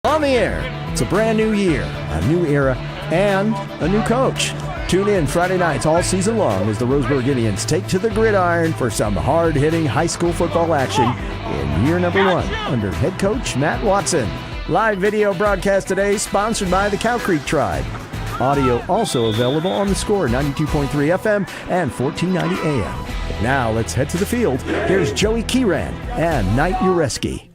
On the air, it's a brand new year, a new era, and a new coach. Tune in Friday nights all season long as the Roseburg Indians take to the gridiron for some hard-hitting high school football action in year number 1 under head coach Matt Watson. Live video broadcast today sponsored by the Cow Creek Tribe. Audio also available on the Score 92.3 FM and 1490 AM. Now let's head to the field. Here's Joey Kieran and Knight Ureski.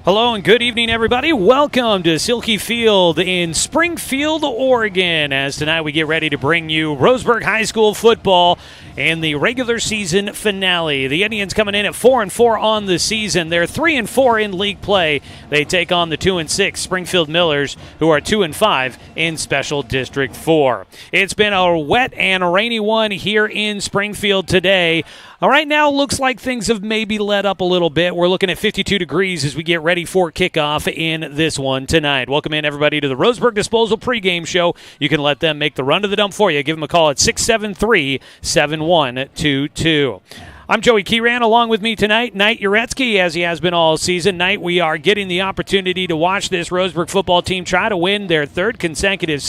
Hello and good evening, everybody. Welcome to Silky Field in Springfield, Oregon, as tonight we get ready to bring you Roseburg High School football and the regular season finale. The Indians coming in at 4-4 on the season. They're 3-4 in league play. They take on the 2-6 Springfield Millers, who are 2-5 in Special District 4. It's been a wet and rainy one here in Springfield today. All right, now looks like things have maybe let up a little bit. We're looking at 52 degrees as we get ready for kickoff in this one tonight. Welcome in, everybody, to the Roseburg Disposal pregame show. You can let them make the run to the dump for you. Give them a call at 673-7122. I'm Joey Kieran. Along with me tonight, Knight Ureski, as he has been all season. Knight, we are getting the opportunity to watch this Roseburg football team try to win their third consecutive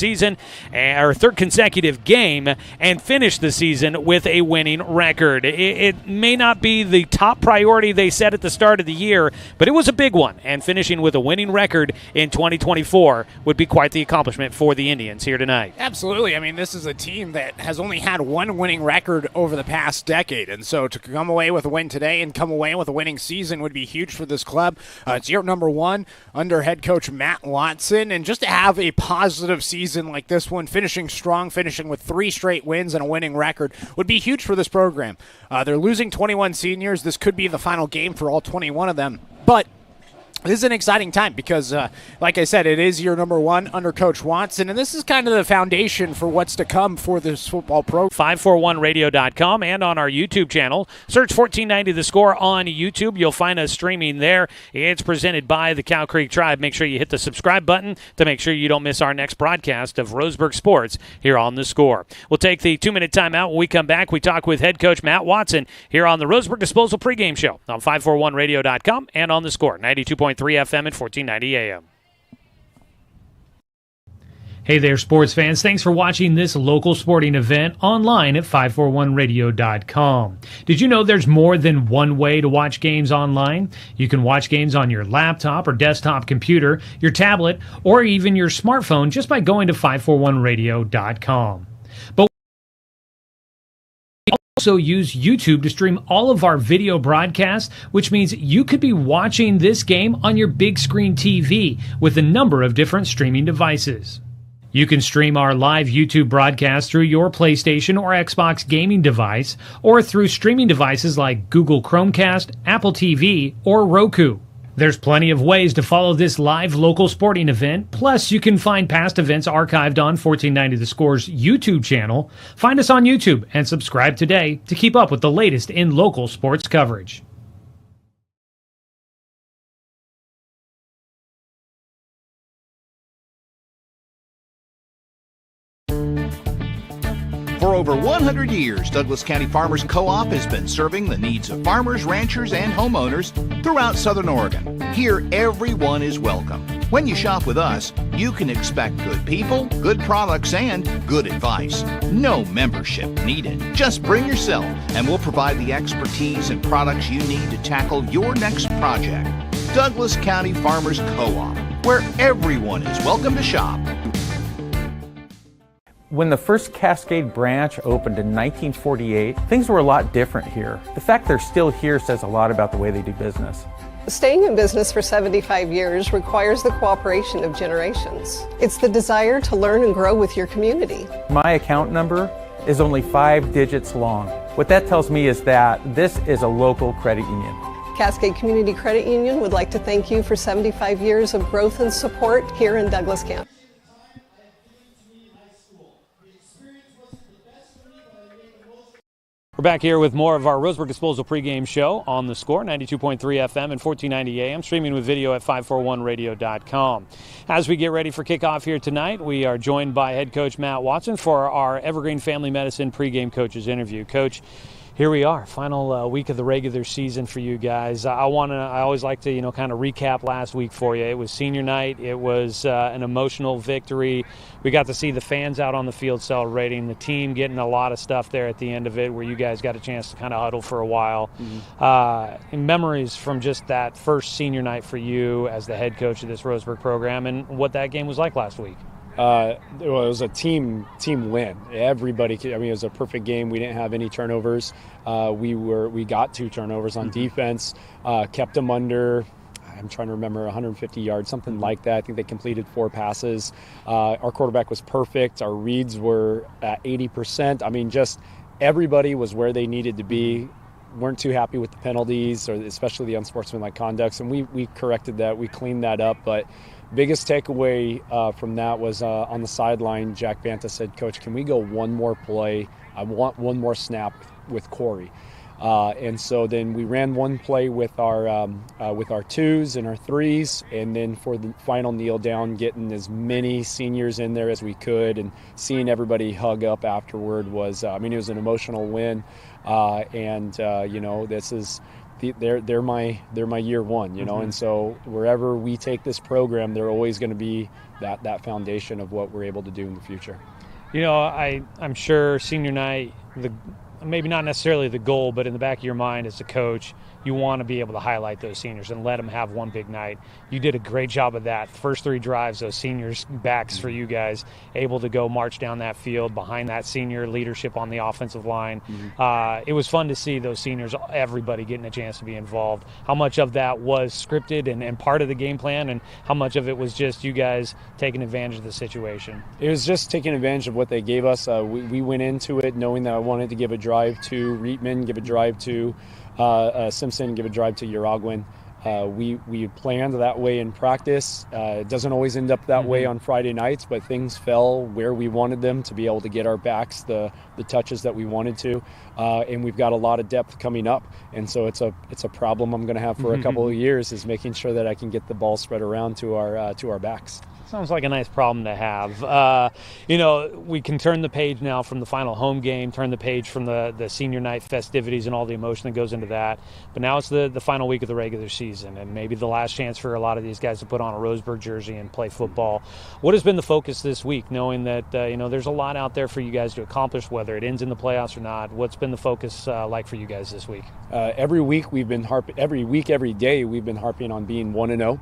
game and finish the season with a winning record. It may not be the top priority they set at the start of the year, but it was a big one, and finishing with a winning record in 2024 would be quite the accomplishment for the Indians here tonight. Absolutely. I mean, this is a team that has only had one winning record over the past decade, and so to come away with a win today and come away with a winning season would be huge for this club. It's year number 1 under head coach Matt Watson, and just to have a positive season like this one, finishing strong, finishing with 3 straight wins and a winning record, would be huge for this program. They're losing 21 seniors. This could be the final game for all 21 of them, but this is an exciting time because, like I said, it is year number 1 under Coach Watson, and this is kind of the foundation for what's to come for this football program. 541radio.com and on our YouTube channel. Search 1490 The Score on YouTube. You'll find us streaming there. It's presented by the Cow Creek Tribe. Make sure you hit the subscribe button to make sure you don't miss our next broadcast of Roseburg Sports here on The Score. We'll take the 2-minute timeout. When we come back, we talk with head coach Matt Watson here on the Roseburg Disposal pregame show on 541radio.com and on The Score 92.3 FM and 1490 AM. Hey there, sports fans. Thanks for watching this local sporting event online at 541radio.com. Did you know there's more than one way to watch games online? You can watch games on your laptop or desktop computer, your tablet, or even your smartphone just by going to 541radio.com. But also use YouTube to stream all of our video broadcasts, which means you could be watching this game on your big screen TV with a number of different streaming devices. You can stream our live YouTube broadcast through your PlayStation or Xbox gaming device, or through streaming devices like Google Chromecast, Apple TV, or Roku. There's plenty of ways to follow this live local sporting event. Plus, you can find past events archived on 1490 The Score's YouTube channel. Find us on YouTube and subscribe today to keep up with the latest in local sports coverage. For over 100 years, Douglas County Farmers Co-op has been serving the needs of farmers, ranchers, and homeowners throughout Southern Oregon. Here, everyone is welcome. When you shop with us, you can expect good people, good products, and good advice. No membership needed. Just bring yourself, and we'll provide the expertise and products you need to tackle your next project. Douglas County Farmers Co-op, where everyone is welcome to shop. When the first Cascade branch opened in 1948, things were a lot different here. The fact they're still here says a lot about the way they do business. Staying in business for 75 years requires the cooperation of generations. It's the desire to learn and grow with your community. My account number is only 5 digits long. What that tells me is that this is a local credit union. Cascade Community Credit Union would like to thank you for 75 years of growth and support here in Douglas County. We're back here with more of our Roseburg Disposal pregame show on The Score, 92.3 FM and 1490 AM, streaming with video at 541radio.com. As we get ready for kickoff here tonight, we are joined by head coach Matt Watson for our Evergreen Family Medicine pregame coaches interview. Coach, Here we are, final week of the regular season for you guys. I always like to, kind of recap last week for you. It was senior night. It was an emotional victory. We got to see the fans out on the field celebrating, the team getting a lot of stuff there at the end of it where you guys got a chance to kind of huddle for a while. And memories from just that first senior night for you as the head coach of this Roseburg program and what that game was like last week. It was a team win. Everybody, it was a perfect game. We didn't have any turnovers. We got 2 turnovers on defense, kept them under, I'm trying to remember, 150 yards, something like that. I think they completed 4 passes. Our quarterback was perfect. Our reads were at 80%. Just everybody was where they needed to be. Weren't too happy with the penalties, or especially the unsportsmanlike conducts, and we corrected that. We cleaned that up, but biggest takeaway from that was on the sideline, Jack Banta said, "Coach, can we go one more play? I want one more snap with Corey." And so then we ran one play with our 2s and our 3s, and then for the final kneel down, getting as many seniors in there as we could, and seeing everybody hug up afterward was, it was an emotional win. This is. They're my year one, and so wherever we take this program, they're always going to be that foundation of what we're able to do in the future. I'm sure senior night, maybe not necessarily the goal, but in the back of your mind as a coach, you want to be able to highlight those seniors and let them have one big night. You did a great job of that. First 3 drives, those seniors' backs for you guys, able to go march down that field behind that senior leadership on the offensive line. It was fun to see those seniors, everybody getting a chance to be involved. How much of that was scripted and part of the game plan, and how much of it was just you guys taking advantage of the situation? It was just taking advantage of what they gave us. We went into it knowing that I wanted to give a drive to Reitman, give a drive to Simpson, give a drive to Uraguin. We planned that way in practice. It doesn't always end up that way on Friday nights, but things fell where we wanted them to be able to get our backs the touches that we wanted to. And we've got a lot of depth coming up, and so it's a problem I'm going to have for a couple of years, is making sure that I can get the ball spread around to our backs. Sounds like a nice problem to have. We can turn the page now from the final home game, turn the page from the senior night festivities and all the emotion that goes into that. But now it's the final week of the regular season, and maybe the last chance for a lot of these guys to put on a Roseburg jersey and play football. What has been the focus this week, knowing that there's a lot out there for you guys to accomplish, whether it ends in the playoffs or not? What's been the focus like for you guys this week? Every day we've been harping on being 1-0.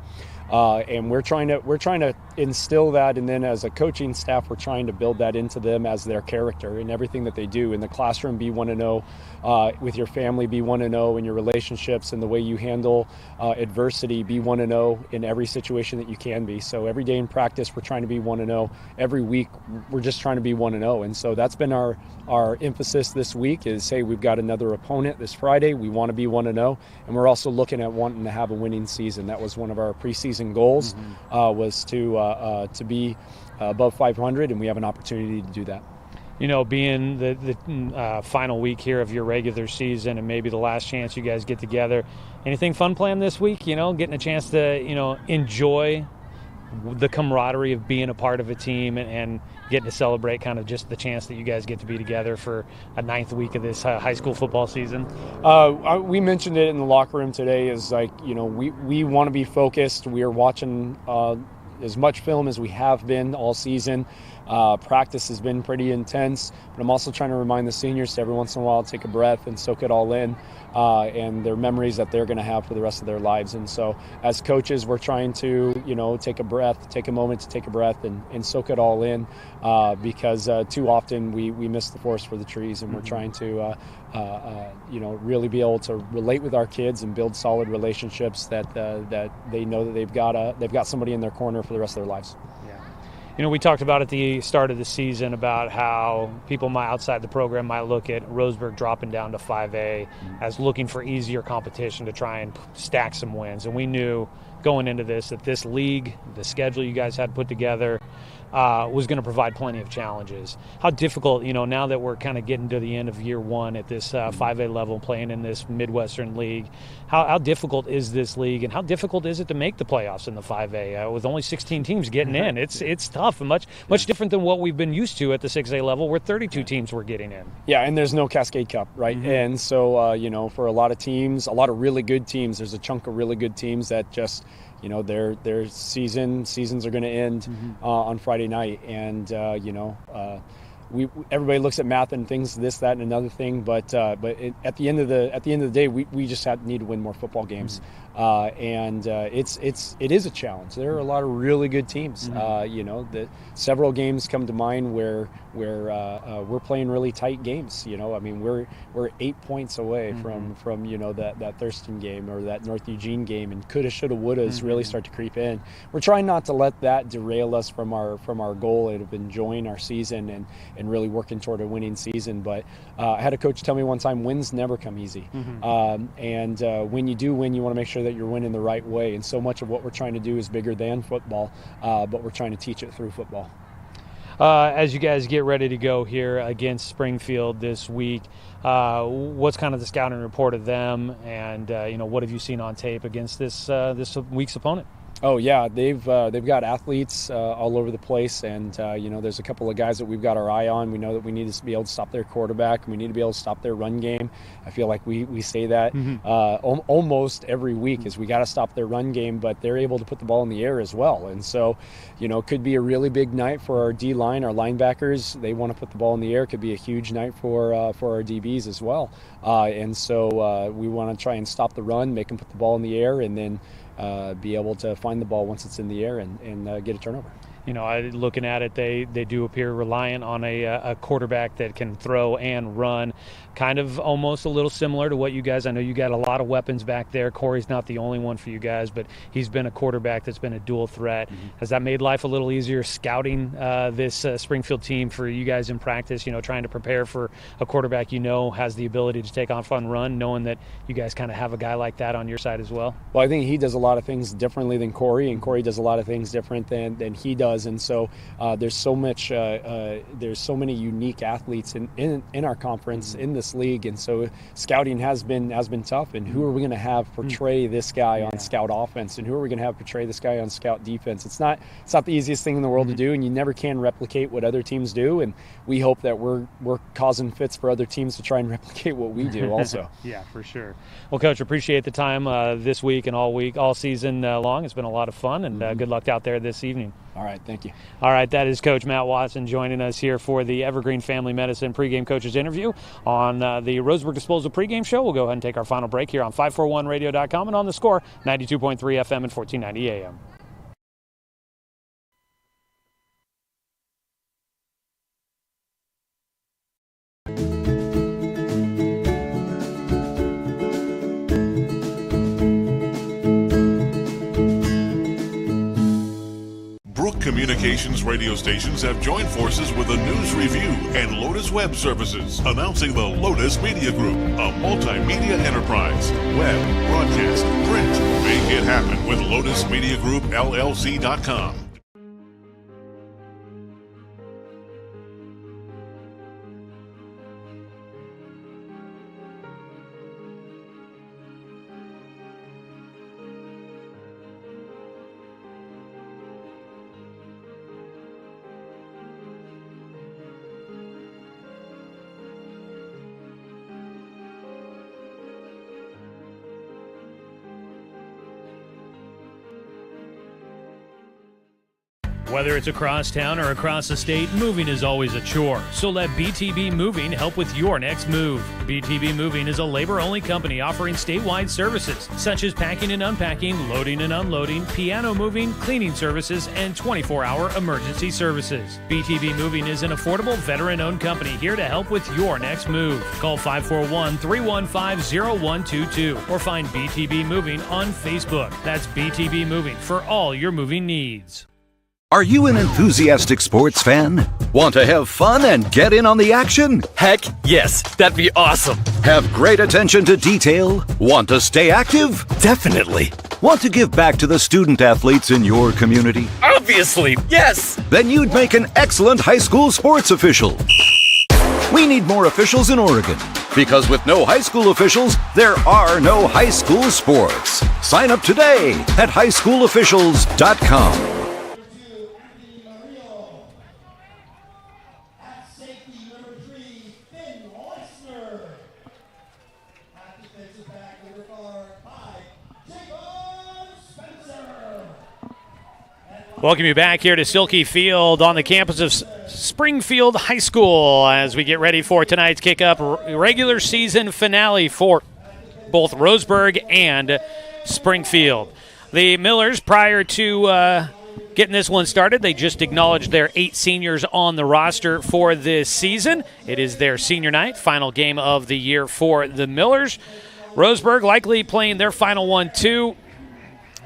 And we're trying to instill that, and then as a coaching staff, we're trying to build that into them as their character in everything that they do. In the classroom, be 1-0. With your family, be 1-0. In your relationships and the way you handle adversity, be 1-0 in every situation that you can be. So every day in practice, we're trying to be 1-0. Every week, we're just trying to be 1-0. And so that's been our emphasis this week is, hey, we've got another opponent this Friday. We want to be 1-0. And we're also looking at wanting to have a winning season. That was one of our preseason goals, was to be above 500, and we have an opportunity to do that. Being the final week here of your regular season and maybe the last chance you guys get together, anything fun planned this week? Getting a chance to, enjoy the camaraderie of being a part of a team and getting to celebrate kind of just the chance that you guys get to be together for a 9th week of this high school football season? We mentioned it in the locker room today, is we want to be focused. We are watching as much film as we have been all season. Practice has been pretty intense, but I'm also trying to remind the seniors to every once in a while take a breath and soak it all in, and their memories that they're going to have for the rest of their lives. And so as coaches, we're trying to, take a breath, take a moment to take a breath and soak it all in, because too often we miss the forest for the trees, and we're trying to really be able to relate with our kids and build solid relationships that they know that they've got somebody in their corner for the rest of their lives. We talked about at the start of the season about how people outside the program might look at Roseburg dropping down to 5A as looking for easier competition to try and stack some wins. And we knew going into this, that this league, the schedule you guys had put together, was going to provide plenty of challenges. How difficult, now that we're kind of getting to the end of year one at this 5A level, playing in this Midwestern League, how difficult is this league, and how difficult is it to make the playoffs in the 5A with only 16 teams getting in? It's tough and much different than what we've been used to at the 6A level, where 32 teams were getting in. Yeah, and there's no Cascade Cup, right? And so, for a lot of teams, a lot of really good teams, there's a chunk of really good teams that just – their seasons are going to end on Friday night, and everybody looks at math and things, this, that, and another thing, but at the end of the day, we just need to win more football games, and it is a challenge. There are a lot of really good teams. Several games come to mind where we're playing really tight games. We're 8 points away from that Thurston game or that North Eugene game, and coulda, shoulda, wouldas really start to creep in. We're trying not to let that derail us from our goal of enjoying our season and really working toward a winning season. But I had a coach tell me one time, wins never come easy. And when you do win, you want to make sure that you're winning the right way. And so much of what we're trying to do is bigger than football, but we're trying to teach it through football. As you guys get ready to go here against Springfield this week, what's kind of the scouting report of them, and what have you seen on tape against this week's opponent? Oh yeah, they've got athletes all over the place, and there's a couple of guys that we've got our eye on. We know that we need to be able to stop their quarterback, and we need to be able to stop their run game. I feel like we say that almost every week, is we got to stop their run game, but they're able to put the ball in the air as well. And so, it could be a really big night for our D-line, our linebackers. They want to put the ball in the air. It could be a huge night for our DBs as well. And so we want to try and stop the run, make them put the ball in the air, and then be able to find the ball once it's in the air and get a turnover. Looking at it, they do appear reliant on a quarterback that can throw and run, kind of almost a little similar to what you guys, I know you got a lot of weapons back there. Corey's not the only one for you guys, but he's been a quarterback that's been a dual threat. Has that made life a little easier scouting this Springfield team for you guys in practice, trying to prepare for a quarterback has the ability to take off on run, knowing that you guys kind of have a guy like that on your side as well? Well, I think he does a lot of things differently than Corey, and Corey does a lot of things different than he does. And so there's so many unique athletes in our conference, in this league, and so scouting has been tough. And who are we going to have portray this guy on scout offense, and who are we going to have portray this guy on scout defense? It's not the easiest thing in the world to do, and you never can replicate what other teams do. And we hope that we're causing fits for other teams to try and replicate what we do also. Yeah, for sure. Well, Coach, appreciate the time this week and all season long. It's been a lot of fun, and good luck out there this evening. All right, thank you. All right, that is Coach Matt Watson joining us here for the Evergreen Family Medicine pregame coaches interview on the Roseburg Disposal pregame show. We'll go ahead and take our final break here on 541radio.com and on the Score, 92.3 FM and 1490 AM. Communications radio stations have joined forces with the News Review and Lotus Web Services, announcing the Lotus Media Group, a multimedia enterprise. Web, broadcast, print. Make it happen with Lotus Media Group, LLC.com. Whether it's across town or across the state, moving is always a chore. So let BTB Moving help with your next move. BTB Moving is a labor-only company offering statewide services, such as packing and unpacking, loading and unloading, piano moving, cleaning services, and 24-hour emergency services. BTB Moving is an affordable, veteran-owned company here to help with your next move. Call 541-315-0122 or find BTB Moving on Facebook. That's BTB Moving for all your moving needs. Are you an enthusiastic sports fan? Want to have fun and get in on the action? Heck, yes, that'd be awesome. Have great attention to detail? Want to stay active? Definitely. Want to give back to the student athletes in your community? Obviously, yes! Then you'd make an excellent high school sports official. We need more officials in Oregon, because with no high school officials, there are no high school sports. Sign up today at highschoolofficials.com. Welcome you back here to Silky Field on the campus of Springfield High School as we get ready for tonight's kickoff regular season finale for both Roseburg and Springfield. The Millers, prior to getting this one started, they just acknowledged their 8 seniors on the roster for this season. It is their senior night, final game of the year for the Millers. Roseburg likely playing their final one too.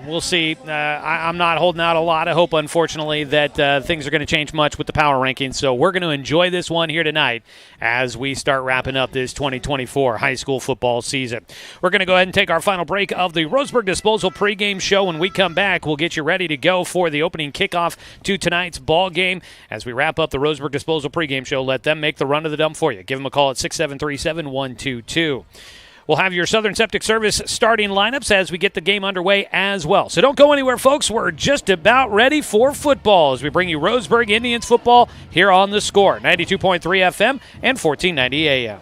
We'll see. I'm not holding out a lot of hope, unfortunately, that things are going to change much with the power rankings. So we're going to enjoy this one here tonight as we start wrapping up this 2024 high school football season. We're going to go ahead and take our final break of the Roseburg Disposal pregame show. When we come back, we'll get you ready to go for the opening kickoff to tonight's ball game. As we wrap up the Roseburg Disposal pregame show, let them make the run to the dump for you. Give them a call at 673-7122. We'll have your Southern Septic Service starting lineups as we get the game underway as well. So don't go anywhere, folks. We're just about ready for football as we bring you Roseburg Indians football here on The Score, 92.3 FM and 1490 AM.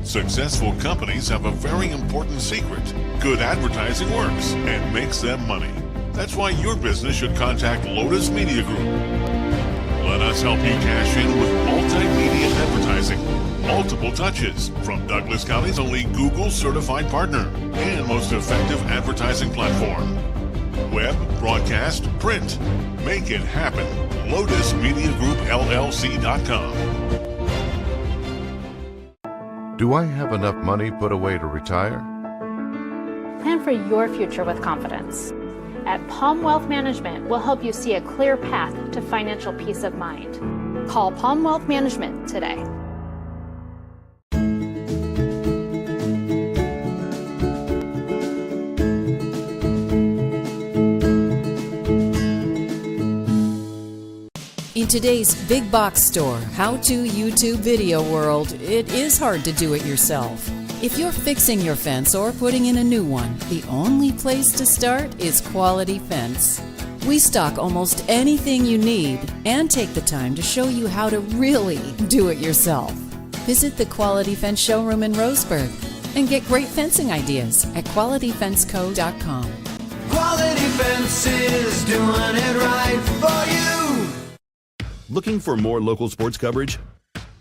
Successful companies have a very important secret. Good advertising works and makes them money. That's why your business should contact Lotus Media Group. Let us help you cash in with multimedia advertising. Multiple touches from Douglas County's only Google-certified partner and most effective advertising platform. Web, broadcast, print. Make it happen. LotusMediaGroupLLC.com. Do I have enough money put away to retire? Plan for your future with confidence. At Palm Wealth Management, we'll help you see a clear path to financial peace of mind. Call Palm Wealth Management today. In today's big box store, how-to YouTube video world, it is hard to do it yourself. If you're fixing your fence or putting in a new one, the only place to start is Quality Fence. We stock almost anything you need and take the time to show you how to really do it yourself. Visit the Quality Fence showroom in Roseburg and get great fencing ideas at QualityFenceCo.com. Quality Fences, doing it right for you. Looking for more local sports coverage?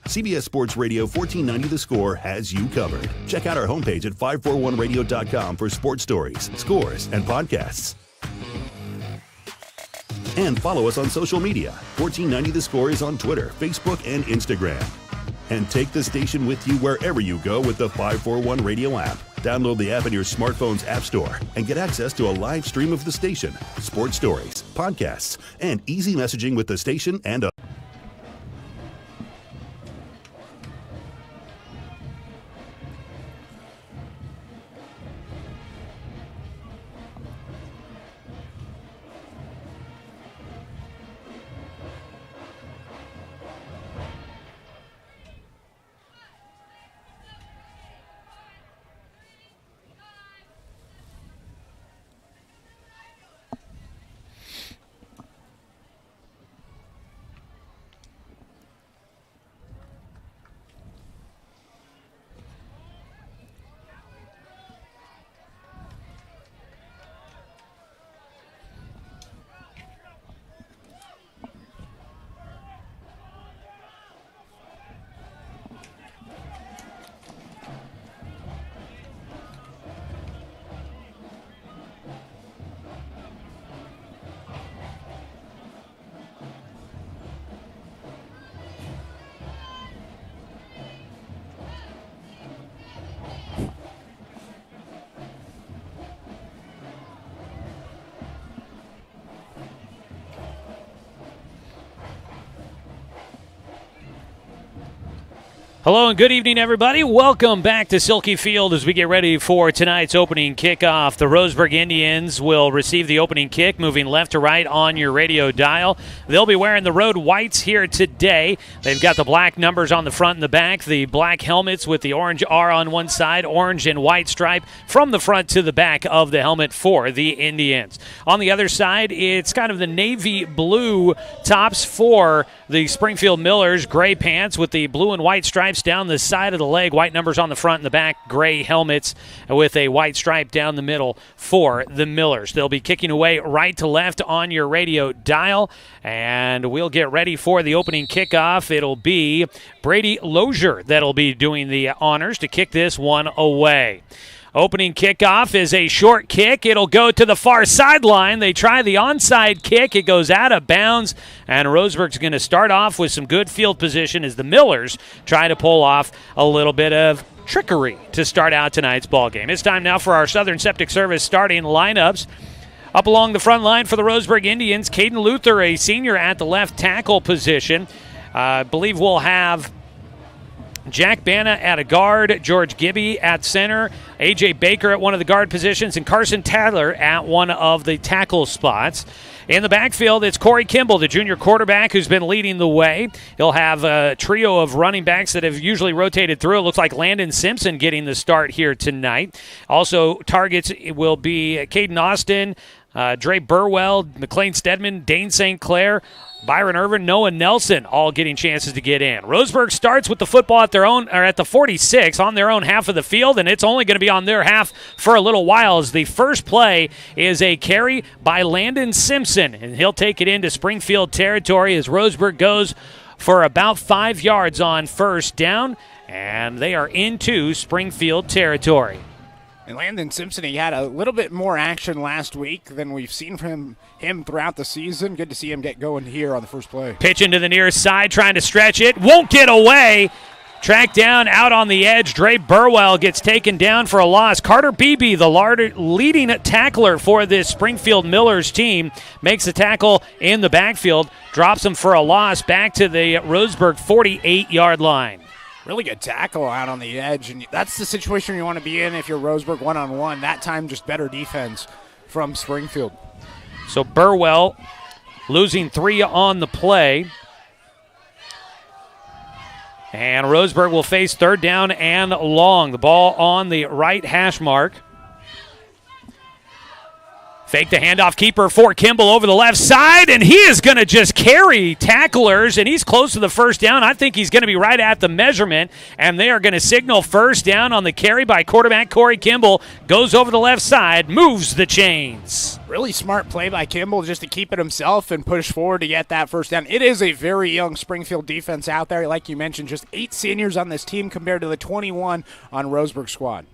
CBS Sports Radio 1490 The Score has you covered. Check out our homepage at 541radio.com for sports stories, scores, and podcasts. And follow us on social media. 1490 The Score is on Twitter, Facebook, and Instagram. And take the station with you wherever you go with the 541 Radio app. Download the app in your smartphone's app store and get access to a live stream of the station, sports stories, podcasts, and easy messaging with the station and Hello and good evening, everybody. Welcome back to Silky Field as we get ready for tonight's opening kickoff. The Roseburg Indians will receive the opening kick, moving left to right on your radio dial. They'll be wearing the road whites here today. They've got the black numbers on the front and the back, the black helmets with the orange R on one side, orange and white stripe from the front to the back of the helmet for the Indians. On the other side, it's kind of the navy blue tops for the Springfield Millers, gray pants with the blue and white stripes down the side of the leg, white numbers on the front and the back, gray helmets with a white stripe down the middle for the Millers. They'll be kicking away right to left on your radio dial, and we'll get ready for the opening kickoff. It'll be Brady Lozier that'll be doing the honors to kick this one away. Opening kickoff is a short kick. It'll go to the far sideline. They try the onside kick. It goes out of bounds, and Roseburg's going to start off with some good field position as the Millers try to pull off a little bit of trickery to start out tonight's ball game. It's time now for our Southern Septic Service starting lineups. Up along the front line for the Roseburg Indians, Caden Luther, a senior at the left tackle position. I believe we'll have Jack Bana at a guard, George Gibby at center, A.J. Baker at one of the guard positions, and Carson Tadler at one of the tackle spots. In the backfield, it's Corey Kimball, the junior quarterback, who's been leading the way. He'll have a trio of running backs that have usually rotated through. It looks like Landon Simpson getting the start here tonight. Also, targets will be Caden Austin, Dre Burwell, McLean Stedman, Dane St. Clair, Byron Irvin, Noah Nelson, all getting chances to get in. Roseburg starts with the football at their own, or at the 46 on their own half of the field, and it's only going to be on their half for a little while, as the first play is a carry by Landon Simpson, and he'll take it into Springfield territory as Roseburg goes for about 5 yards on first down, and they are into Springfield territory. And Landon Simpson, he had a little bit more action last week than we've seen from him throughout the season. Good to see him get going here on the first play. Pitch into the near side, trying to stretch it. Won't get away. Tracked down out on the edge. Dre Burwell gets taken down for a loss. Carter Beebe, the leading tackler for this Springfield Millers team, makes the tackle in the backfield, drops him for a loss back to the Roseburg 48-yard line. Really good tackle out on the edge, and that's the situation you want to be in if you're Roseburg one-on-one. That time, just better defense from Springfield. So Burwell losing 3 on the play. And Roseburg will face third down and long. The ball on the right hash mark. Fake the handoff, keeper for Kimball over the left side, and he is going to just carry tacklers, and he's close to the first down. I think he's going to be right at the measurement, and they are going to signal first down on the carry by quarterback Corey Kimball. Goes over the left side, moves the chains. Really smart play by Kimball just to keep it himself and push forward to get that first down. It is a very young Springfield defense out there. Like you mentioned, just 8 seniors on this team compared to the 21 on Roseburg squad.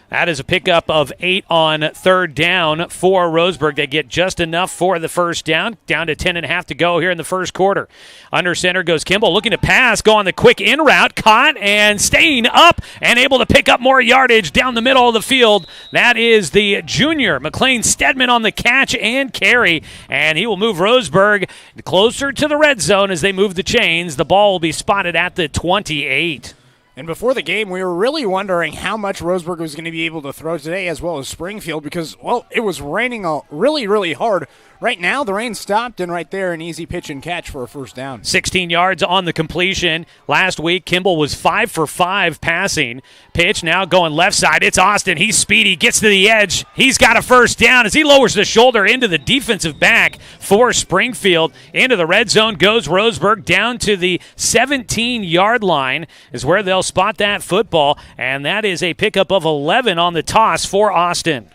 That is a pickup of 8 on third down for Roseburg. They get just enough for the first down. Down to 10.5 to go here in the first quarter. Under center goes Kimball, looking to pass, go on the quick in route, caught and staying up and able to pick up more yardage down the middle of the field. That is the junior, McLean Stedman, on the catch and carry, and he will move Roseburg closer to the red zone as they move the chains. The ball will be spotted at the 28. And before the game, we were really wondering how much Roseburg was going to be able to throw today, as well as Springfield, because, well, it was raining really, really hard. Right now, the rain stopped, and right there, an easy pitch and catch for a first down. 16 yards on the completion. Last week, Kimball was 5 for 5 passing. Pitch now going left side. It's Austin. He's speedy. Gets to the edge. He's got a first down as he lowers the shoulder into the defensive back for Springfield. Into the red zone goes Roseburg. Down to the 17-yard line is where they'll spot that football, and that is a pickup of 11 on the toss for Austin.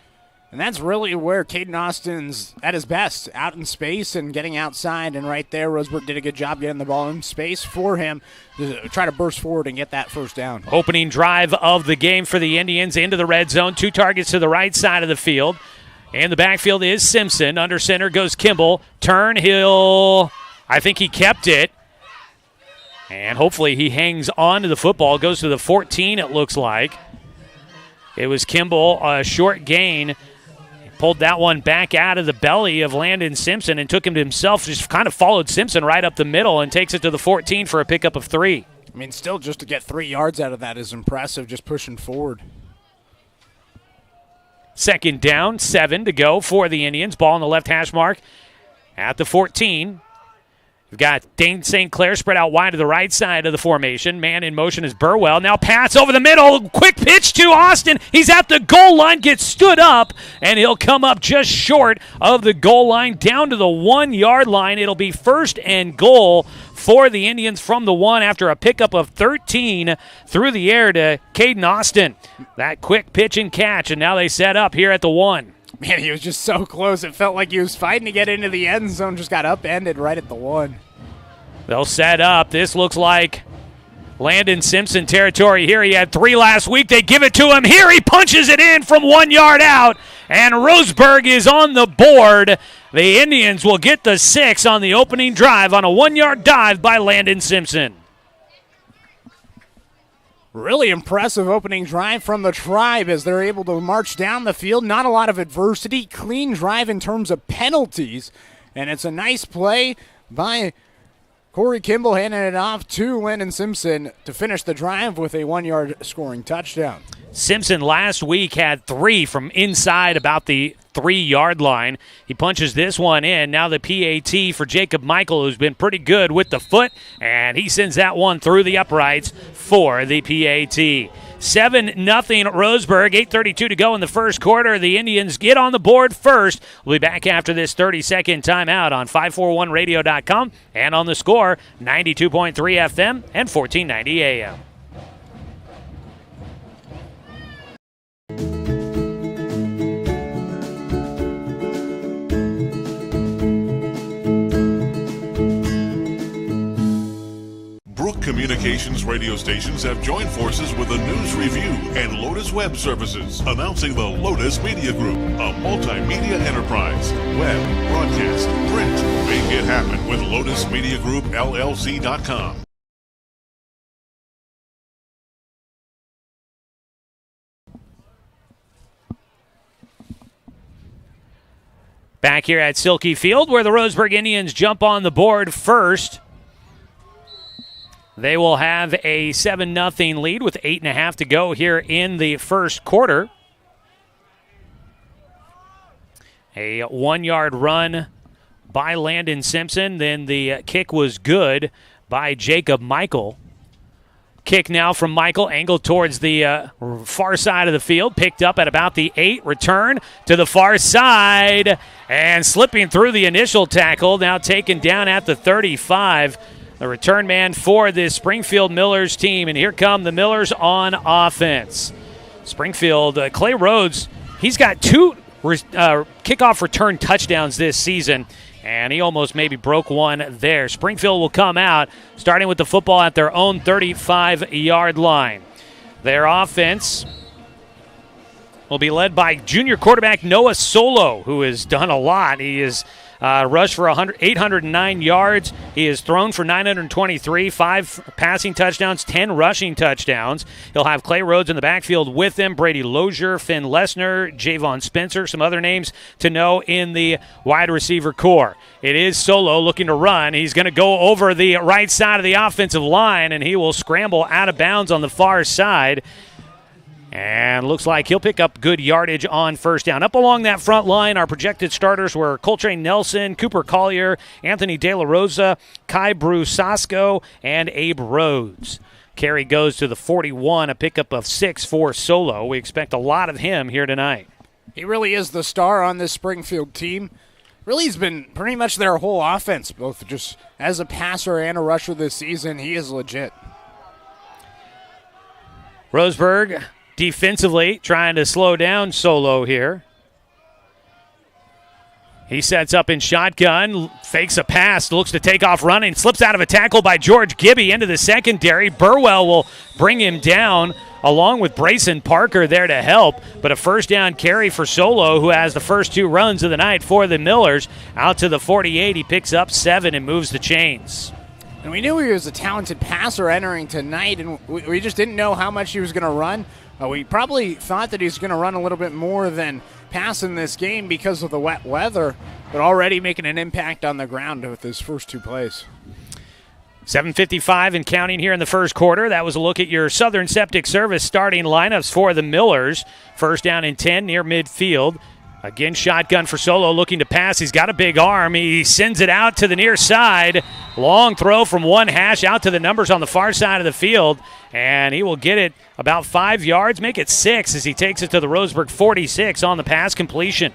And that's really where Caden Austin's at his best, out in space and getting outside. And right there, Roseburg did a good job getting the ball in space for him to try to burst forward and get that first down. Opening drive of the game for the Indians into the red zone. 2 targets to the right side of the field. And the backfield is Simpson. Under center goes Kimball. Turn, I think he kept it. And hopefully he hangs on to the football. Goes to the 14, it looks like. It was Kimball, a short gain. Pulled that one back out of the belly of Landon Simpson and took him to himself. Just kind of followed Simpson right up the middle and takes it to the 14 for a pickup of 3. I mean, still just to get 3 yards out of that is impressive, just pushing forward. Second down, 7 to go for the Indians. Ball on the left hash mark at the 14. We've got Dane St. Clair spread out wide to the right side of the formation. Man in motion is Burwell. Now pass over the middle. Quick pitch to Austin. He's at the goal line, gets stood up, and he'll come up just short of the goal line down to the 1 yard line. It'll be first and goal for the Indians from the 1 after a pickup of 13 through the air to Caden Austin. That quick pitch and catch, and now they set up here at the 1. Man, he was just so close. It felt like he was fighting to get into the end zone, just got upended right at the 1. They'll set up. This looks like Landon Simpson territory here. He had 3 last week. They give it to him. Here he punches it in from 1 yard out, and Roseburg is on the board. The Indians will get the 6 on the opening drive on a 1 yard dive by Landon Simpson. Really impressive opening drive from the Tribe as they're able to march down the field. Not a lot of adversity. Clean drive in terms of penalties. And it's a nice play by Corey Kimball handing it off to Landon Simpson to finish the drive with a 1 yard scoring touchdown. Simpson last week had 3 from inside about the 3 yard line. He punches this one in. Now the PAT for Jacob Michael, who's been pretty good with the foot, and he sends that one through the uprights for the PAT. 7-0 Roseburg, 8:32 to go in the first quarter. The Indians get on the board first. We'll be back after this 30-second timeout on 541radio.com and on the Score, 92.3 FM and 1490 AM. Brook Communications radio stations have joined forces with the News Review and Lotus Web Services, announcing the Lotus Media Group, a multimedia enterprise. Web, broadcast, print. Make it happen with Lotus Media Group, LLC.com. Back here at Silky Field, where the Roseburg Indians jump on the board first. They will have a 7-0 lead with 8.5 to go here in the first quarter. A 1 yard run by Landon Simpson. Then the kick was good by Jacob Michael. Kick now from Michael, angled towards the far side of the field, picked up at about the 8, return to the far side, and slipping through the initial tackle, now taken down at the 35. The return man for this Springfield Millers team, and here come the Millers on offense. Springfield, Clay Rhodes, he's got 2 kickoff return touchdowns this season, and he almost maybe broke one there. Springfield will come out, starting with the football at their own 35-yard line. Their offense will be led by junior quarterback Noah Solo, who has done a lot. He is rushed for 809 yards. He has thrown for 923, 5 passing touchdowns, 10 rushing touchdowns. He'll have Clay Rhodes in the backfield with him, Brady Lozier, Finn Lesnar, Javon Spencer, some other names to know in the wide receiver core. It is Solo looking to run. He's going to go over the right side of the offensive line, and he will scramble out of bounds on the far side. And looks like he'll pick up good yardage on first down. Up along that front line, our projected starters were Coltrane Nelson, Cooper Collier, Anthony De La Rosa, Kai Brusasco, and Abe Rhodes. Carry goes to the 41, a pickup of 6 for Solo. We expect a lot of him here tonight. He really is the star on this Springfield team. Really, he's been pretty much their whole offense, both just as a passer and a rusher this season. He is legit. Roseburg defensively trying to slow down Solo here. He sets up in shotgun, fakes a pass, looks to take off running, slips out of a tackle by George Gibby into the secondary. Burwell will bring him down along with Brayson Parker there to help. But a first down carry for Solo, who has the first 2 runs of the night for the Millers. Out to the 48, he picks up 7 and moves the chains. And we knew he was a talented passer entering tonight, and we just didn't know how much he was going to run. We probably thought that he was going to run a little bit more than pass in this game because of the wet weather, but already making an impact on the ground with his first 2 plays. 7:55 and counting here in the first quarter. That was a look at your Southern Septic Service starting lineups for the Millers. First down and 10 near midfield. Again, shotgun for Solo, looking to pass. He's got a big arm. He sends it out to the near side. Long throw from one hash out to the numbers on the far side of the field. And he will get it about 5 yards, make it 6 as he takes it to the Roseburg 46 on the pass completion.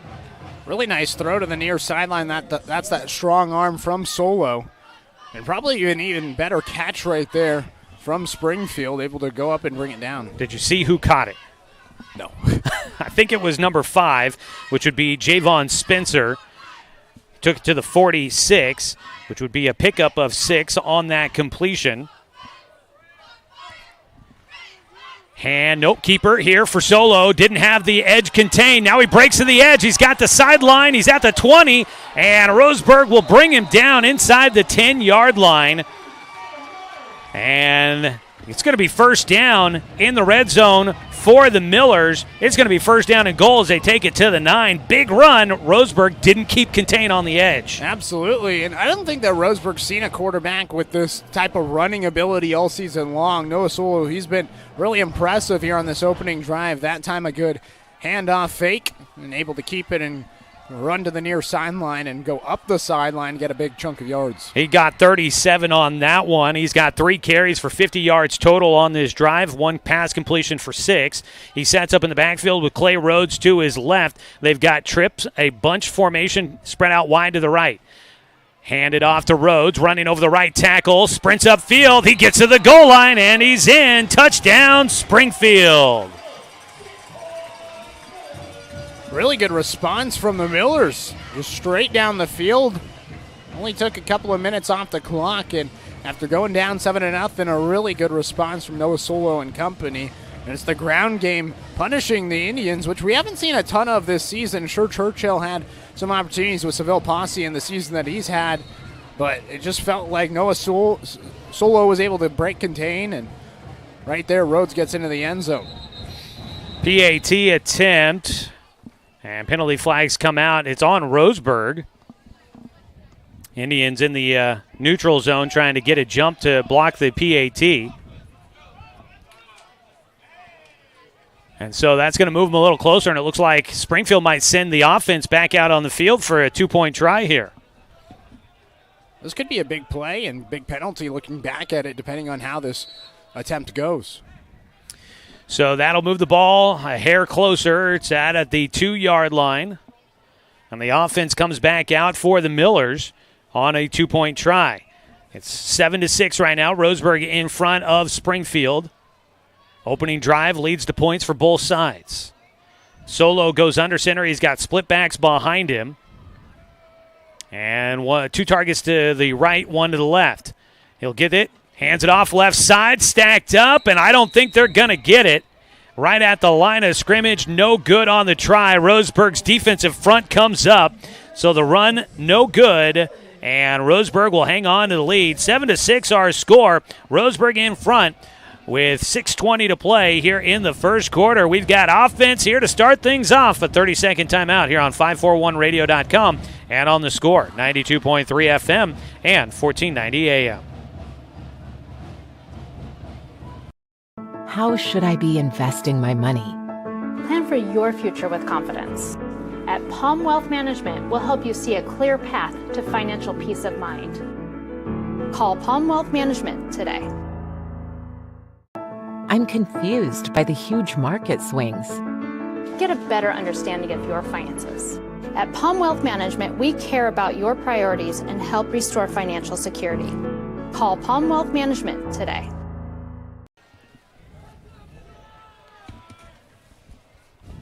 Really nice throw to the near sideline. That's that strong arm from Solo. And probably an even better catch right there from Springfield, able to go up and bring it down. Did you see who caught it? No. I think it was number 5, which would be Javon Spencer. Took it to the 46, which would be a pickup of 6 on that completion. And nope, keeper here for Solo. Didn't have the edge contained. Now he breaks to the edge. He's got the sideline. He's at the 20. And Roseburg will bring him down inside the 10-yard line. And it's going to be first down in the red zone for the Millers. It's going to be first down and goal as they take it to the 9. Big run. Roseburg didn't keep contained on the edge. Absolutely. And I don't think that Roseburg's seen a quarterback with this type of running ability all season long. Noah Solo, he's been really impressive here on this opening drive. That time a good handoff fake and able to keep it and run to the near sideline and go up the sideline, get a big chunk of yards. He got 37 on that one. He's got 3 carries for 50 yards total on this drive, 1 pass completion for 6. He sets up in the backfield with Clay Rhodes to his left. They've got trips, a bunch formation spread out wide to the right. Handed off to Rhodes, running over the right tackle, sprints upfield. He gets to the goal line, and he's in. Touchdown, Springfield. Really good response from the Millers. Just straight down the field. Only took a couple of minutes off the clock, and after going down 7-0, a really good response from Noah Solo and company. And it's the ground game punishing the Indians, which we haven't seen a ton of this season. Sure, Churchill had some opportunities with Seville Posse in the season that he's had, but it just felt like Noah Solo was able to break contain, and right there, Rhodes gets into the end zone. PAT attempt. And penalty flags come out. It's on Roseburg. Indians in the neutral zone trying to get a jump to block the PAT. And so that's going to move them a little closer, and it looks like Springfield might send the offense back out on the field for a 2-point try here. This could be a big play and big penalty looking back at it, depending on how this attempt goes. So that'll move the ball a hair closer. It's at the 2-yard line. And the offense comes back out for the Millers on a 2-point try. It's 7-6 right now. Roseburg in front of Springfield. Opening drive leads to points for both sides. Solo goes under center. He's got split backs behind him. And 2 targets to the right, 1 to the left. He'll get it. Hands it off left side, stacked up, and I don't think they're going to get it. Right at the line of scrimmage, no good on the try. Roseburg's defensive front comes up, so the run, no good, and Roseburg will hang on to the lead. 7-6 our score. Roseburg in front with 6:20 to play here in the first quarter. We've got offense here to start things off. A 30-second timeout here on 541radio.com and on the Score, 92.3 FM and 1490 AM. How should I be investing my money? Plan for your future with confidence. At Palm Wealth Management, we'll help you see a clear path to financial peace of mind. Call Palm Wealth Management today. I'm confused by the huge market swings. Get a better understanding of your finances. At Palm Wealth Management, we care about your priorities and help restore financial security. Call Palm Wealth Management today.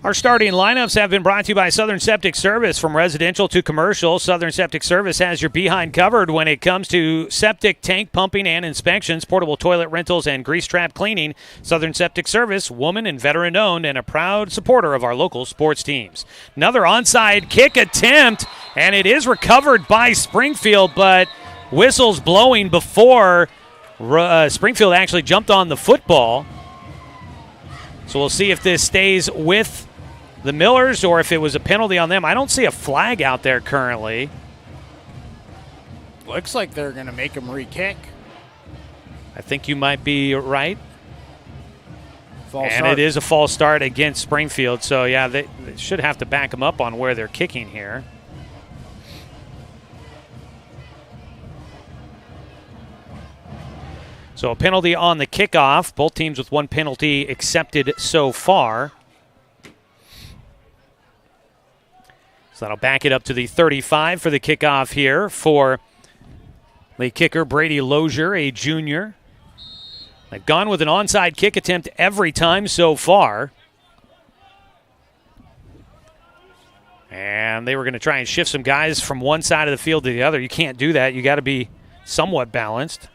Our starting lineups have been brought to you by Southern Septic Service. From residential to commercial, Southern Septic Service has your behind covered when it comes to septic tank pumping and inspections, portable toilet rentals, and grease trap cleaning. Southern Septic Service, woman and veteran owned, and a proud supporter of our local sports teams. Another onside kick attempt, and it is recovered by Springfield, but whistles blowing before Springfield actually jumped on the football. So we'll see if this stays with the Millers or if it was a penalty on them. I don't see a flag out there currently. Looks like they're going to make him re-kick. I think you might be right. False and start. It is a false start against Springfield. So, yeah, they should have to back them up on where they're kicking here. So a penalty on the kickoff. Both teams with one penalty accepted so far. So that'll back it up to the 35 for the kickoff here for the kicker, Brady Lozier, a junior. They've gone with an onside kick attempt every time so far. And they were going to try and shift some guys from one side of the field to the other. You can't do that. You got to be somewhat balanced.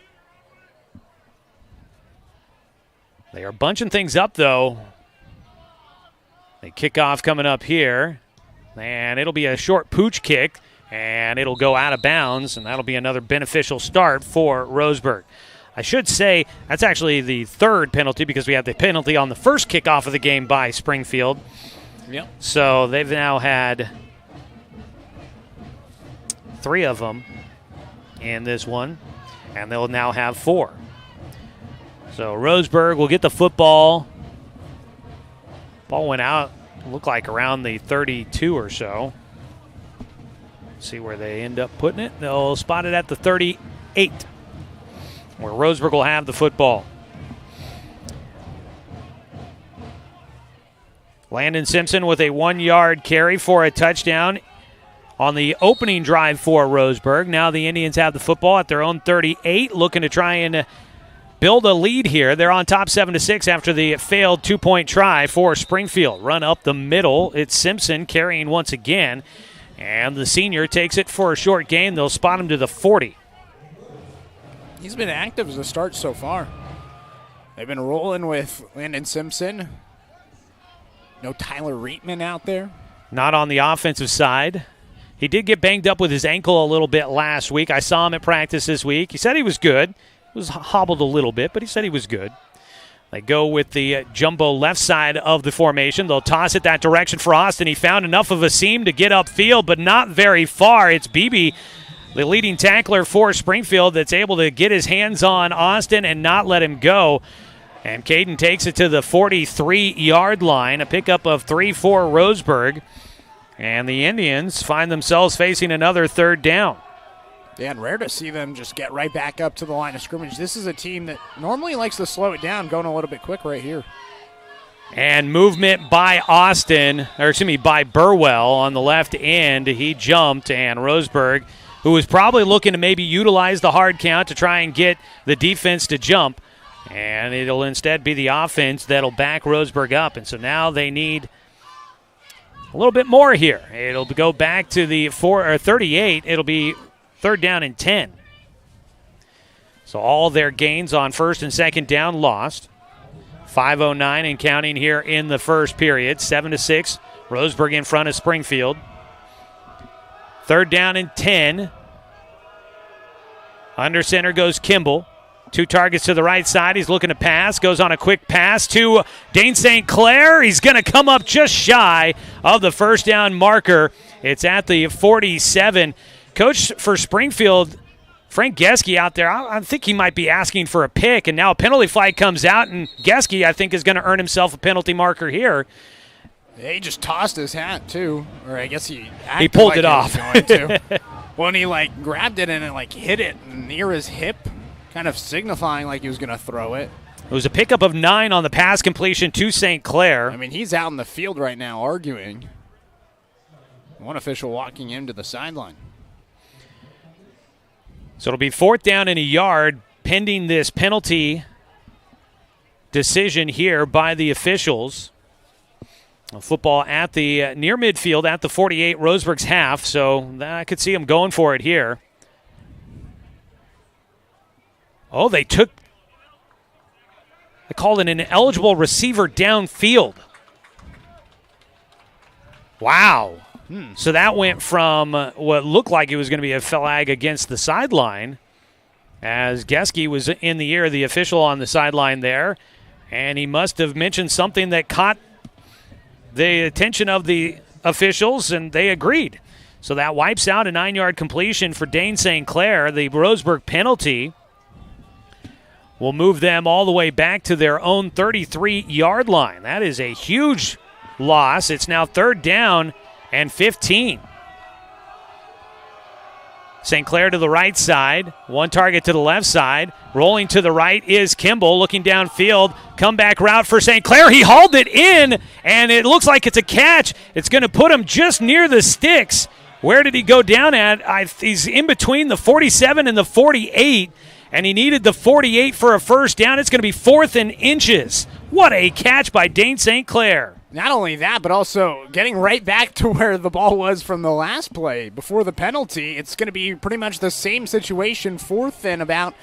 They are bunching things up, though. They kick off coming up here. And it'll be a short pooch kick, and it'll go out of bounds, and that'll be another beneficial start for Roseburg. I should say that's actually the third penalty because we had the penalty on the first kickoff of the game by Springfield. Yep. So they've now had 3 of them in this one, and they'll now have 4. So Roseburg will get the football. Ball went out, looked like around the 32 or so. See where they end up putting it. They'll spot it at the 38, where Roseburg will have the football. Landon Simpson with a 1-yard carry for a touchdown on the opening drive for Roseburg. Now the Indians have the football at their own 38, looking to try and build a lead here. They're on top 7-6 after the failed 2-point try for Springfield. Run up the middle. It's Simpson carrying once again, and the senior takes it for a short gain. They'll spot him to the 40. He's been active as a start so far. They've been rolling with Landon Simpson. No Tyler Reitman out there. Not on the offensive side. He did get banged up with his ankle a little bit last week. I saw him at practice this week. He said he was good. He was hobbled a little bit, but he said he was good. They go with the jumbo left side of the formation. They'll toss it that direction for Austin. He found enough of a seam to get upfield, but not very far. It's Beebe, the leading tackler for Springfield, that's able to get his hands on Austin and not let him go. And Caden takes it to the 43-yard line, a pickup of 3 for Roseburg. And the Indians find themselves facing another third down. Yeah, and rare to see them just get right back up to the line of scrimmage. This is a team that normally likes to slow it down, going a little bit quick right here. And movement by by Burwell on the left end. He jumped, and Roseburg, who was probably looking to maybe utilize the hard count to try and get the defense to jump, and it'll instead be the offense that'll back Roseburg up. And so now they need a little bit more here. It'll go back to the 38. It'll be third down and 10. So all their gains on first and second down lost. 5:09 and counting here in the first period. 7-6. Roseburg in front of Springfield. Third down and 10. Under center goes Kimball. 2 targets to the right side. He's looking to pass. Goes on a quick pass to Dane St. Clair. He's going to come up just shy of the first down marker. It's at the 47. Coach for Springfield, Frank Geske, out there, I think he might be asking for a pick, and now a penalty flag comes out, and Geske, I think, is going to earn himself a penalty marker here. Yeah, he just tossed his hat, too. Or I guess he pulled it off. When he, grabbed it and it, hit it near his hip, kind of signifying like he was going to throw it. It was a pickup of 9 on the pass completion to St. Clair. I mean, he's out in the field right now arguing. One official walking him to the sideline. So it'll be 4th down and a yard pending this penalty decision here by the officials. Football at the near midfield at the 48, Roseburg's half, so I could see them going for it here. Oh, they called it an ineligible receiver downfield. Wow. So that went from what looked like it was going to be a flag against the sideline, as Geske was in the ear of the official on the sideline there, and he must have mentioned something that caught the attention of the officials, and they agreed. So that wipes out a 9-yard completion for Dane St. Clair. The Roseburg penalty will move them all the way back to their own 33-yard line. That is a huge loss. It's now 3rd down and 15. St. Clair to the right side, one target to the left side. Rolling to the right is Kimball, looking downfield. Comeback route for St. Clair. He hauled it in, and it looks like it's a catch. It's going to put him just near the sticks. Where did he go down at? He's in between the 47 and the 48, and he needed the 48 for a first down. It's going to be 4th and inches. What a catch by Dane St. Clair. Not only that, but also getting right back to where the ball was from the last play before the penalty. It's going to be pretty much the same situation, 4th and about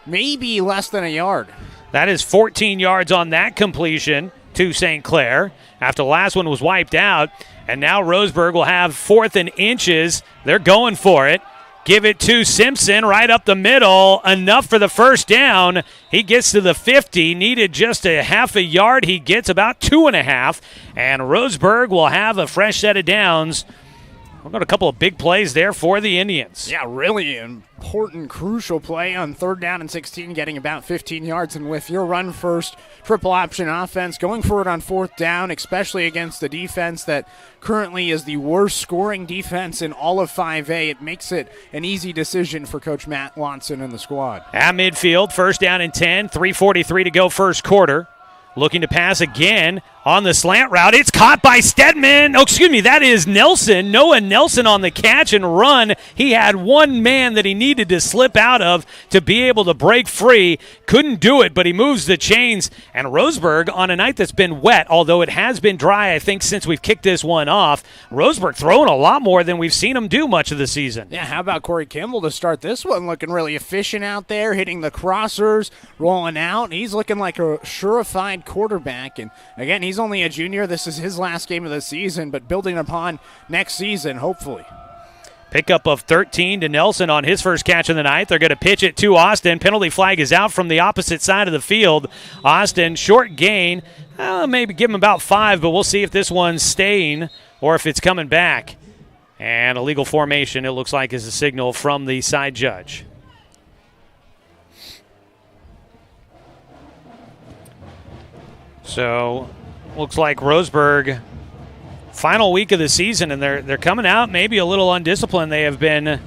maybe less than a yard. That is 14 yards on that completion to St. Clair after the last one was wiped out. And now Roseburg will have 4th and inches. They're going for it. Give it to Simpson right up the middle. Enough for the first down. He gets to the 50. Needed just a half a yard. He gets about 2.5. And Roseburg will have a fresh set of downs. We've got a couple of big plays there for the Indians. Yeah, really important, crucial play on 3rd down and 16, getting about 15 yards. And with your run-first triple option offense, going for it on 4th down, especially against the defense that currently is the worst scoring defense in all of 5A, it makes it an easy decision for Coach Matt Watson and the squad. At midfield, 1st down and 10, 3:43 to go first quarter. Looking to pass again on the slant route. It's caught by Stedman. Oh, excuse me, that is Nelson. Noah Nelson on the catch and run. He had one man that he needed to slip out of to be able to break free. Couldn't do it, but he moves the chains. And Roseburg, on a night that's been wet, although it has been dry, I think, since we've kicked this one off, Roseburg throwing a lot more than we've seen him do much of the season. Yeah, how about Corey Kimball to start this one? Looking really efficient out there, hitting the crossers, rolling out. He's looking like a surefire quarterback. And again, he's only a junior. This is his last game of the season, but building upon next season, hopefully. Pickup of 13 to Nelson on his first catch of the night. They're going to pitch it to Austin. Penalty flag is out from the opposite side of the field. Austin, short gain. Maybe give him about 5, but we'll see if this one's staying or if it's coming back. And a legal formation, it looks like, is a signal from the side judge. So, looks like Roseburg, final week of the season, and they're coming out maybe a little undisciplined. They have been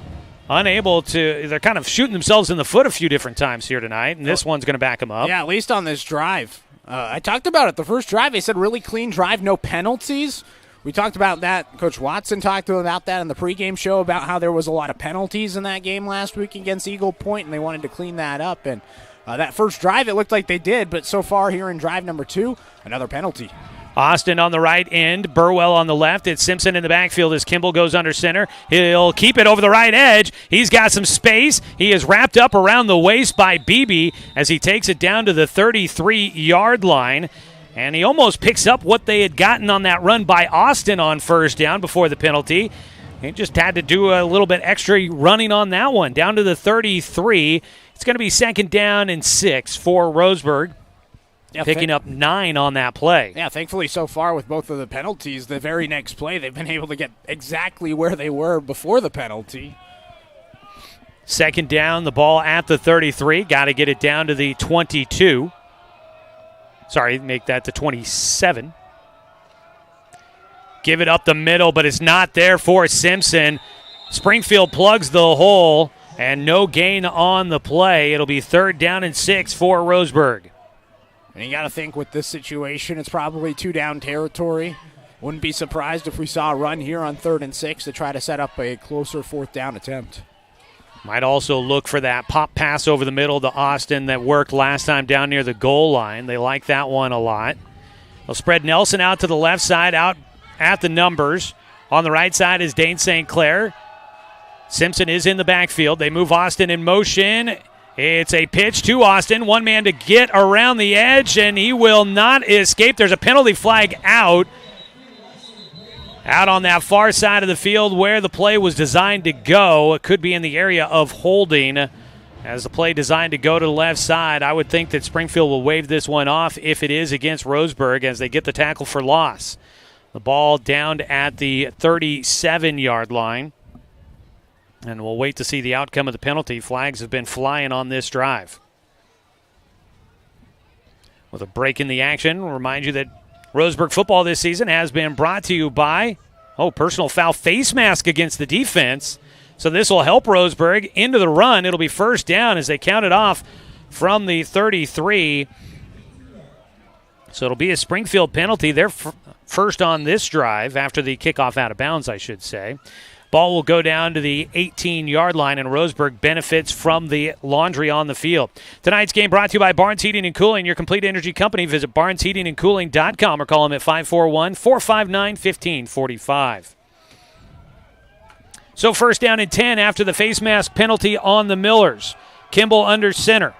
unable to – they're kind of shooting themselves in the foot a few different times here tonight, and this one's going to back them up. Yeah, at least on this drive. I talked about it. The first drive, they said really clean drive, no penalties. We talked about that. Coach Watson talked about that in the pregame show about how there was a lot of penalties in that game last week against Eagle Point, and they wanted to clean that up. And that first drive, it looked like they did, but so far here in drive number 2, another penalty. Austin on the right end, Burwell on the left. It's Simpson in the backfield as Kimball goes under center. He'll keep it over the right edge. He's got some space. He is wrapped up around the waist by Beebe as he takes it down to the 33-yard line. And he almost picks up what they had gotten on that run by Austin on first down before the penalty. He just had to do a little bit extra running on that one. Down to the 33. It's going to be 2nd down and 6 for Roseburg. Yeah, picking up 9 on that play. Yeah, thankfully so far with both of the penalties, the very next play, they've been able to get exactly where they were before the penalty. 2nd down, the ball at the 33. Got to get it down to the 22. Sorry, make that the 27. Give it up the middle, but it's not there for Simpson. Springfield plugs the hole, and no gain on the play. It'll be 3rd down and 6 for Roseburg. And you got to think with this situation, it's probably 2-down territory. Wouldn't be surprised if we saw a run here on 3rd and 6 to try to set up a closer 4th down attempt. Might also look for that pop pass over the middle to Austin that worked last time down near the goal line. They like that one a lot. They'll spread Nelson out to the left side, out at the numbers. On the right side is Dane St. Clair. Simpson is in the backfield. They move Austin in motion. It's a pitch to Austin. One man to get around the edge, and he will not escape. There's a penalty flag out on that far side of the field where the play was designed to go. It could be in the area of holding. As the play designed to go to the left side, I would think that Springfield will wave this one off if it is against Roseburg as they get the tackle for loss. The ball down at the 37-yard line. And we'll wait to see the outcome of the penalty. Flags have been flying on this drive. With a break in the action, we'll remind you that Roseburg football this season has been brought to you by, personal foul face mask against the defense. So this will help Roseburg into the run. It'll be first down as they count it off from the 33. So it'll be a Springfield penalty. They're first on this drive after the kickoff out of bounds, I should say. Ball will go down to the 18-yard line, and Roseburg benefits from the laundry on the field. Tonight's game brought to you by Barnes Heating and Cooling, your complete energy company. Visit barnesheatingandcooling.com or call them at 541-459-1545. So first down and 10 after the face mask penalty on the Millers. Kimball under center.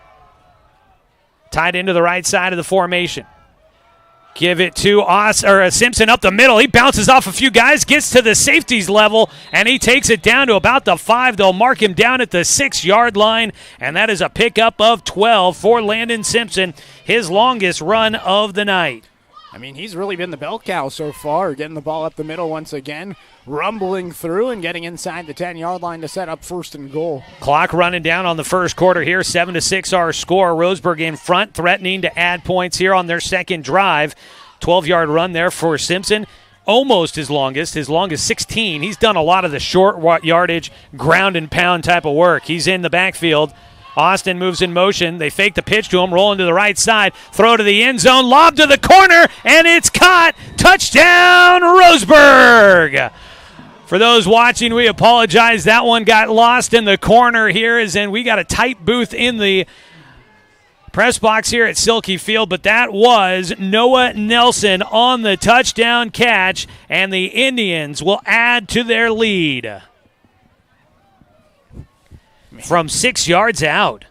Tied into the right side of the formation. Give it to Simpson up the middle. He bounces off a few guys, gets to the safeties level, and he takes it down to about the 5. They'll mark him down at the 6-yard line, and that is a pickup of 12 for Landon Simpson, his longest run of the night. I mean, he's really been the bell cow so far, getting the ball up the middle once again, rumbling through and getting inside the 10-yard line to set up first and goal. Clock running down on the first quarter here, 7-6 our score. Roseburg in front, threatening to add points here on their second drive. 12-yard run there for Simpson, almost his longest 16. He's done a lot of the short yardage, ground and pound type of work. He's in the backfield. Austin moves in motion. They fake the pitch to him, rolling to the right side, throw to the end zone, lob to the corner, and it's caught. Touchdown, Roseburg. For those watching, we apologize. That one got lost in the corner here, we got a tight booth in the press box here at Silky Field, but that was Noah Nelson on the touchdown catch, and the Indians will add to their lead. From 6 yards out. I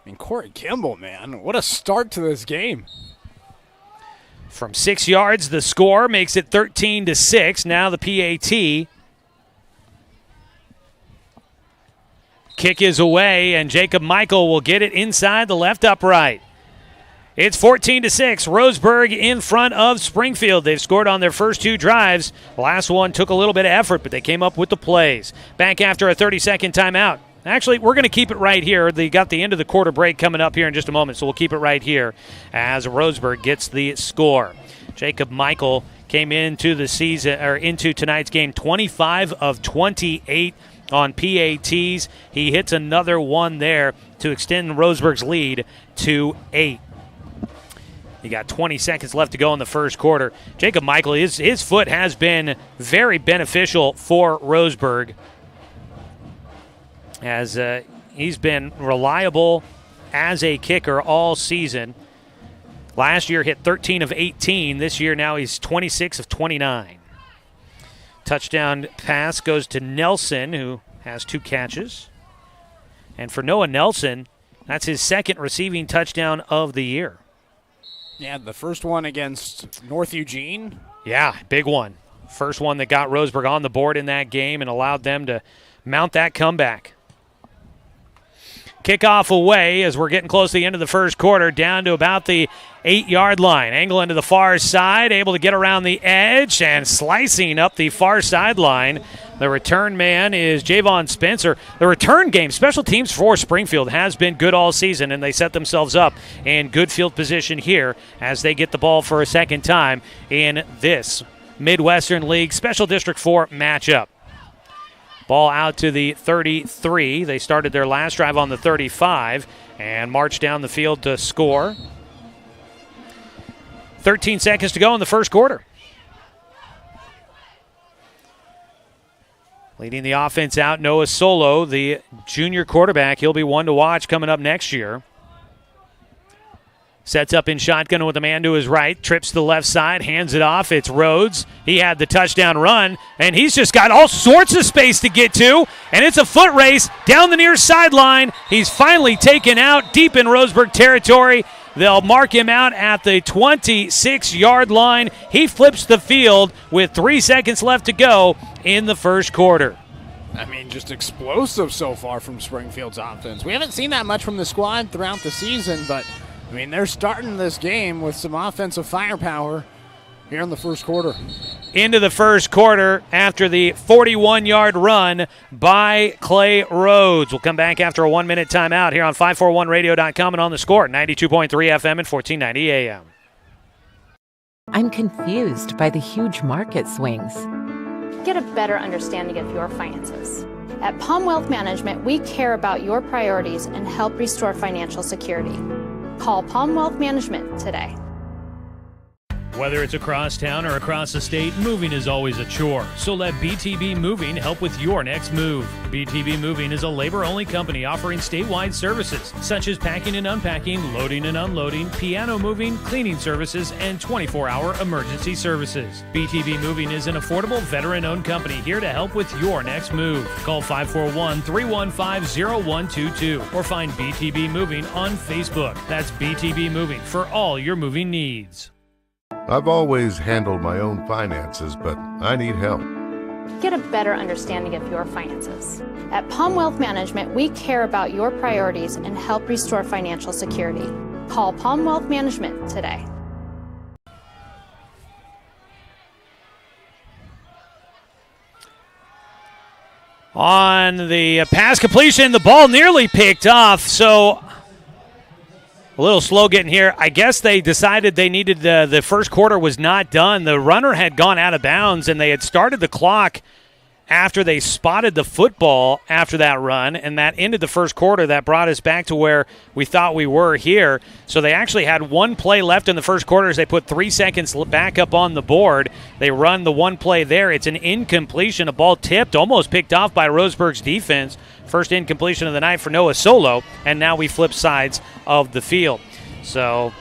mean, Corey Kimball, man, what a start to this game. From 6 yards, the score makes it 13-6. Now the PAT. Kick is away, and Jacob Michael will get it inside the left upright. It's 14-6. Roseburg in front of Springfield. They've scored on their first 2 drives. The last one took a little bit of effort, but they came up with the plays. Back after a 30-second timeout. Actually, we're going to keep it right here. They got the end of the quarter break coming up here in just a moment, so we'll keep it right here as Roseburg gets the score. Jacob Michael came into tonight's game 25 of 28 on PATs. He hits another one there to extend Roseburg's lead to 8. You got 20 seconds left to go in the first quarter. Jacob Michael, his foot has been very beneficial for Roseburg, as he's been reliable as a kicker all season. Last year hit 13 of 18. This year now he's 26 of 29. Touchdown pass goes to Nelson, who has 2 catches. And for Noah Nelson, that's his second receiving touchdown of the year. Yeah, the first one against North Eugene. Yeah, big one. First one that got Roseburg on the board in that game and allowed them to mount that comeback. Kickoff away as we're getting close to the end of the first quarter, down to about the 8-yard line. Angle into the far side, able to get around the edge and slicing up the far sideline. The return man is Javon Spencer. The return game, special teams for Springfield, has been good all season, and they set themselves up in good field position here as they get the ball for a second time in this Midwestern League Special District 4 matchup. Ball out to the 33. They started their last drive on the 35 and marched down the field to score. 13 seconds to go in the first quarter. Leading the offense out, Noah Solo, the junior quarterback. He'll be one to watch coming up next year. Sets up in shotgun with a man to his right, trips to the left side, hands it off. It's Rhodes. He had the touchdown run, and he's just got all sorts of space to get to, and it's a foot race down the near sideline. He's finally taken out deep in Roseburg territory. They'll mark him out at the 26-yard line. He flips the field with 3 seconds left to go in the first quarter. I mean, just explosive so far from Springfield's offense. We haven't seen that much from the squad throughout the season, but I mean, they're starting this game with some offensive firepower, here in the first quarter. Into the first quarter after the 41-yard run by Clay Rhodes. We'll come back after a 1-minute timeout here on 541radio.com and on the score, 92.3 FM and 1490 AM. I'm confused by the huge market swings. Get a better understanding of your finances. At Palm Wealth Management, we care about your priorities and help restore financial security. Call Palm Wealth Management today. Whether it's across town or across the state, moving is always a chore. So let BTB Moving help with your next move. BTB Moving is a labor-only company offering statewide services such as packing and unpacking, loading and unloading, piano moving, cleaning services, and 24-hour emergency services. BTB Moving is an affordable veteran-owned company here to help with your next move. Call 541-315-0122 or find BTB Moving on Facebook. That's BTB Moving for all your moving needs. I've always handled my own finances, but I need help. Get a better understanding of your finances. At Palm Wealth Management, we care about your priorities and help restore financial security. Call Palm Wealth Management today. On the pass completion, the ball nearly picked off, so a little slow getting here. I guess they decided they needed the first quarter was not done. The runner had gone out of bounds, and they had started the clock after they spotted the football after that run, and that ended the first quarter. That brought us back to where we thought we were here. So they actually had one play left in the first quarter as they put 3 seconds back up on the board. They run the one play there. It's an incompletion. A ball tipped, almost picked off by Roseburg's defense. First incompletion of the night for Noah Solo, and now we flip sides of the field. So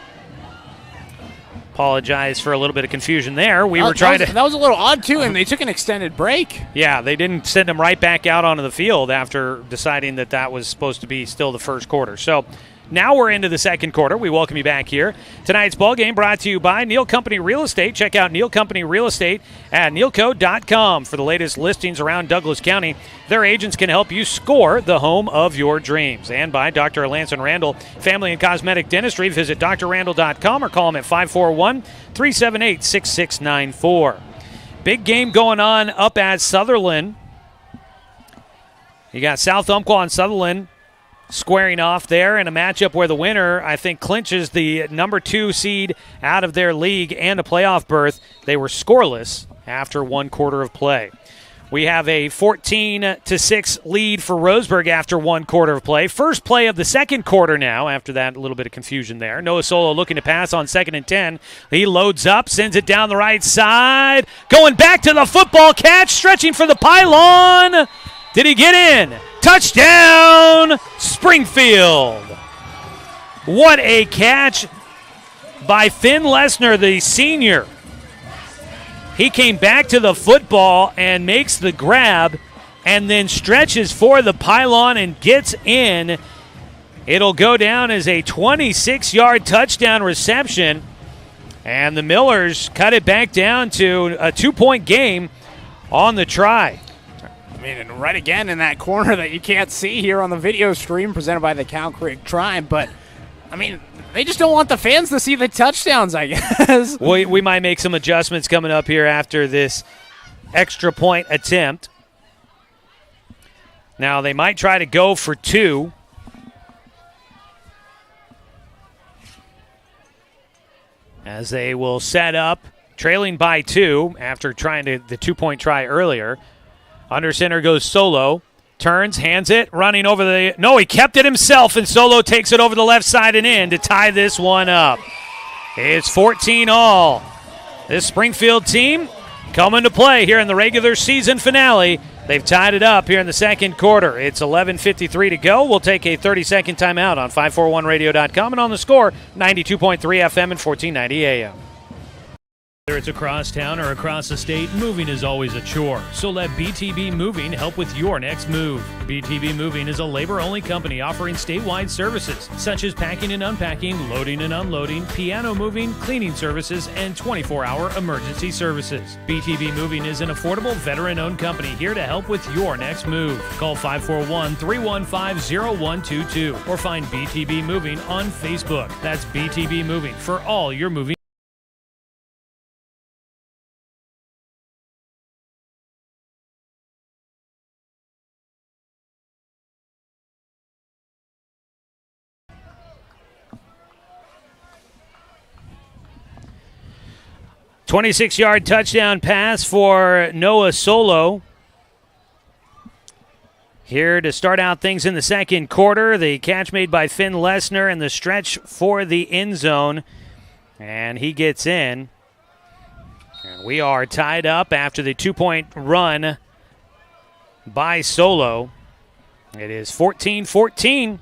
apologize for a little bit of confusion there. That was a little odd, too, and they took an extended break. Yeah, they didn't send him right back out onto the field after deciding that was supposed to be still the first quarter. So now we're into the second quarter. We welcome you back here. Tonight's ball game brought to you by Neal Company Real Estate. Check out Neal Company Real Estate at nealco.com for the latest listings around Douglas County. Their agents can help you score the home of your dreams. And by Dr. Lance and Randall Family and Cosmetic Dentistry. Visit drrandall.com or call them at 541-378-6694. Big game going on up at Sutherland. You got South Umpqua and Sutherland squaring off there in a matchup where the winner, I think, clinches the number 2 seed out of their league and a playoff berth. They were scoreless after one quarter of play. We have a 14-6 lead for Roseburg after one quarter of play. First play of the second quarter now after that little bit of confusion there. Noah Solo looking to pass on 2nd and 10. He loads up, sends it down the right side. Going back to the football catch, stretching for the pylon. Did he get in? Touchdown, Springfield. What a catch by Finn Lesnar, the senior. He came back to the football and makes the grab and then stretches for the pylon and gets in. It'll go down as a 26-yard touchdown reception, and the Millers cut it back down to a 2-point game on the try. I mean, and right again in that corner that you can't see here on the video stream presented by the Cow Creek Tribe. But, I mean, they just don't want the fans to see the touchdowns, I guess. We might make some adjustments coming up here after this extra point attempt. Now, they might try to go for 2. As they will set up, trailing by 2 after trying the 2-point try earlier. Under center goes Solo. Turns, hands it, running over the... No, he kept it himself, and Solo takes it over the left side and in to tie this one up. It's 14-all. This Springfield team coming to play here in the regular season finale. They've tied it up here in the second quarter. It's 11:53 to go. We'll take a 30-second timeout on 541radio.com and on the score, 92.3 FM and 1490 AM. Whether it's across town or across the state, moving is always a chore. So let BTB Moving help with your next move. BTB Moving is a labor-only company offering statewide services such as packing and unpacking, loading and unloading, piano moving, cleaning services, and 24-hour emergency services. BTB Moving is an affordable veteran-owned company here to help with your next move. Call 541-315-0122 or find BTB Moving on Facebook. That's BTB Moving for all your moving 26-yard touchdown pass for Noah Solo. Here to start out things in the second quarter. The catch made by Finn Lesnar and the stretch for the end zone. And he gets in. And we are tied up after the 2-point run by Solo. It is 14-14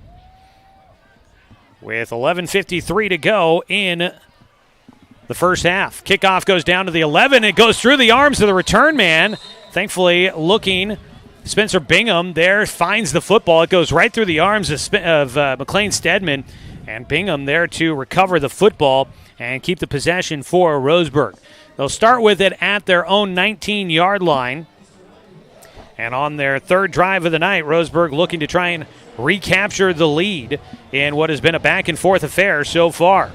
with 11:53 to go in the first half. Kickoff goes down to the 11. It goes through the arms of the return man. Thankfully, looking, Spencer Bingham there finds the football. It goes right through the arms of McLean Stedman. And Bingham there to recover the football and keep the possession for Roseburg. They'll start with it at their own 19-yard line. And on their third drive of the night, Roseburg looking to try and recapture the lead in what has been a back-and-forth affair so far.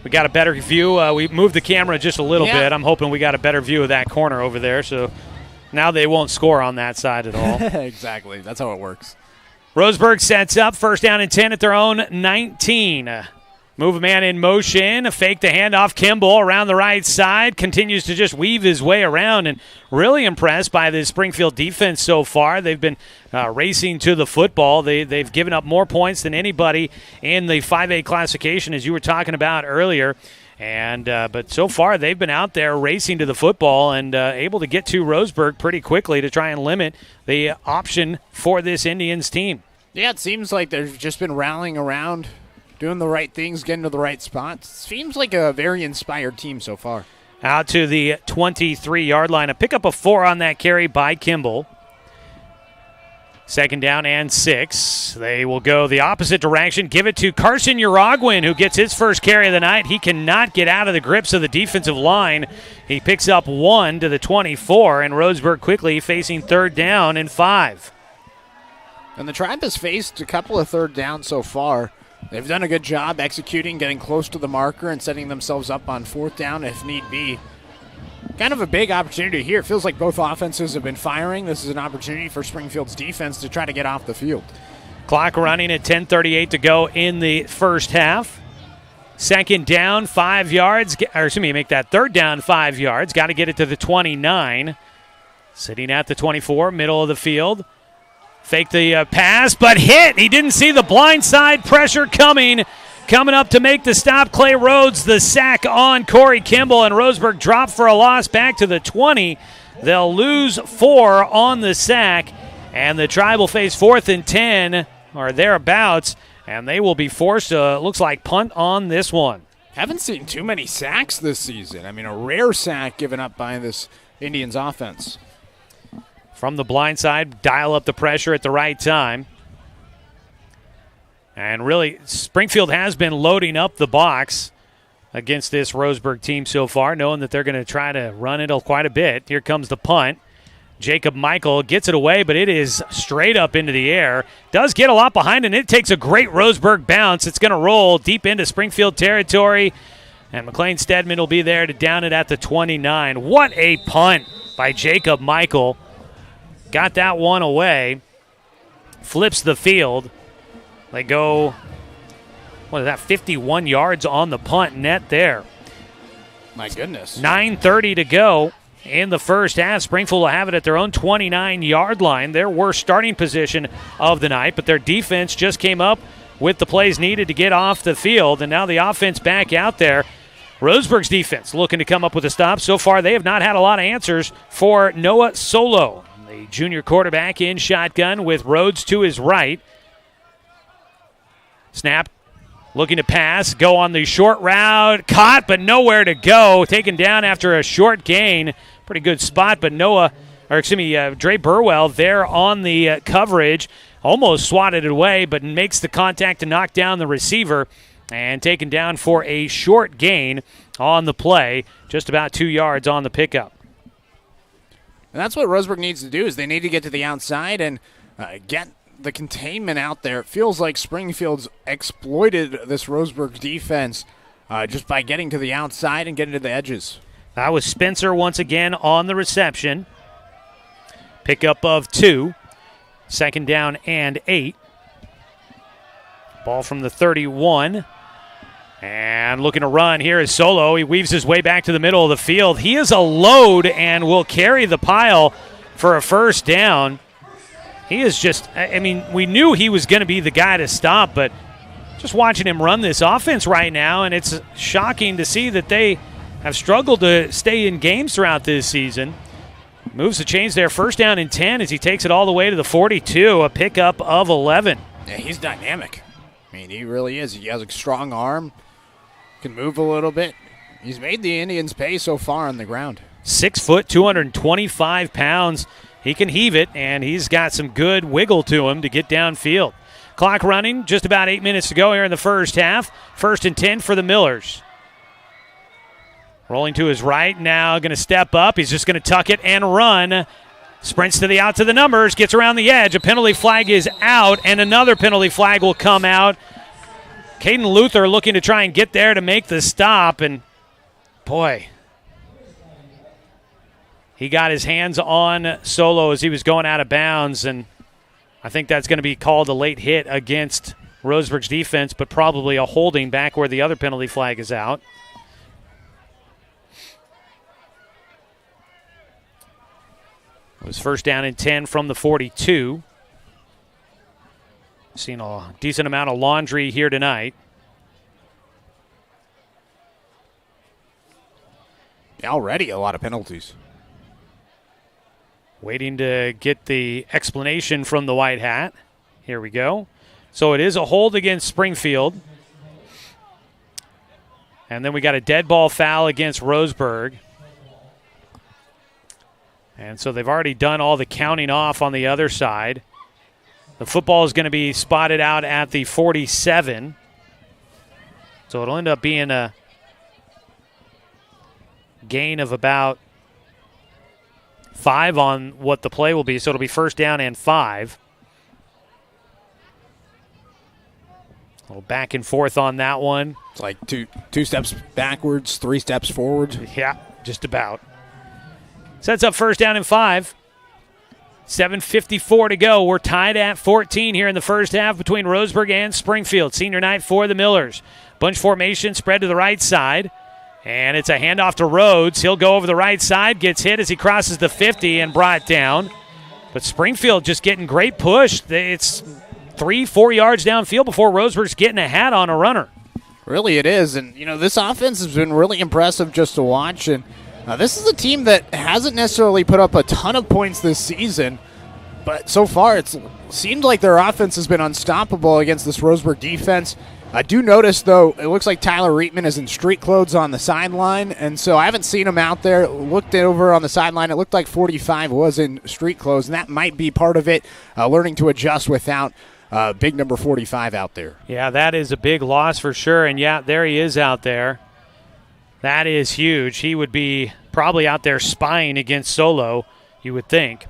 We got a better view. We moved the camera just a little bit. I'm hoping we got a better view of that corner over there. So now they won't score on that side at all. Exactly. That's how it works. Roseburg sets up first down and 10 at their own 19. Move a man in motion, fake the handoff. Kimball around the right side, continues to just weave his way around, and really impressed by the Springfield defense so far. They've been racing to the football. They've given up more points than anybody in the 5A classification, as you were talking about earlier. And but so far they've been out there racing to the football and able to get to Roseburg pretty quickly to try and limit the option for this Indians team. Yeah, it seems like they've just been rallying around, doing the right things, getting to the right spots. Seems like a very inspired team so far. Out to the 23-yard line. A pickup of 4 on that carry by Kimball. Second down and 6. They will go the opposite direction. Give it to Carson Uragwin, who gets his first carry of the night. He cannot get out of the grips of the defensive line. He picks up 1 to the 24, and Roseburg quickly facing third down and 5. And the Tribe has faced a couple of third downs so far. They've done a good job executing, getting close to the marker, and setting themselves up on fourth down if need be. Kind of a big opportunity here. It feels like both offenses have been firing. This is an opportunity for Springfield's defense to try to get off the field. Clock running at 10:38 to go in the first half. Second down, 5 yards. Make that third down 5 yards. Got to get it to the 29. Sitting at the 24, middle of the field. Fake the pass, but hit. He didn't see the blind side pressure coming. Coming up to make the stop, Clay Rhodes, the sack on Corey Kimball, and Roseburg dropped for a loss back to the 20. They'll lose 4 on the sack, and the Tribe will face 4th and 10 or thereabouts, and they will be forced to, looks like, punt on this one. Haven't seen too many sacks this season. I mean, a rare sack given up by this Indians offense. From the blind side, dial up the pressure at the right time. And really, Springfield has been loading up the box against this Roseburg team so far, knowing that they're going to try to run it quite a bit. Here comes the punt. Jacob Michael gets it away, but it is straight up into the air. Does get a lot behind it, and it takes a great Roseburg bounce. It's going to roll deep into Springfield territory, and McLean Stedman will be there to down it at the 29. What a punt by Jacob Michael. Got that one away. Flips the field. They go, 51 yards on the punt net there. My goodness. 9:30 to go in the first half. Springfield will have it at their own 29-yard line. Their worst starting position of the night, but their defense just came up with the plays needed to get off the field, and now the offense back out there. Roseburg's defense looking to come up with a stop. So far, they have not had a lot of answers for Noah Solo, the junior quarterback in shotgun with Rhodes to his right. Snap, looking to pass, go on the short route, caught but nowhere to go, taken down after a short gain. Pretty good spot, but Dre Burwell there on the coverage, almost swatted it away, but makes the contact to knock down the receiver, and taken down for a short gain on the play, just about 2 yards on the pickup. And that's what Roseburg needs to do, is they need to get to the outside and get the containment out there. It feels like Springfield's exploited this Roseburg defense just by getting to the outside and getting to the edges. That was Spencer once again on the reception. Pickup of 2. Second down and 8. Ball from the 31. And looking to run here is Solo. He weaves his way back to the middle of the field. He is a load and will carry the pile for a first down. He is just, I mean, we knew he was going to be the guy to stop, but just watching him run this offense right now, and it's shocking to see that they have struggled to stay in games throughout this season. Moves the chains there, first down and 10 as he takes it all the way to the 42, a pickup of 11. Yeah, he's dynamic. I mean, he really is. He has a strong arm, can move a little bit. He's made the Indians pay so far on the ground. 6 foot, 225 pounds. He can heave it, and he's got some good wiggle to him to get downfield. Clock running, just about 8 minutes to go here in the first half. First and 10 for the Millers. Rolling to his right, now going to step up. He's just going to tuck it and run. Sprints to the out to the numbers, gets around the edge. A penalty flag is out, and another penalty flag will come out. Caden Luther looking to try and get there to make the stop, and boy, he got his hands on Solo as he was going out of bounds, and I think that's going to be called a late hit against Roseburg's defense, but probably a holding back where the other penalty flag is out. It was first down and 10 from the 42. Seen a decent amount of laundry here tonight. Already a lot of penalties. Waiting to get the explanation from the white hat. Here we go. So it is a hold against Springfield. And then we got a dead ball foul against Roseburg. And so they've already done all the counting off on the other side. The football is going to be spotted out at the 47. So it'll end up being a gain of about 5 on what the play will be. So it'll be first down and 5. A little back and forth on that one. It's like two steps backwards, 3 steps forward. Yeah, just about. Sets up first down and 5. 7:54 to go. We're tied at 14 here in the first half between Roseburg and Springfield. Senior night for the Millers. Bunch formation spread to the right side. And it's a handoff to Rhodes. He'll go over the right side, gets hit as he crosses the 50 and brought down. But Springfield just getting great push. It's 3-4 yards downfield before Roseburg's getting a hat on a runner. Really it is. And, you know, this offense has been really impressive just to watch. And this is a team that hasn't necessarily put up a ton of points this season, but so far it's seemed like their offense has been unstoppable against this Roseburg defense. I do notice, though, it looks like Tyler Reitman is in street clothes on the sideline, and so I haven't seen him out there. Looked over on the sideline, it looked like 45 was in street clothes, and that might be part of it, learning to adjust without big number 45 out there. Yeah, that is a big loss for sure, and yeah, there he is out there. That is huge. He would be probably out there spying against Solo, you would think.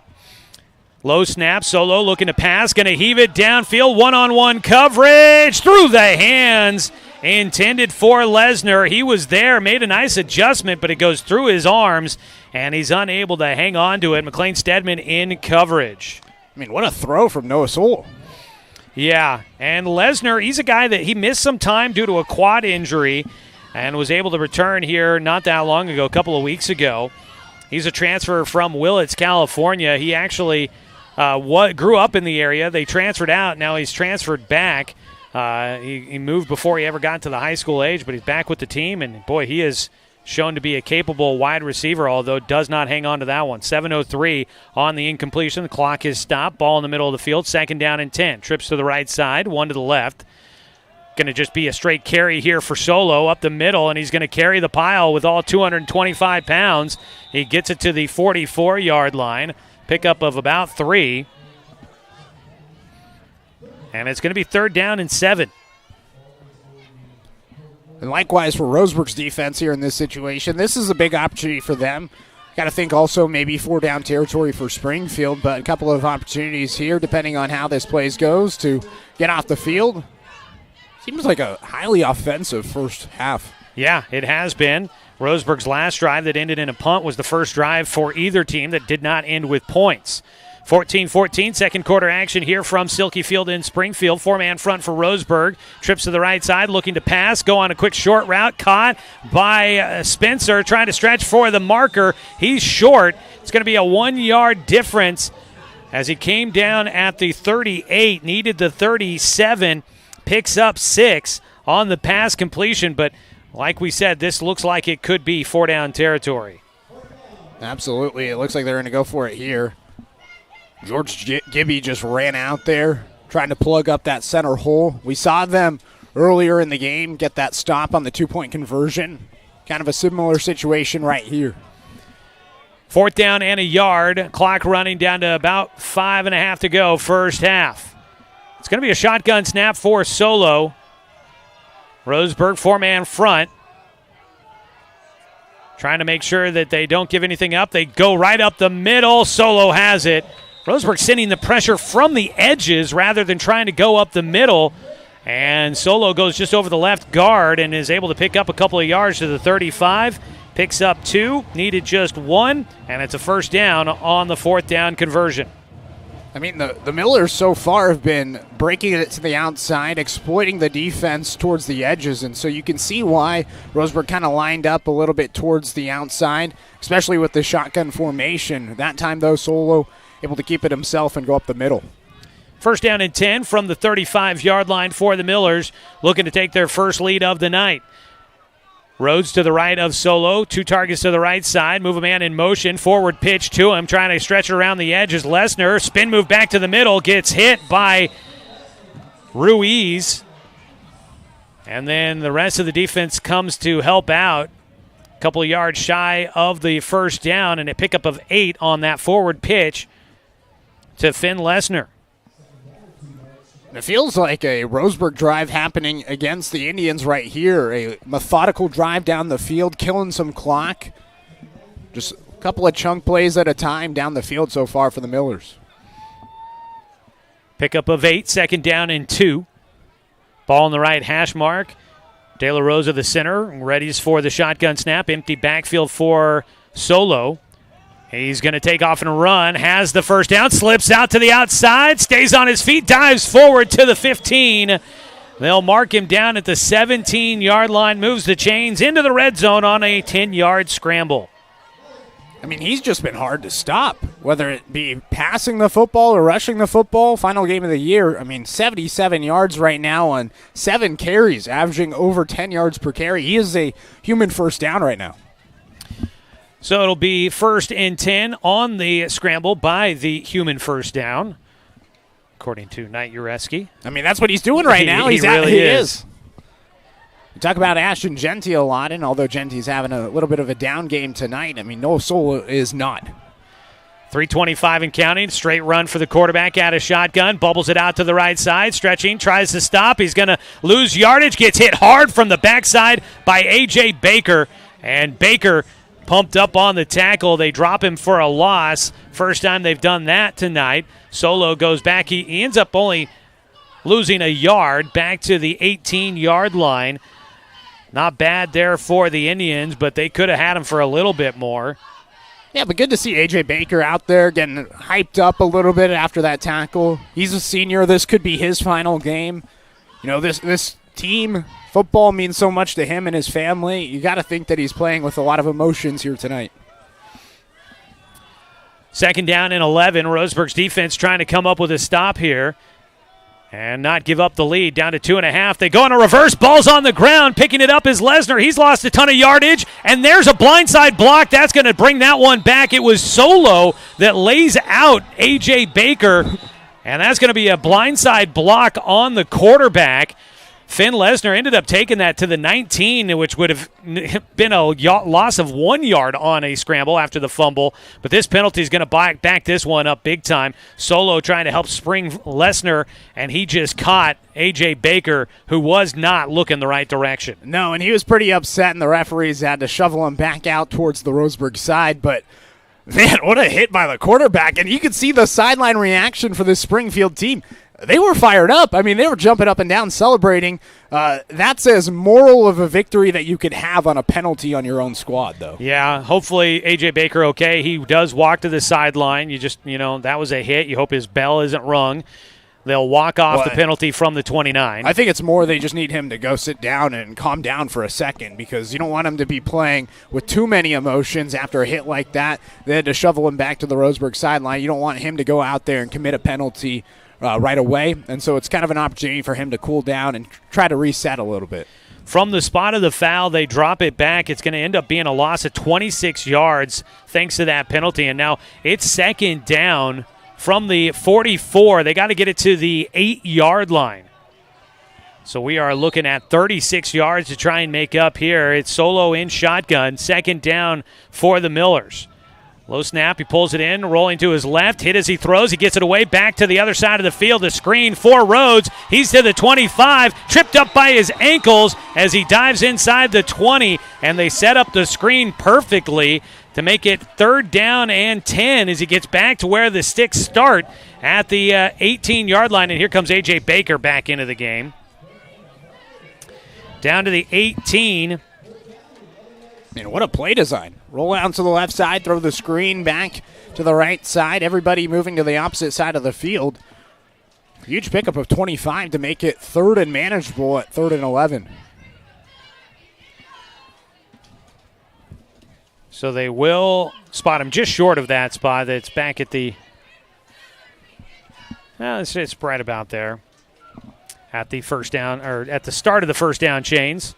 Low snap, Solo looking to pass, going to heave it downfield, one-on-one coverage through the hands, intended for Lesnar. He was there, made a nice adjustment, but it goes through his arms, and he's unable to hang on to it. McLean Stedman in coverage. I mean, what a throw from Noah Sewell. Yeah, and Lesnar, he's a guy that he missed some time due to a quad injury, and was able to return here not that long ago, a couple of weeks ago. He's a transfer from Willits, California. He actually grew up in the area. They transferred out. Now he's transferred back. He moved before he ever got to the high school age, but he's back with the team. And, boy, he is shown to be a capable wide receiver, although does not hang on to that one. 7:03 on the incompletion. The clock is stopped. Ball in the middle of the field. Second down and 10. Trips to the right side, one to the left. Going to just be a straight carry here for Solo up the middle, and he's going to carry the pile with all 225 pounds. He gets it to the 44-yard line. Pickup of about 3. And it's going to be third down and 7. And likewise for Roseburg's defense here in this situation, this is a big opportunity for them. Got to think also maybe 4-down territory for Springfield, but a couple of opportunities here depending on how this plays goes to get off the field. Seems like a highly offensive first half. Yeah, it has been. Roseburg's last drive that ended in a punt was the first drive for either team that did not end with points. 14-14, second quarter action here from Silky Field in Springfield. Four-man front for Roseburg. Trips to the right side, looking to pass. Go on a quick short route. Caught by Spencer, trying to stretch for the marker. He's short. It's going to be a 1-yard difference as he came down at the 38, needed the 37, picks up 6 on the pass completion. But like we said, this looks like it could be 4-down territory. Absolutely. It looks like they're going to go for it here. George Gibby just ran out there trying to plug up that center hole. We saw them earlier in the game get that stop on the 2-point conversion. Kind of a similar situation right here. 4th down and a yard. Clock running down to about 5.5 to go, first half. It's going to be a shotgun snap for Solo. Roseburg, four-man front. Trying to make sure that they don't give anything up. They go right up the middle. Solo has it. Roseburg sending the pressure from the edges rather than trying to go up the middle. And Solo goes just over the left guard and is able to pick up a couple of yards to the 35. Picks up 2, needed just 1, and it's a first down on the 4th down conversion. I mean, the Millers so far have been breaking it to the outside, exploiting the defense towards the edges, and so you can see why Roseburg kind of lined up a little bit towards the outside, especially with the shotgun formation. That time, though, Solo able to keep it himself and go up the middle. First down and 10 from the 35-yard line for the Millers, looking to take their first lead of the night. Rhodes to the right of Solo, 2 targets to the right side, move a man in motion, forward pitch to him, trying to stretch it around the edges. Lesnar, spin move back to the middle, gets hit by Ruiz. And then the rest of the defense comes to help out. A couple of yards shy of the first down, and a pickup of 8 on that forward pitch to Finn Lesnar. It feels like a Roseburg drive happening against the Indians right here. A methodical drive down the field, killing some clock. Just a couple of chunk plays at a time down the field so far for the Millers. Pickup of 8, second down and 2. Ball in the right hash mark. De La Rosa, the center, readies for the shotgun snap. Empty backfield for Solo. He's going to take off and run, has the first down, slips out to the outside, stays on his feet, dives forward to the 15. They'll mark him down at the 17-yard line, moves the chains into the red zone on a 10-yard scramble. I mean, he's just been hard to stop, whether it be passing the football or rushing the football. Final game of the year, I mean, 77 yards right now on 7 carries, averaging over 10 yards per carry. He is a human first down right now. So it'll be 1st and 10 on the scramble by the human first down, according to Knight Ureski. I mean, that's what he's doing right now. He really is. We talk about Ashton Genty a lot, and although Genty's having a little bit of a down game tonight, I mean, Noah Solo is not. 3:25 and counting. Straight run for the quarterback out of shotgun. Bubbles it out to the right side. Stretching. Tries to stop. He's going to lose yardage. Gets hit hard from the backside by A.J. Baker. And Baker pumped up on the tackle. They drop him for a loss. First time they've done that tonight. Solo goes back. He ends up only losing a yard back to the 18-yard line. Not bad there for the Indians, but they could have had him for a little bit more. Yeah, but good to see A.J. Baker out there getting hyped up a little bit after that tackle. He's a senior. This could be his final game. You know, this team, football means so much to him and his family. You got to think that he's playing with a lot of emotions here tonight. Second down and 11. Roseburg's defense trying to come up with a stop here and not give up the lead. Down to 2.5. They go on a reverse. Ball's on the ground. Picking it up is Lesnar. He's lost a ton of yardage, and there's a blindside block. That's going to bring that one back. It was Solo that lays out A.J. Baker, and that's going to be a blindside block on the quarterback. Finn Lesnar ended up taking that to the 19, which would have been a loss of 1 yard on a scramble after the fumble. But this penalty is going to back this one up big time. Solo trying to help spring Lesnar, and he just caught A.J. Baker, who was not looking the right direction. No, and he was pretty upset, and the referees had to shovel him back out towards the Roseburg side. But, man, what a hit by the quarterback. And you could see the sideline reaction for this Springfield team. they were fired up. I mean, they were jumping up and down celebrating. That's as moral of a victory that you could have on a penalty on your own squad, though. Yeah, hopefully A.J. Baker okay. He does walk to the sideline. That was a hit. You hope his bell isn't rung. They'll walk off the penalty from the 29. I think it's more they just need him to go sit down and calm down for a second, because you don't want him to be playing with too many emotions after a hit like that. They had to shovel him back to the Roseburg sideline. You don't want him to go out there and commit a penalty right away. And so it's kind of an opportunity for him to cool down and try to reset a little bit. From the spot of the foul, they drop it back. It's going to end up being a loss of 26 yards thanks to that penalty. And now it's second down from the 44. They got to get it to the 8-yard line. So we are looking at 36 yards to try and make up here. It's Solo in shotgun, second down for the Millers. Low snap, he pulls it in, rolling to his left, hit as he throws, he gets it away, back to the other side of the field, the screen for Rhodes. He's to the 25, tripped up by his ankles as he dives inside the 20, and they set up the screen perfectly to make it third down and 10 as he gets back to where the sticks start at the 18-yard line, and here comes A.J. Baker back into the game. Down to the 18. Man, what a play design. Roll out to the left side, throw the screen back to the right side. Everybody moving to the opposite side of the field. Huge pickup of 25 to make it third and manageable at 3rd and 11. So they will spot him just short of that spot. That's back at the, it's right about there at the first down, or at the start of the first down chains.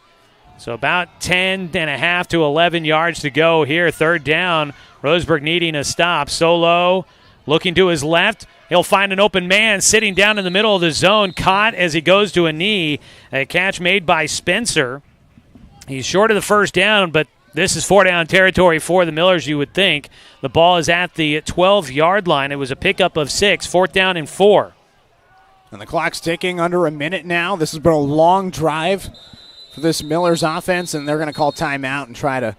So about 10.5 to 11 yards to go here. Third down. Roseburg needing a stop. Solo looking to his left. He'll find an open man sitting down in the middle of the zone. Caught as he goes to a knee. A catch made by Spencer. He's short of the first down, but this is 4-down territory for the Millers, you would think. The ball is at the 12-yard line. It was a pickup of 6. 4th down and 4. And the clock's ticking, under a minute now. This has been a long drive for this Millers offense, and they're going to call timeout and try to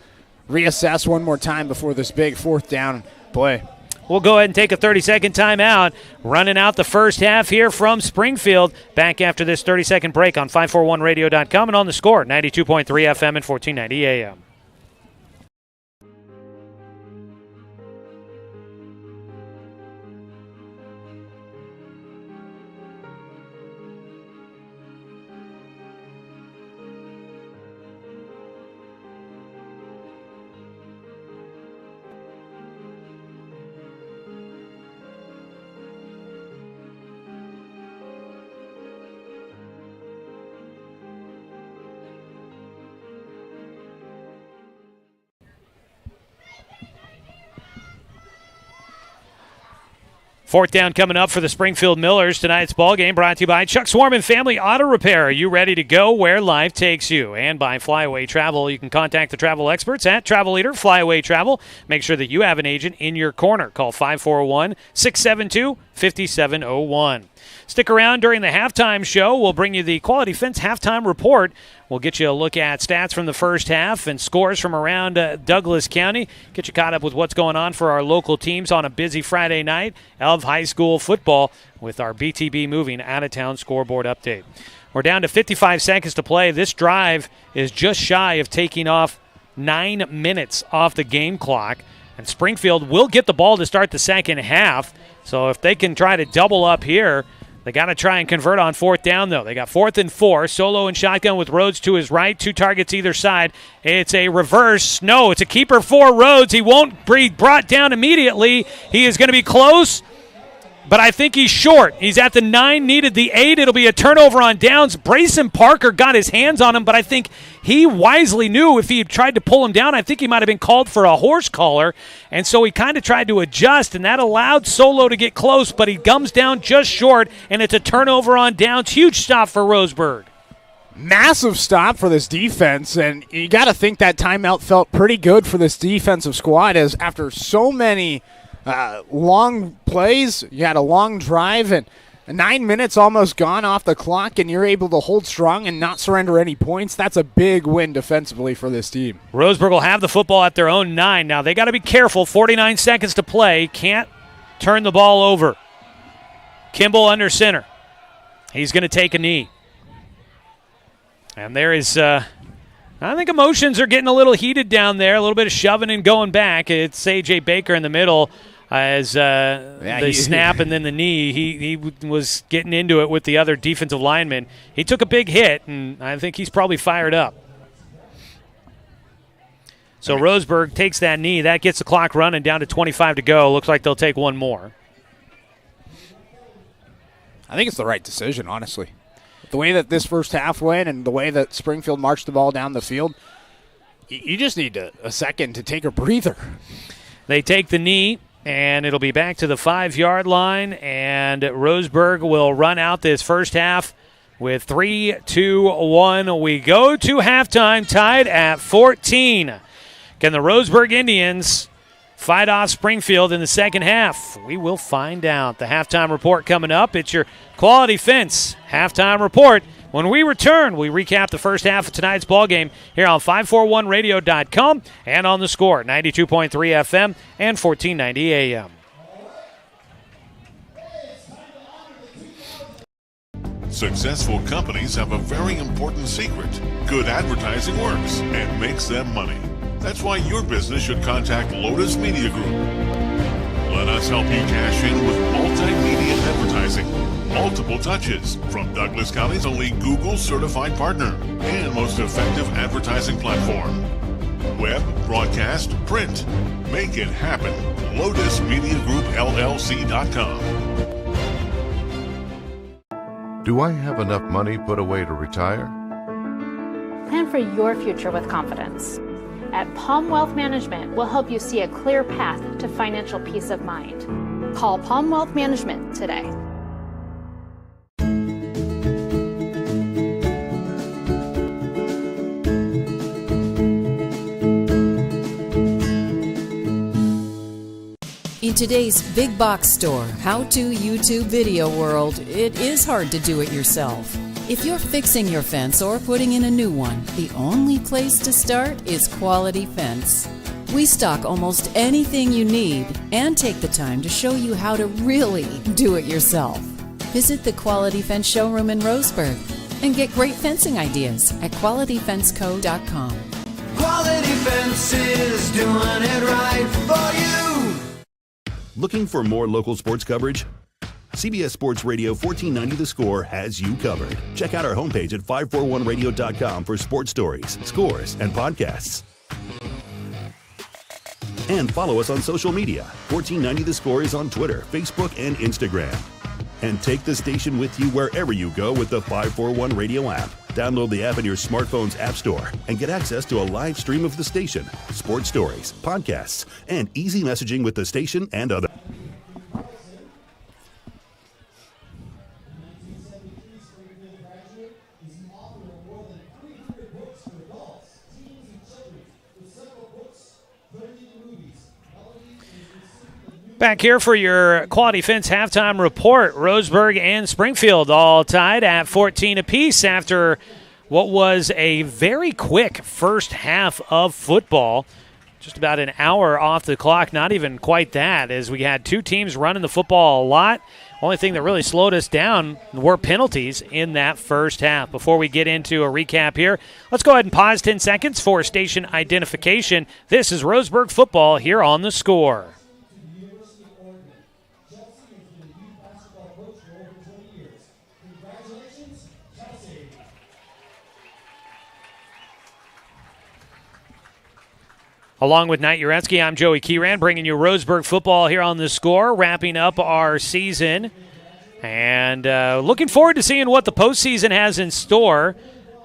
reassess one more time before this big 4th down play. We'll go ahead and take a 30-second timeout. Running out the first half here from Springfield. Back after this 30-second break on 541radio.com and on the score, 92.3 FM and 1490 AM. Fourth down coming up for the Springfield Millers. Tonight's ball game brought to you by Chuck Swarman Family Auto Repair. Are you ready to go where life takes you? And by Flyaway Travel. You can contact the travel experts at Travel Leader Flyaway Travel. Make sure that you have an agent in your corner. Call 541-672-5701. Stick around during the halftime show. We'll bring you the Quality Fence halftime report. We'll get you a look at stats from the first half and scores from around Douglas County. Get you caught up with what's going on for our local teams on a busy Friday night of high school football with our BTB Moving out-of-town scoreboard update. We're down to 55 seconds to play. This drive is just shy of taking off 9 minutes off the game clock. And Springfield will get the ball to start the second half. So if they can try to double up here, they got to try and convert on 4th down, though. They got 4th and 4. Solo and shotgun with Rhodes to his right. 2 targets either side. It's a reverse. No, it's a keeper for Rhodes. He won't be brought down immediately. He is going to be close, but I think he's short. He's at the 9, needed the 8. It'll be a turnover on downs. Brayson Parker got his hands on him, but I think he wisely knew if he tried to pull him down, I think he might have been called for a horse collar, and so he kind of tried to adjust, and that allowed Solo to get close, but he gums down just short, and it's a turnover on downs. Huge stop for Roseburg. Massive stop for this defense, and you got to think that timeout felt pretty good for this defensive squad, as after so many long plays, you had a long drive, and 9 minutes almost gone off the clock, and you're able to hold strong and not surrender any points. That's a big win defensively for this team. Roseburg will have the football at their own 9. Now they got to be careful. 49 seconds to play. Can't turn the ball over. Kimball under center. He's going to take a knee. And there is, I think emotions are getting a little heated down there, a little bit of shoving and going back. It's A.J. Baker in the middle as the snap and then the knee. He was getting into it with the other defensive lineman. He took a big hit, and I think he's probably fired up. So Roseburg takes that knee. That gets the clock running down to 25 to go. Looks like they'll take one more. I think it's the right decision, honestly. The way that this first half went and the way that Springfield marched the ball down the field, you just need a second to take a breather. They take the knee, and it'll be back to the 5-yard line, and Roseburg will run out this first half with 3-2-1. We go to halftime tied at 14. Can the Roseburg Indians fight off Springfield in the second half? We will find out. The halftime report coming up. It's your Quality Fence halftime report. When we return, we recap the first half of tonight's ballgame here on 541radio.com and on the Score, 92.3 FM and 1490 AM. Successful companies have a very important secret. Good advertising works and makes them money. That's why your business should contact Lotus Media Group. Let us help you cash in with multimedia advertising. Multiple touches from Douglas County's only Google-certified partner and most effective advertising platform. Web, broadcast, print. Make it happen. LotusMediaGroupLLC.com. Do I have enough money put away to retire? Plan for your future with confidence. At Palm Wealth Management, we'll help you see a clear path to financial peace of mind. Call Palm Wealth Management today. In today's big box store, how-to YouTube video world, it is hard to do it yourself. If you're fixing your fence or putting in a new one, the only place to start is Quality Fence. We stock almost anything you need and take the time to show you how to really do it yourself. Visit the Quality Fence showroom in Roseburg and get great fencing ideas at QualityFenceCo.com. Quality Fences, doing it right for you. Looking for more local sports coverage? CBS Sports Radio 1490 The Score has you covered. Check out our homepage at 541radio.com for sports stories, scores, and podcasts. And follow us on social media. 1490 The Score is on Twitter, Facebook, and Instagram. And take the station with you wherever you go with the 541 Radio app. Download the app in your smartphone's app store and get access to a live stream of the station, sports stories, podcasts, and easy messaging with the station and other. Back here for your Quality Fence halftime report. Roseburg and Springfield all tied at 14 apiece after what was a very quick first half of football. Just about an hour off the clock, not even quite that, as we had two teams running the football a lot. Only thing that really slowed us down were penalties in that first half. Before we get into a recap here, let's go ahead and pause 10 seconds for station identification. This is Roseburg football here on The Score. Along with Knight Uretsky, I'm Joey Kieran, bringing you Roseburg football here on The Score, wrapping up our season. And looking forward to seeing what the postseason has in store.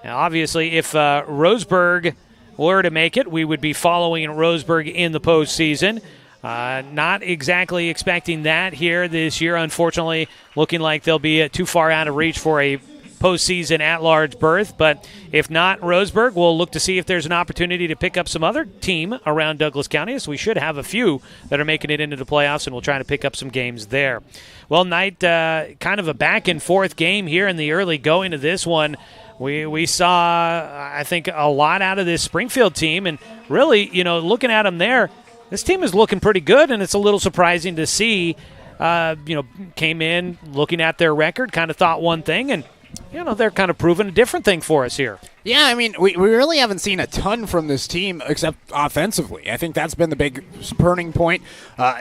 Now, obviously, if Roseburg were to make it, we would be following Roseburg in the postseason. Not exactly expecting that here this year, unfortunately. Looking like they'll be too far out of reach for a postseason at-large berth, but if not Roseburg, we'll look to see if there's an opportunity to pick up some other team around Douglas County, so we should have a few that are making it into the playoffs, and we'll try to pick up some games there. Well, Knight, kind of a back-and-forth game here in the early going of this one. We saw, I think, a lot out of this Springfield team, and really, looking at them there, this team is looking pretty good, and it's a little surprising to see came in looking at their record, kind of thought one thing, and they're kind of proving a different thing for us here. Yeah, I mean, we really haven't seen a ton from this team except offensively. I think that's been the big turning point.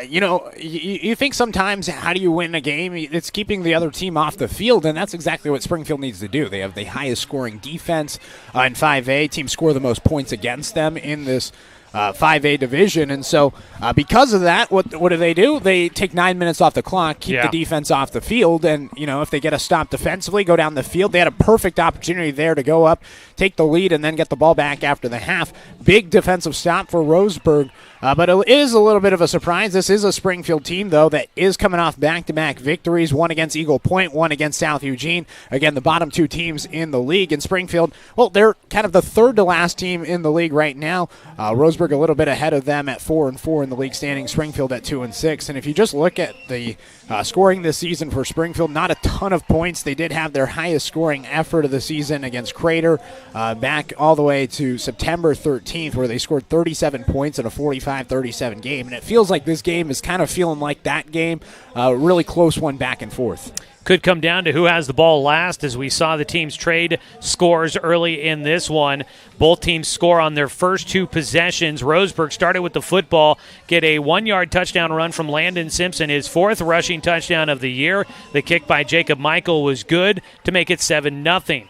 You think sometimes, how do you win a game? It's keeping the other team off the field, and that's exactly what Springfield needs to do. They have the highest scoring defense in 5A. Teams score the most points against them in this 5A division, and so because of that, what do? They take 9 minutes off the clock, keep the defense off the field, and if they get a stop defensively, go down the field. They had a perfect opportunity there to go up, take the lead, and then get the ball back after the half. Big defensive stop for Roseburg, but it is a little bit of a surprise. This is a Springfield team, though, that is coming off back-to-back victories, one against Eagle Point, one against South Eugene. Again, the bottom two teams in the league. And Springfield, well, they're kind of the third to last team in the league right now. Roseburg a little bit ahead of them at 4-4 in the league standing. Springfield at 2-6. And if you just look at the scoring this season for Springfield, not a ton of points. They did have their highest scoring effort of the season against Crater back all the way to September 13th, where they scored 37 points in a 45-37 game. And it feels like this game is kind of feeling like that game, really close one back and forth. Could come down to who has the ball last, as we saw the teams trade scores early in this one. Both teams score on their first two possessions. Roseburg started with the football, get a 1-yard touchdown run from Landon Simpson, his fourth rushing touchdown of the year. The kick by Jacob Michael was good to make it 7-0.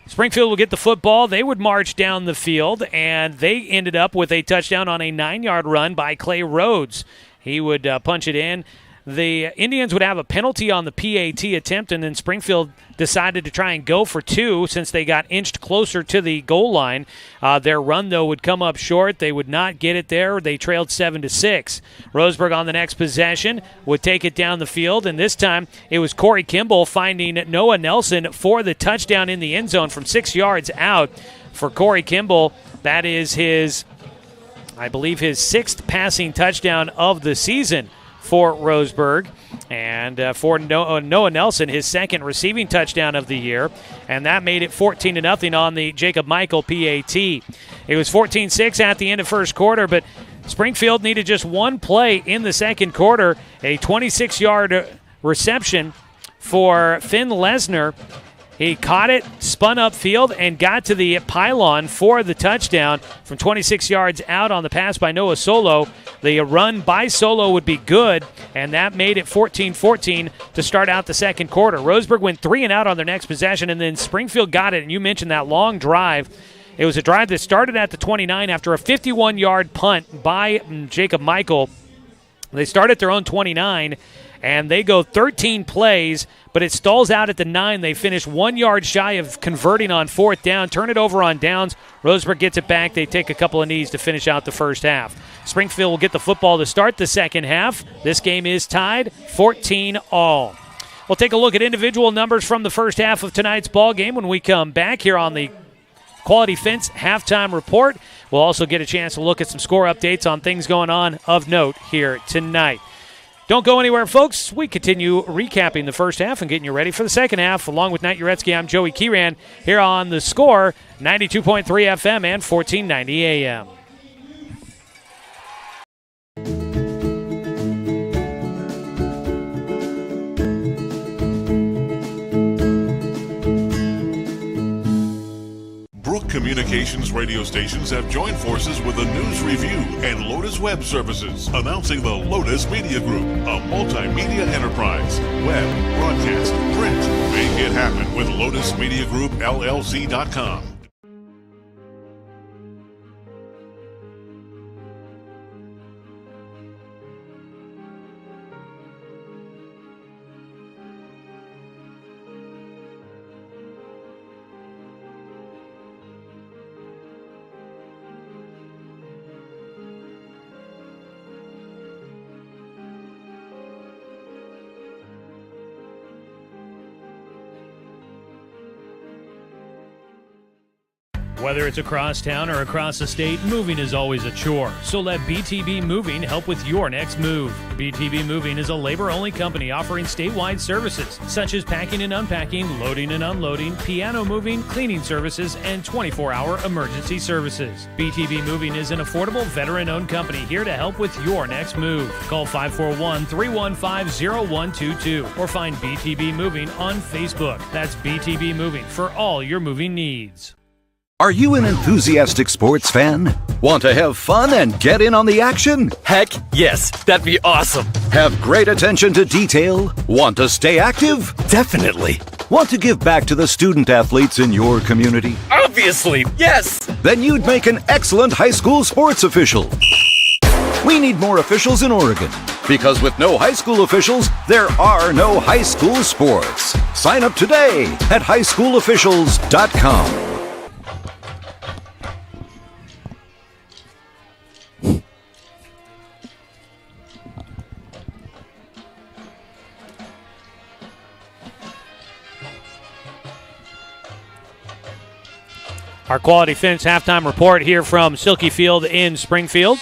Springfield will get the football. They would march down the field, and they ended up with a touchdown on a 9-yard run by Clay Rhodes. He would punch it in. The Indians would have a penalty on the PAT attempt, and then Springfield decided to try and go for two since they got inched closer to the goal line. Their run, though, would come up short. They would not get it there. They trailed 7-6. Roseburg on the next possession would take it down the field, and this time it was Corey Kimball finding Noah Nelson for the touchdown in the end zone from 6 yards out. For Corey Kimball, that is his 6th passing touchdown of the season for Roseburg, and for Noah Nelson, his 2nd receiving touchdown of the year, and that made it 14-0 on the Jacob Michael PAT. It was 14-6 at the end of first quarter, but Springfield needed just one play in the second quarter, a 26-yard reception for Finn Lesnar. He caught it, spun upfield, and got to the pylon for the touchdown from 26 yards out on the pass by Noah Solo. The run by Solo would be good, and that made it 14-14 to start out the second quarter. Roseburg went 3-and-out on their next possession, and then Springfield got it, and you mentioned that long drive. It was a drive that started at the 29 after a 51-yard punt by Jacob Michael. They start at their own 29, and they go 13 plays, but it stalls out at the 9. They finish 1 yard shy of converting on 4th down, turn it over on downs. Roseburg gets it back. They take a couple of knees to finish out the first half. Springfield will get the football to start the second half. This game is tied 14-all. We'll take a look at individual numbers from the first half of tonight's ball game when we come back here on the Quality Fence Halftime Report. We'll also get a chance to look at some score updates on things going on of note here tonight. Don't go anywhere, folks. We continue recapping the first half and getting you ready for the second half. Along with Knight Uretsky, I'm Joey Kieran here on The Score, 92.3 FM and 1490 AM. Brook Communications radio stations have joined forces with a news review and Lotus Web Services, announcing the Lotus Media Group, a multimedia enterprise. Web, broadcast, print. Make it happen with Lotus Media Group, LLC.com. Whether it's across town or across the state, moving is always a chore. So let BTB Moving help with your next move. BTB Moving is a labor-only company offering statewide services such as packing and unpacking, loading and unloading, piano moving, cleaning services, and 24-hour emergency services. BTB Moving is an affordable veteran-owned company here to help with your next move. Call 541-315-0122 or find BTB Moving on Facebook. That's BTB Moving for all your moving needs. Are you an enthusiastic sports fan? Want to have fun and get in on the action? Heck yes, that'd be awesome. Have great attention to detail? Want to stay active? Definitely. Want to give back to the student athletes in your community? Obviously, yes. Then you'd make an excellent high school sports official. We need more officials in Oregon, because with no high school officials, there are no high school sports. Sign up today at highschoolofficials.com. Our Quality Fence halftime report here from Silky Field in Springfield.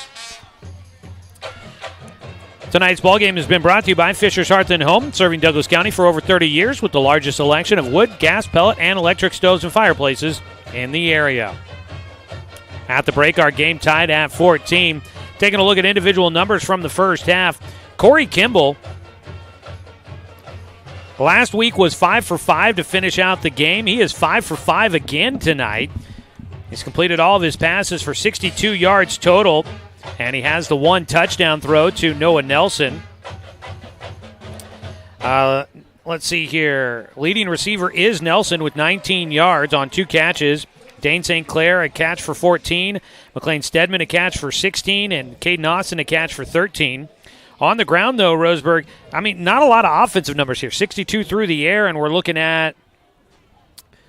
Tonight's ballgame has been brought to you by Fisher's Hearth and Home, serving Douglas County for over 30 years with the largest selection of wood, gas, pellet, and electric stoves and fireplaces in the area. At the break, our game tied at 14. Taking a look at individual numbers from the first half, Corey Kimball last week was 5 for 5 to finish out the game. He is 5 for 5 again tonight. He's completed all of his passes for 62 yards total, and he has the one touchdown throw to Noah Nelson. Let's see here. Leading receiver is Nelson with 19 yards on 2 catches. Dane St. Clair, a catch for 14. McLean Stedman, a catch for 16. And Caden Austin, a catch for 13. On the ground, though, Roseburg, not a lot of offensive numbers here. 62 through the air, and we're looking at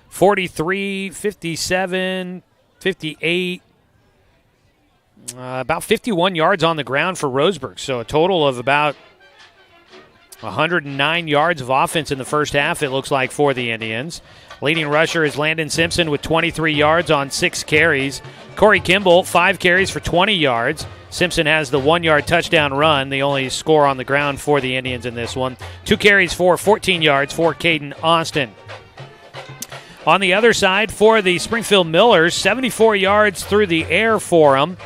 43, 57, 58, about 51 yards on the ground for Roseburg. So a total of about 109 yards of offense in the first half, it looks like, for the Indians. Leading rusher is Landon Simpson with 23 yards on 6 carries. Corey Kimball, 5 carries for 20 yards. Simpson has the 1-yard touchdown run, the only score on the ground for the Indians in this one. 2 carries for 14 yards for Caden Austin. On the other side, for the Springfield Millers, 74 yards through the air for them,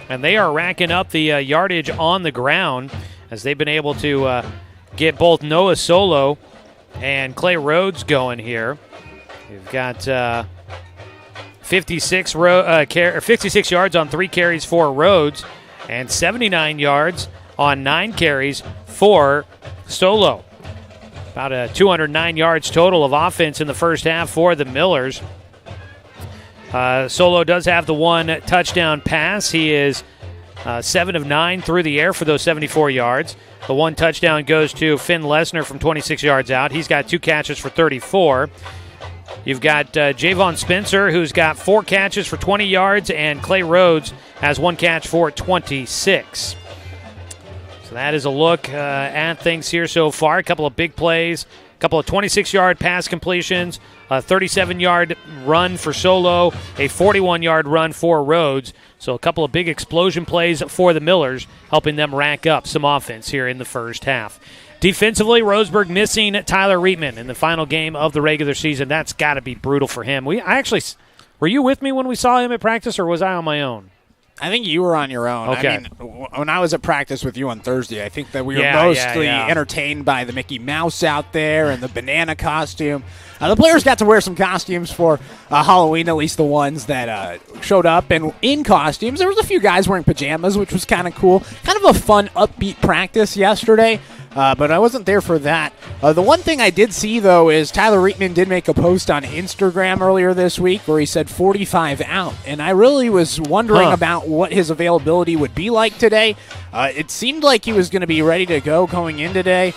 and they are racking up the yardage on the ground as they've been able to get both Noah Solo and Clay Rhodes going here. You've got 56 yards on 3 carries for Rhodes and 79 yards on 9 carries for Solo. About 209 yards total of offense in the first half for the Millers. Solo does have the 1 touchdown pass. He is 7 of 9 through the air for those 74 yards. The 1 touchdown goes to Finn Lesnar from 26 yards out. He's got 2 catches for 34. You've got Javon Spencer, who's got 4 catches for 20 yards, and Clay Rhodes has 1 catch for 26. So that is a look at things here so far. A couple of big plays, a couple of 26-yard pass completions, a 37-yard run for Solo, a 41-yard run for Rhodes. So a couple of big explosion plays for the Millers, helping them rack up some offense here in the first half. Defensively, Roseburg missing Tyler Reitman in the final game of the regular season. That's got to be brutal for him. Were you with me when we saw him at practice, or was I on my own? I think you were on your own. Okay. I mean, when I was at practice with you on Thursday, I think that we were mostly entertained by the Mickey Mouse out there and the banana costume. The players got to wear some costumes for Halloween, at least the ones that showed up. And in costumes, there was a few guys wearing pajamas, which was kind of cool. Kind of a fun, upbeat practice yesterday. But I wasn't there for that. The one thing I did see, though, is Tyler Reitman did make a post on Instagram earlier this week where he said 45 out. And I really was wondering about what his availability would be like today. It seemed like he was going to be ready to go going in today.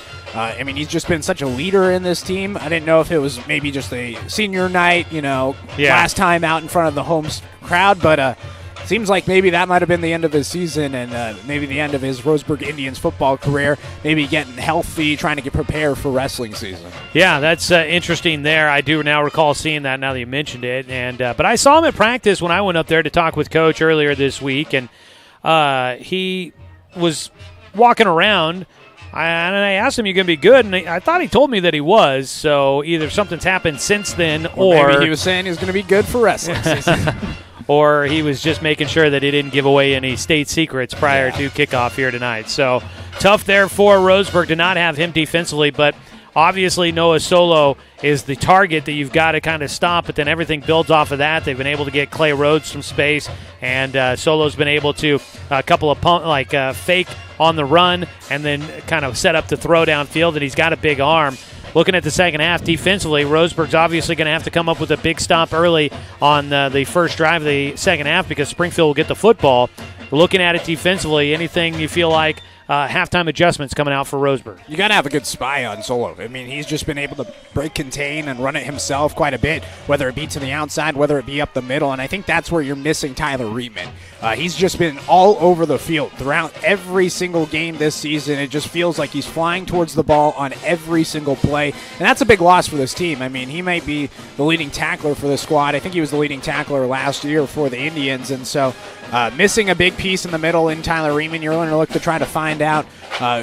He's just been such a leader in this team. I didn't know if it was maybe just a senior night, last time out in front of the home crowd. But seems like maybe that might have been the end of his season and maybe the end of his Roseburg Indians football career, maybe getting healthy, trying to get prepared for wrestling season. Yeah, that's interesting there. I do now recall seeing that now that you mentioned it. And but I saw him at practice when I went up there to talk with Coach earlier this week, and he was walking around. And I asked him, "You going to be good?" And I thought he told me that he was. So either something's happened since then, or maybe he was saying he was going to be good for wrestling season. Or he was just making sure that he didn't give away any state secrets prior to kickoff here tonight. So tough there for Roseburg to not have him defensively, but obviously Noah Solo is the target that you've got to kind of stop, but then everything builds off of that. They've been able to get Clay Rhodes some space, and Solo's been able to a couple of fake on the run and then kind of set up the throw downfield, and he's got a big arm. Looking at the second half defensively, Roseburg's obviously going to have to come up with a big stop early on the first drive of the second half because Springfield will get the football. Looking at it defensively, anything you feel like halftime adjustments coming out for Roseburg? You got to have a good spy on Solo. I mean, he's just been able to break, contain, and run it himself quite a bit, whether it be to the outside, whether it be up the middle, and I think that's where you're missing Tyler Reitman. He's just been all over the field throughout every single game this season. It just feels like he's flying towards the ball on every single play, and that's a big loss for this team. I mean, he might be the leading tackler for the squad. I think he was the leading tackler last year for the Indians, and so missing a big piece in the middle in Tyler Reitman, you're going to look to try to find out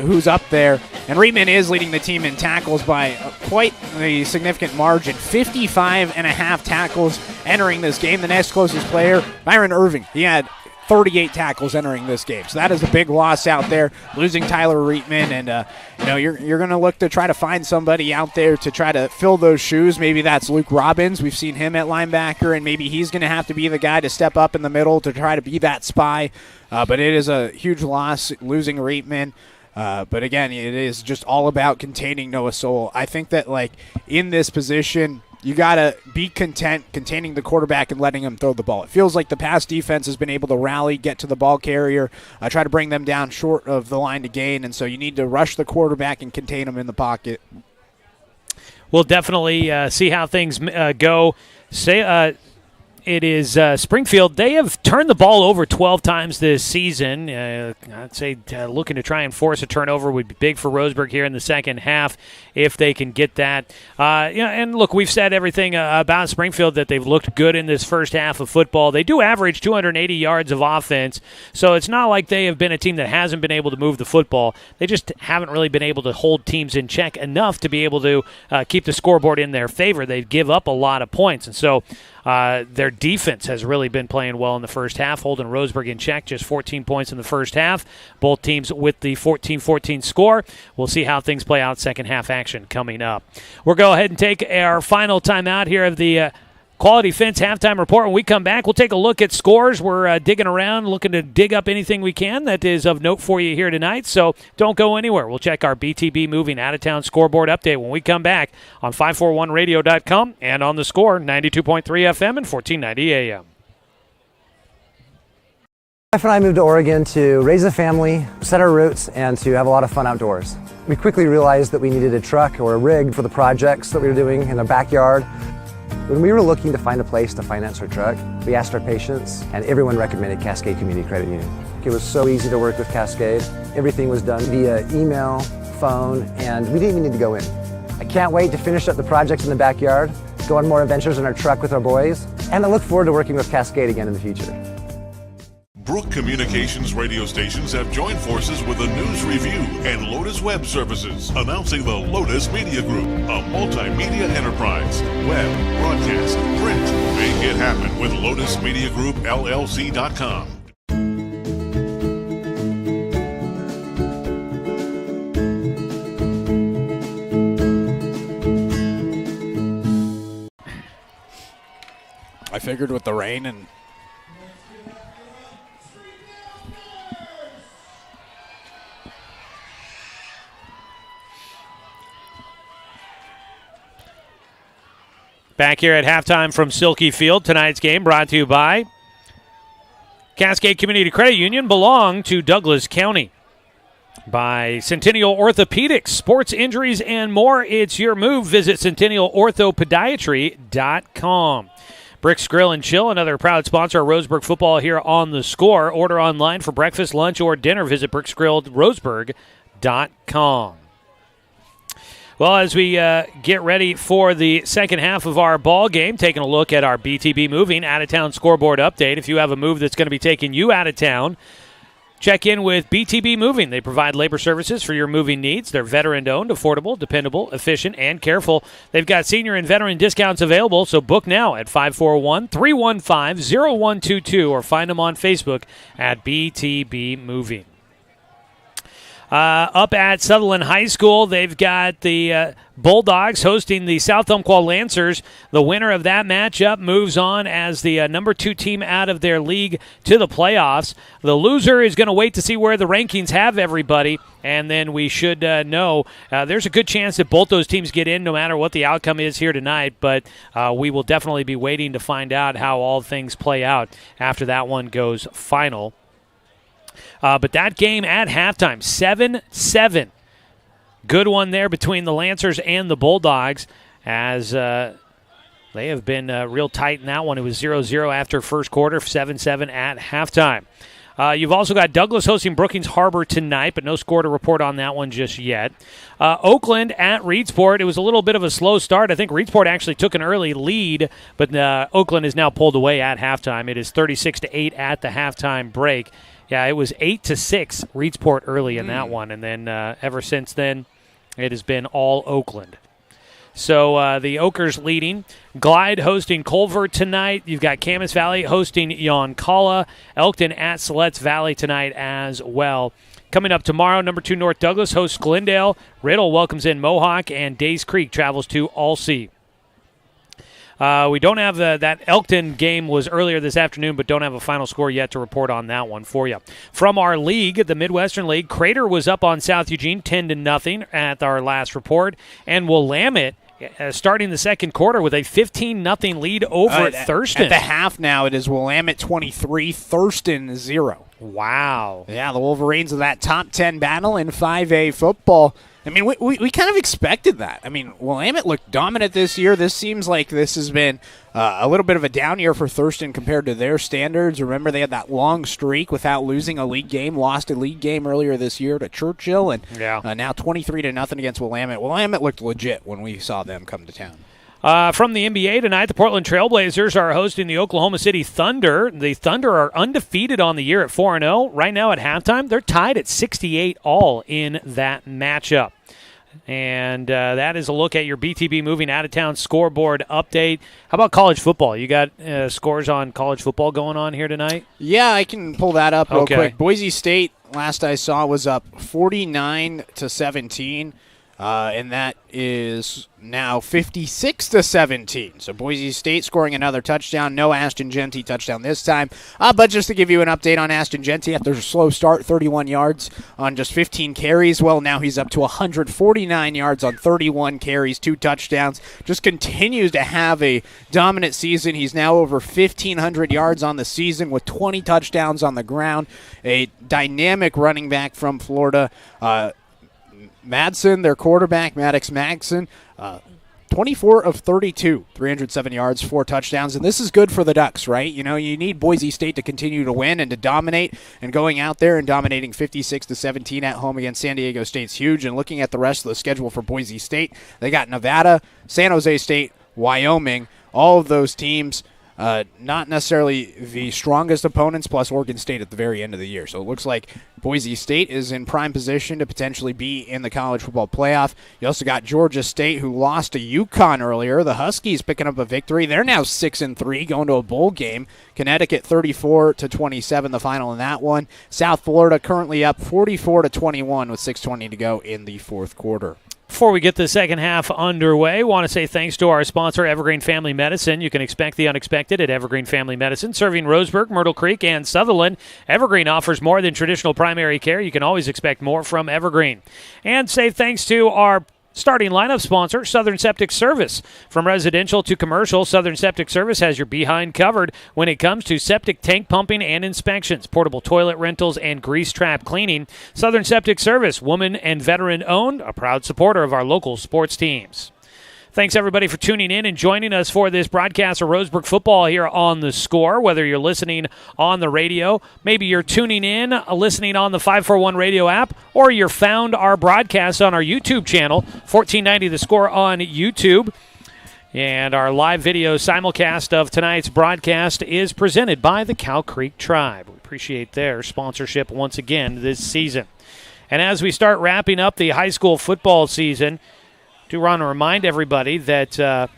who's up there. And Reitman is leading the team in tackles by quite a significant margin. 55.5 tackles entering this game. The next closest player, Byron Irving, he had 38 tackles entering this game. So that is a big loss out there, losing Tyler Reitman. And, you're going to look to try to find somebody out there to try to fill those shoes. Maybe that's Luke Robbins. We've seen him at linebacker, and maybe he's going to have to be the guy to step up in the middle to try to be that spy. But it is a huge loss, losing Reitman. But again, it is just all about containing Noah Sowell. I think that, in this position, you got to be content containing the quarterback and letting him throw the ball. It feels like the pass defense has been able to rally, get to the ball carrier, try to bring them down short of the line to gain, and so you need to rush the quarterback and contain him in the pocket. We'll definitely see how things go. It is Springfield. They have turned the ball over 12 times this season. I'd say looking to try and force a turnover would be big for Roseburg here in the second half if they can get that. And look, we've said everything about Springfield that they've looked good in this first half of football. They do average 280 yards of offense, so it's not like they have been a team that hasn't been able to move the football. They just haven't really been able to hold teams in check enough to be able to keep the scoreboard in their favor. They give up a lot of points, and so their defense has really been playing well in the first half, holding Roseburg in check, just 14 points in the first half. Both teams with the 14-14 score. We'll see how things play out second half action coming up. We'll go ahead and take our final timeout here of the Quality Fence halftime report. When we come back, we'll take a look at scores. We're digging around, looking to dig up anything we can that is of note for you here tonight, so don't go anywhere. We'll check our BTB Moving Out-of-Town scoreboard update when we come back on 541radio.com and on The Score, 92.3 FM and 1490 AM. My wife and I moved to Oregon to raise a family, set our roots, and to have a lot of fun outdoors. We quickly realized that we needed a truck or a rig for the projects that we were doing in our backyard. When we were looking to find a place to finance our truck, we asked our patients, and everyone recommended Cascade Community Credit Union. It was so easy to work with Cascade. Everything was done via email, phone, and we didn't even need to go in. I can't wait to finish up the projects in the backyard, go on more adventures in our truck with our boys, and I look forward to working with Cascade again in the future. Brook Communications radio stations have joined forces with the News Review and Lotus Web Services, announcing the Lotus Media Group, a multimedia enterprise. Web, broadcast, print. Make it happen with Lotus Media Group, LLC.com. I figured with the rain and back here at halftime from Silky Field. Tonight's game brought to you by Cascade Community Credit Union, belong to Douglas County. By Centennial Orthopedics, sports injuries and more. It's your move. Visit CentennialOrthopodiatry.com. Brick's Grill and Chill, another proud sponsor of Roseburg football here on The Score. Order online for breakfast, lunch, or dinner. Visit bricksgrillroseburg.com. Well, as we get ready for the second half of our ball game, taking a look at our BTB Moving out-of-town scoreboard update. If you have a move that's going to be taking you out of town, check in with BTB Moving. They provide labor services for your moving needs. They're veteran-owned, affordable, dependable, efficient, and careful. They've got senior and veteran discounts available, so book now at 541-315-0122 or find them on Facebook at BTB Moving. Up at Sutherland High School, they've got the Bulldogs hosting the South Umpqua Lancers. The winner of that matchup moves on as the number 2 team out of their league to the playoffs. The loser is going to wait to see where the rankings have everybody, and then we should know. There's a good chance that both those teams get in no matter what the outcome is here tonight, but we will definitely be waiting to find out how all things play out after that one goes final. But that game at halftime, 7-7. Good one there between the Lancers and the Bulldogs as they have been real tight in that one. It was 0-0 after first quarter, 7-7 at halftime. You've also got Douglas hosting Brookings Harbor tonight, but no score to report on that one just yet. Oakland at Reedsport. It was a little bit of a slow start. I think Reedsport actually took an early lead, but Oakland is now pulled away at halftime. It is 36-8 at the halftime break. Yeah, it was 8-6 Reedsport early in that one, and then ever since then, it has been all Oakland. So the Okers leading. Glide hosting Culver tonight. You've got Camas Valley hosting Yoncalla. Elkton at Siletz Valley tonight as well. Coming up tomorrow, number 2 North Douglas hosts Glendale. Riddle welcomes in Mohawk, and Days Creek travels to Alsea. We don't have that Elkton game was earlier this afternoon, but don't have a final score yet to report on that one for you. From our league, the Midwestern League, Crater was up on South Eugene 10-0 at our last report, and Willamette starting the second quarter with a 15-0 lead over Thurston. At the half now, it is Willamette 23, Thurston 0. Wow. Yeah, the Wolverines of that top 10 battle in 5A football. I mean, we kind of expected that. I mean, Willamette looked dominant this year. This seems like this has been a little bit of a down year for Thurston compared to their standards. Remember, they had that long streak without losing a league game, lost a league game earlier this year to Churchill, and now 23-0 against Willamette. Willamette looked legit when we saw them come to town. From the NBA tonight, the Portland Trailblazers are hosting the Oklahoma City Thunder. The Thunder are undefeated on the year at 4-0. Right now at halftime, they're tied at 68 all in that matchup. And that is a look at your BTB Moving out-of-town scoreboard update. How about college football? You got scores on college football going on here tonight? Yeah, I can pull that up real quick. Boise State, last I saw, was up 49-17. And that is now 56-17. So Boise State scoring another touchdown. No Ashton Genty touchdown this time. But just to give you an update on Ashton Genty, after a slow start, 31 yards on just 15 carries. Well, now he's up to 149 yards on 31 carries, 2 touchdowns. Just continues to have a dominant season. He's now over 1,500 yards on the season with 20 touchdowns on the ground. A dynamic running back from Florida. Madsen, their quarterback, Maddox Magson, 24 of 32, 307 yards, 4 touchdowns. And this is good for the Ducks, right? You know, you need Boise State to continue to win and to dominate. And going out there and dominating 56-17 at home against San Diego State's huge. And looking at the rest of the schedule for Boise State, they got Nevada, San Jose State, Wyoming, all of those teams. Not necessarily the strongest opponents, plus Oregon State at the very end of the year. So it looks like Boise State is in prime position to potentially be in the college football playoff. You also got Georgia State, who lost to UConn earlier. The Huskies picking up a victory. They're now 6-3, going to a bowl game. Connecticut 34-27, the final in that one. South Florida currently up 44-21 with 6:20 to go in the fourth quarter. Before we get the second half underway, want to say thanks to our sponsor, Evergreen Family Medicine. You can expect the unexpected at Evergreen Family Medicine, serving Roseburg, Myrtle Creek, and Sutherland. Evergreen offers more than traditional primary care. You can always expect more from Evergreen. And say thanks to our starting lineup sponsor, Southern Septic Service. From residential to commercial, Southern Septic Service has your behind covered when it comes to septic tank pumping and inspections, portable toilet rentals, and grease trap cleaning. Southern Septic Service, woman and veteran owned, a proud supporter of our local sports teams. Thanks, everybody, for tuning in and joining us for this broadcast of Roseburg football here on The Score, whether you're listening on the radio, maybe you're tuning in, listening on the 541 radio app, or you're found our broadcast on our YouTube channel, 1490 The Score on YouTube. And our live video simulcast of tonight's broadcast is presented by the Cow Creek Tribe. We appreciate their sponsorship once again this season. And as we start wrapping up the high school football season, do want to remind everybody that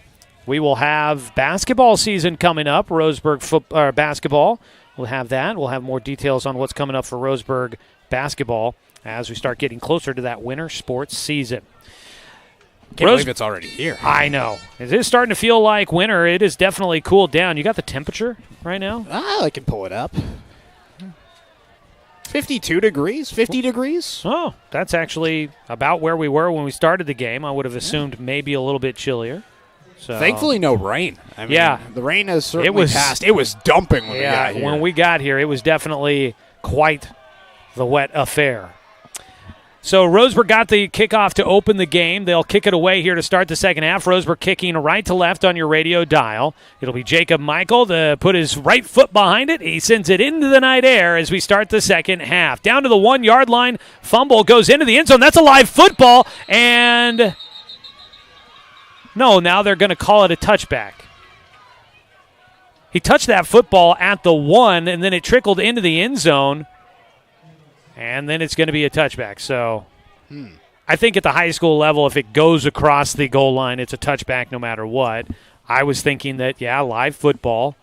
we will have basketball season coming up, Roseburg basketball. We'll have that. We'll have more details on what's coming up for Roseburg basketball as we start getting closer to that winter sports season. Can't believe it's already here. I know. It is starting to feel like winter. It is definitely cooled down. You got the temperature right now? I can pull it up. 52 degrees, 50 degrees. Oh, that's actually about where we were when we started the game. I would have assumed maybe a little bit chillier. So thankfully, no rain. I mean, the rain has certainly passed. It was dumping when we got here. When we got here, it was definitely quite the wet affair. So Roseburg got the kickoff to open the game. They'll kick it away here to start the second half. Roseburg kicking right to left on your radio dial. It'll be Jacob Michael to put his right foot behind it. He sends it into the night air as we start the second half. Down to the 1 yard line. Fumble goes into the end zone. That's a live football. And no, now they're going to call it a touchback. He touched that football at the 1, and then it trickled into the end zone. And then it's going to be a touchback. So I think at the high school level, if it goes across the goal line, it's a touchback no matter what. I was thinking that, live football.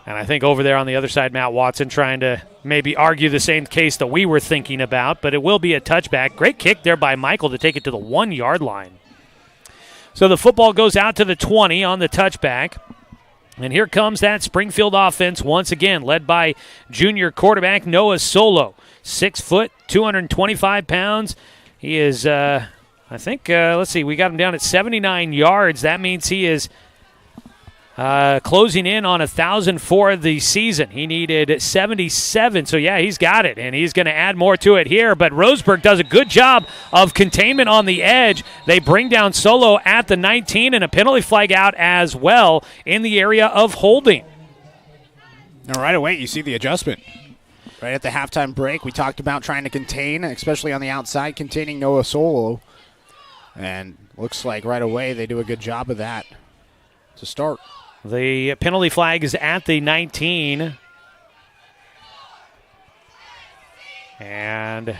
And I think over there on the other side, Matt Watson trying to maybe argue the same case that we were thinking about, but it will be a touchback. Great kick there by Michael to take it to the 1 yard line. So the football goes out to the 20 on the touchback. And here comes that Springfield offense once again, led by junior quarterback Noah Solo. 6 foot, 225 pounds. He is, let's see, we got him down at 79 yards. That means he is closing in on 1,000 for the season. He needed 77, so he's got it, and he's going to add more to it here. But Roseburg does a good job of containment on the edge. They bring down Solo at the 19 and a penalty flag out as well in the area of holding. Now, right away, you see the adjustment. Right at the halftime break, we talked about trying to contain, especially on the outside, containing Noah Solo. And looks like right away they do a good job of that to start. The penalty flag is at the 19. And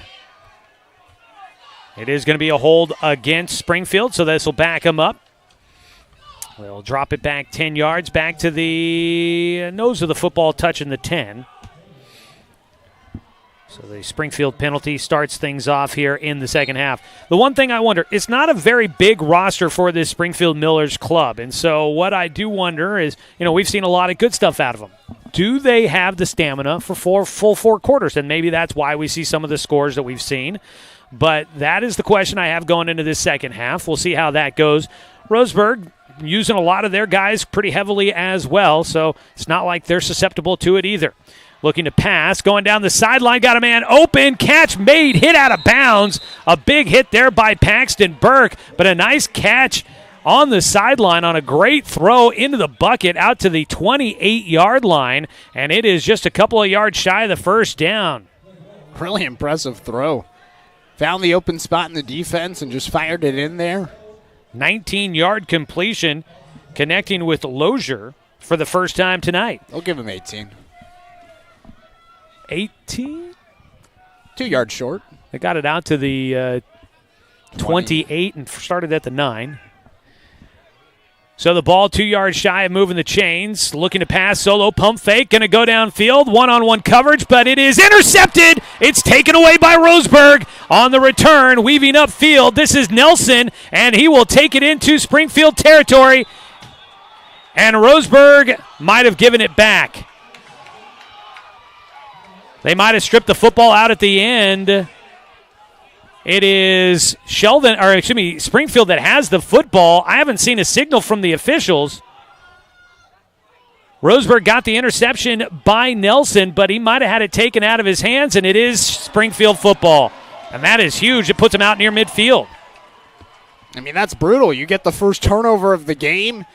it is going to be a hold against Springfield, so this will back them up. They'll drop it back 10 yards, back to the nose of the football, touching the 10. So the Springfield penalty starts things off here in the second half. The one thing I wonder, it's not a very big roster for this Springfield Millers club. And so what I do wonder is, we've seen a lot of good stuff out of them. Do they have the stamina for full four quarters? And maybe that's why we see some of the scores that we've seen. But that is the question I have going into this second half. We'll see how that goes. Roseburg using a lot of their guys pretty heavily as well, so it's not like they're susceptible to it either. Looking to pass, going down the sideline, got a man open, catch made, hit out of bounds. A big hit there by Paxton Burke, but a nice catch on the sideline on a great throw into the bucket out to the 28-yard line, and it is just a couple of yards shy of the first down. Really impressive throw. Found the open spot in the defense and just fired it in there. 19-yard completion, connecting with Lozier for the first time tonight. I'll give him 18. 18? 2 yards short. They got it out to the 28 and started at the 9. So the ball 2 yards shy of moving the chains. Looking to pass, Solo pump fake, going to go downfield. One-on-one coverage, but it is intercepted. It's taken away by Roseburg on the return, weaving upfield. This is Nelson, and he will take it into Springfield territory. And Roseburg might have given it back. They might have stripped the football out at the end. It is Springfield that has the football. I haven't seen a signal from the officials. Roseburg got the interception by Nelson, but he might have had it taken out of his hands, and it is Springfield football. And that is huge. It puts him out near midfield. I mean, that's brutal. You get the first turnover of the game,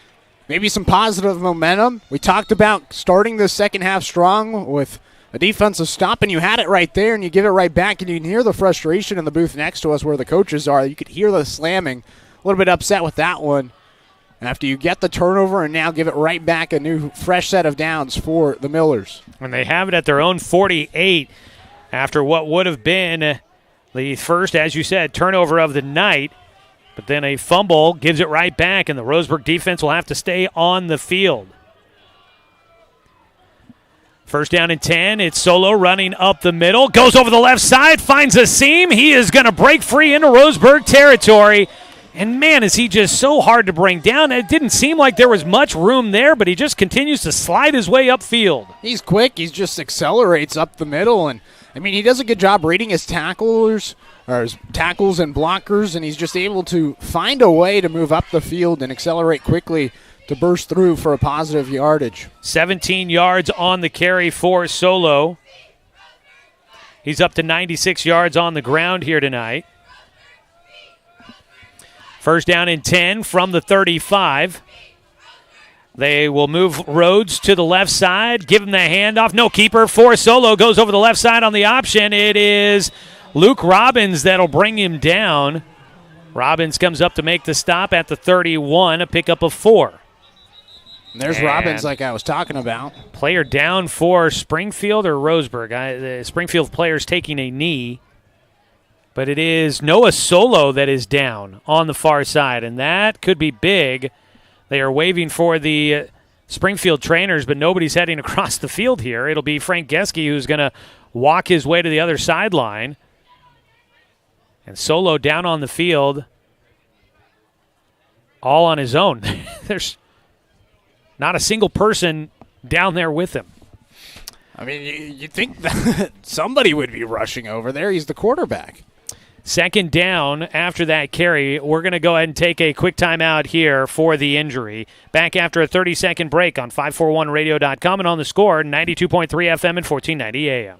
maybe some positive momentum. We talked about starting the second half strong with a defensive stop, and you had it right there, and you give it right back, and you can hear the frustration in the booth next to us where the coaches are. You could hear the slamming. A little bit upset with that one. After you get the turnover and now give it right back, a new fresh set of downs for the Millers. And they have it at their own 48 after what would have been the first, as you said, turnover of the night. But then a fumble gives it right back, and the Roseburg defense will have to stay on the field. First down and 10. It's Solo running up the middle. Goes over the left side, finds a seam. He is going to break free into Roseburg territory. And, man, is he just so hard to bring down. It didn't seem like there was much room there, but he just continues to slide his way upfield. He's quick. He just accelerates up the middle. And, I mean, he does a good job reading his tackles and blockers, and he's just able to find a way to move up the field and accelerate quickly to burst through for a positive yardage. 17 yards on the carry for Solo. He's up to 96 yards on the ground here tonight. First down and 10 from the 35. They will move Rhodes to the left side, give him the handoff. No keeper for Solo. Goes over the left side on the option. It is Luke Robbins that'll bring him down. Robbins comes up to make the stop at the 31, a pickup of 4. And there's Robbins like I was talking about. Player down for Springfield or Roseburg. The Springfield player's taking a knee. But it is Noah Solo that is down on the far side, and that could be big. They are waving for the Springfield trainers, but nobody's heading across the field here. It'll be Frank Geske who's going to walk his way to the other sideline. And Solo down on the field all on his own. There's not a single person down there with him. I mean, you'd think that somebody would be rushing over there. He's the quarterback. Second down after that carry. We're going to go ahead and take a quick timeout here for the injury. Back after a 30-second break on 541radio.com and on the Score, 92.3 FM and 1490 AM.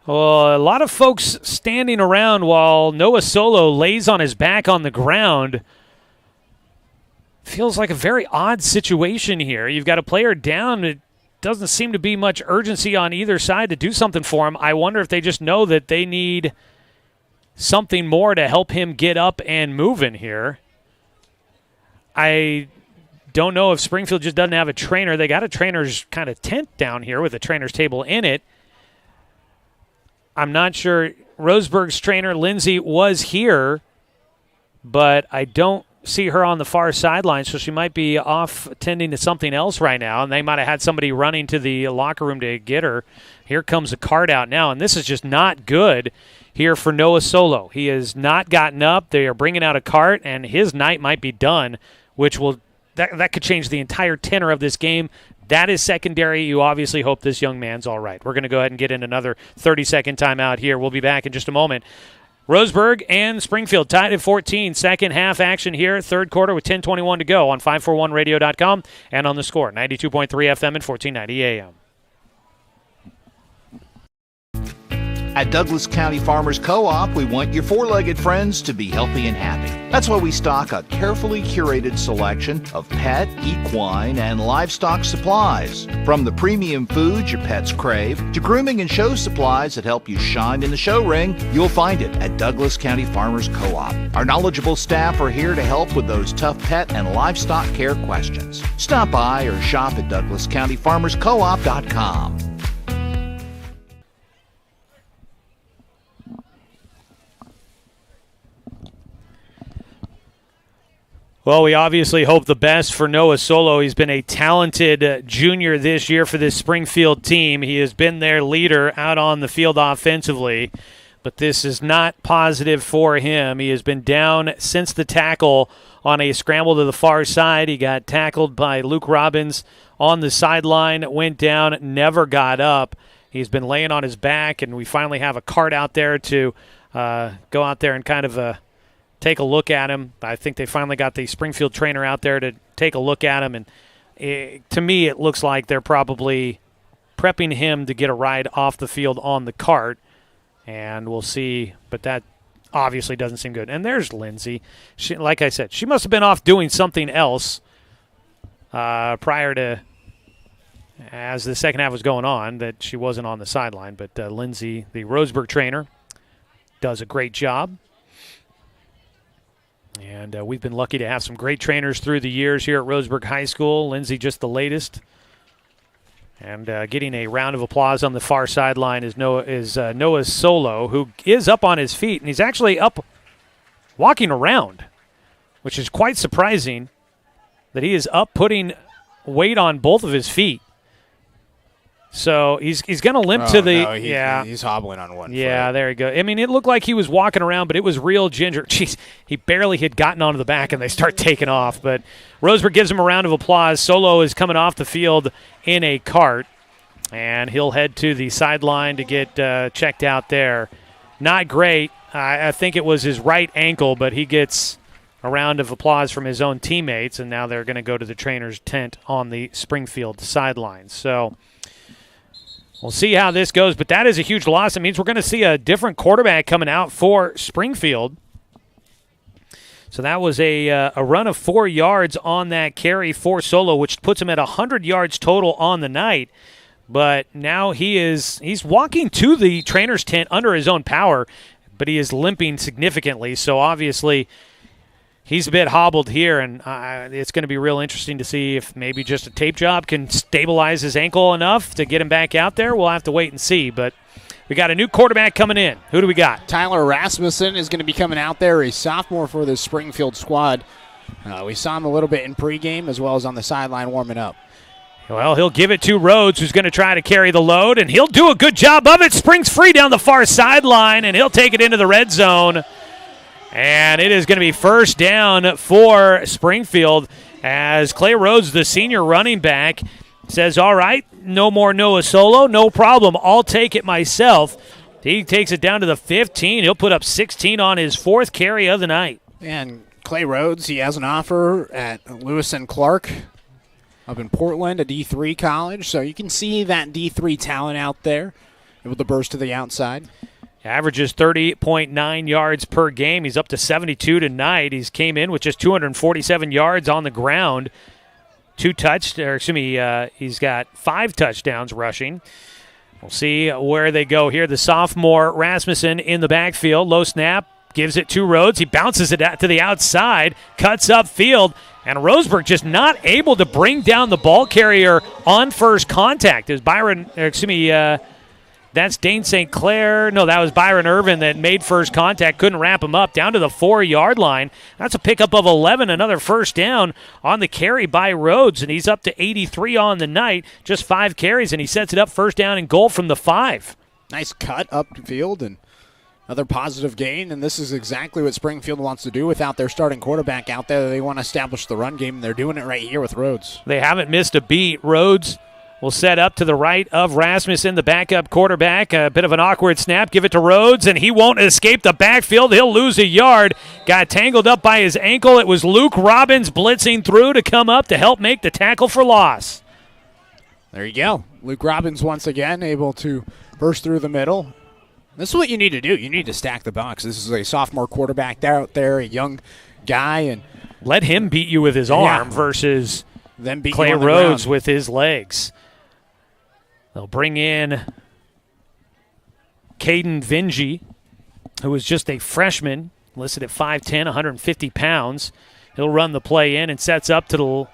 Well, a lot of folks standing around while Noah Solo lays on his back on the ground. Feels like a very odd situation here. You've got a player down. It doesn't seem to be much urgency on either side to do something for him. I wonder if they just know that they need something more to help him get up and move in here. I don't know if Springfield just doesn't have a trainer. They got a trainer's kind of tent down here with a trainer's table in it. I'm not sure. Roseburg's trainer, Lindsay, was here, but I don't see her on the far sideline, so she might be off attending to something else right now, and they might have had somebody running to the locker room to get her. Here comes a cart out now, and this is just not good here for Noah Solo. He has not gotten up. They are bringing out a cart, and his night might be done, which will that could change the entire tenor of this game. That is secondary. You obviously hope this young man's all right. We're going to go ahead and get in another 30-second timeout here. We'll be back in just a moment. Roseburg and Springfield tied at 14. Second half action here. Third quarter with 10:21 to go on 541radio.com and on the Score. 92.3 FM and 1490 AM. At Douglas County Farmers Co-op, we want your four-legged friends to be healthy and happy. That's why we stock a carefully curated selection of pet, equine, and livestock supplies. From the premium foods your pets crave to grooming and show supplies that help you shine in the show ring, you'll find it at Douglas County Farmers Co-op. Our knowledgeable staff are here to help with those tough pet and livestock care questions. Stop by or shop at DouglasCountyFarmersCoop.com. Well, we obviously hope the best for Noah Solo. He's been a talented junior this year for this Springfield team. He has been their leader out on the field offensively, but this is not positive for him. He has been down since the tackle on a scramble to the far side. He got tackled by Luke Robbins on the sideline, went down, never got up. He's been laying on his back, and we finally have a cart out there to go out there and kind of take a look at him. I think they finally got the Springfield trainer out there to take a look at him, and to me it looks like they're probably prepping him to get a ride off the field on the cart, and we'll see, but that obviously doesn't seem good. And there's Lindsay. She, like I said, she must have been off doing something else prior to, as the second half was going on, that she wasn't on the sideline. But Lindsay, the Roseburg trainer, does a great job. And we've been lucky to have some great trainers through the years here at Roseburg High School. Lindsay just the latest. And getting a round of applause on the far sideline is Noah Solo, who is up on his feet. And he's actually up walking around, which is quite surprising that he is up putting weight on both of his feet. So he's going to limp to the he's hobbling on one. Yeah, foot. there you go. I mean, it looked like he was walking around, but it was real ginger. Jeez, he barely had gotten onto the back, and they start taking off. But Roseburg gives him a round of applause. Solo is coming off the field in a cart, and he'll head to the sideline to get checked out there. Not great. I think it was his right ankle, but he gets a round of applause from his own teammates, and now they're going to go to the trainer's tent on the Springfield sideline. So we'll see how this goes, but that is a huge loss. It means we're going to see a different quarterback coming out for Springfield. So that was a run of 4 yards on that carry for Solo, which puts him at 100 yards total on the night. But now he's walking to the trainer's tent under his own power, but he is limping significantly. So obviously he's a bit hobbled here, and it's going to be real interesting to see if maybe just a tape job can stabilize his ankle enough to get him back out there. We'll have to wait and see, but we got a new quarterback coming in. Who do we got? Tyler Rasmussen is going to be coming out there, a sophomore for the Springfield squad. We saw him a little bit in pregame as well as on the sideline warming up. Well, he'll give it to Rhodes, who's going to try to carry the load, and he'll do a good job of it. Springs free down the far sideline, and he'll take it into the red zone. And it is going to be first down for Springfield as Clay Rhodes, the senior running back, says, all right, no more Noah Solo, no problem. I'll take it myself. He takes it down to the 15. He'll put up 16 on his fourth carry of the night. And Clay Rhodes, he has an offer at Lewis and Clark up in Portland, a D3 college. So you can see that D3 talent out there able to burst to the outside. Averages 30.9 yards per game. He's up to 72 tonight. He's came in with just 247 yards on the ground. He's got 5 touchdowns rushing. We'll see where they go here. The sophomore Rasmussen in the backfield. Low snap. Gives it to Rhodes. He bounces it out to the outside. Cuts upfield. And Roseburg just not able to bring down the ball carrier on first contact. It was that's Dane St. Clair. No, that was Byron Irvin that made first contact. Couldn't wrap him up. Down to the 4-yard line. That's a pickup of 11. Another first down on the carry by Rhodes. And he's up to 83 on the night. Just 5 carries, and he sets it up first down and goal from the 5. Nice cut upfield and another positive gain. And this is exactly what Springfield wants to do without their starting quarterback out there. They want to establish the run game, and they're doing it right here with Rhodes. They haven't missed a beat. Rhodes will set up to the right of Rasmussen, the backup quarterback. A bit of an awkward snap. Give it to Rhodes, and he won't escape the backfield. He'll lose a yard. Got tangled up by his ankle. It was Luke Robbins blitzing through to come up to help make the tackle for loss. There you go. Luke Robbins once again able to burst through the middle. This is what you need to do. You need to stack the box. This is a sophomore quarterback out there, a young guy, and let him beat you with his arm versus then beat Clay you on the Rhodes ground with his legs. They'll bring in Caden Vingy, who is just a freshman, listed at 5'10", 150 pounds. He'll run the play in and sets up to the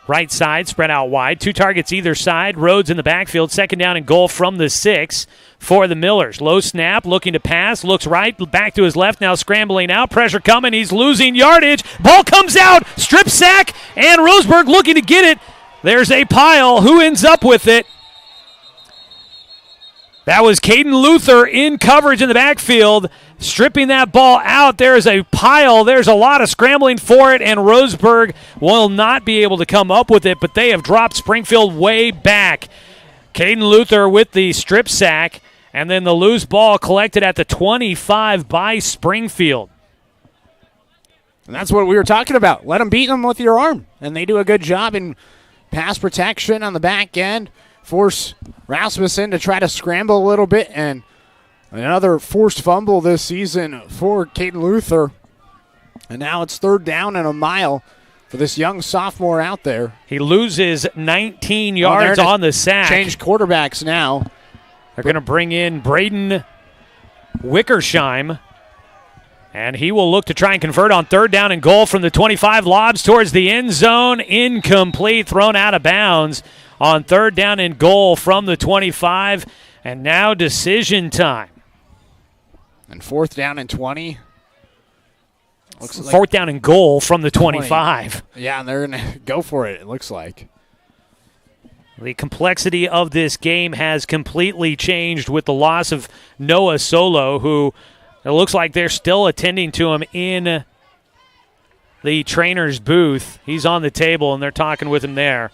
Right side, spread out wide. 2 targets either side. Rhodes in the backfield. 2nd down and goal from the 6 for the Millers. Low snap, looking to pass. Looks right, back to his left, now scrambling out. Pressure coming. He's losing yardage. Ball comes out. Strip sack, and Roseburg looking to get it. There's a pile. Who ends up with it? That was Caden Luther in coverage in the backfield, stripping that ball out. There's a pile. There's a lot of scrambling for it, and Roseburg will not be able to come up with it, but they have dropped Springfield way back. Caden Luther with the strip sack, and then the loose ball collected at the 25 by Springfield. And that's what we were talking about. Let them beat them with your arm, and they do a good job in pass protection on the back end. Force Rasmussen to try to scramble a little bit, and another forced fumble this season for Caden Luther. And now it's 3rd down and a mile for this young sophomore out there. He loses 19 yards on the sack. Change quarterbacks now. They're going to bring in Braden Wickersheim, and he will look to try and convert on 3rd down and goal from the 25. Lobs towards the end zone. Incomplete, thrown out of bounds on 3rd down and goal from the 25. And now decision time. And 4th down and 20. Looks like 4th down and goal from the 25. 20. Yeah, and they're going to go for it, it looks like. The complexity of this game has completely changed with the loss of Noah Solo, who it looks like they're still attending to him in the trainer's booth. He's on the table, and they're talking with him there.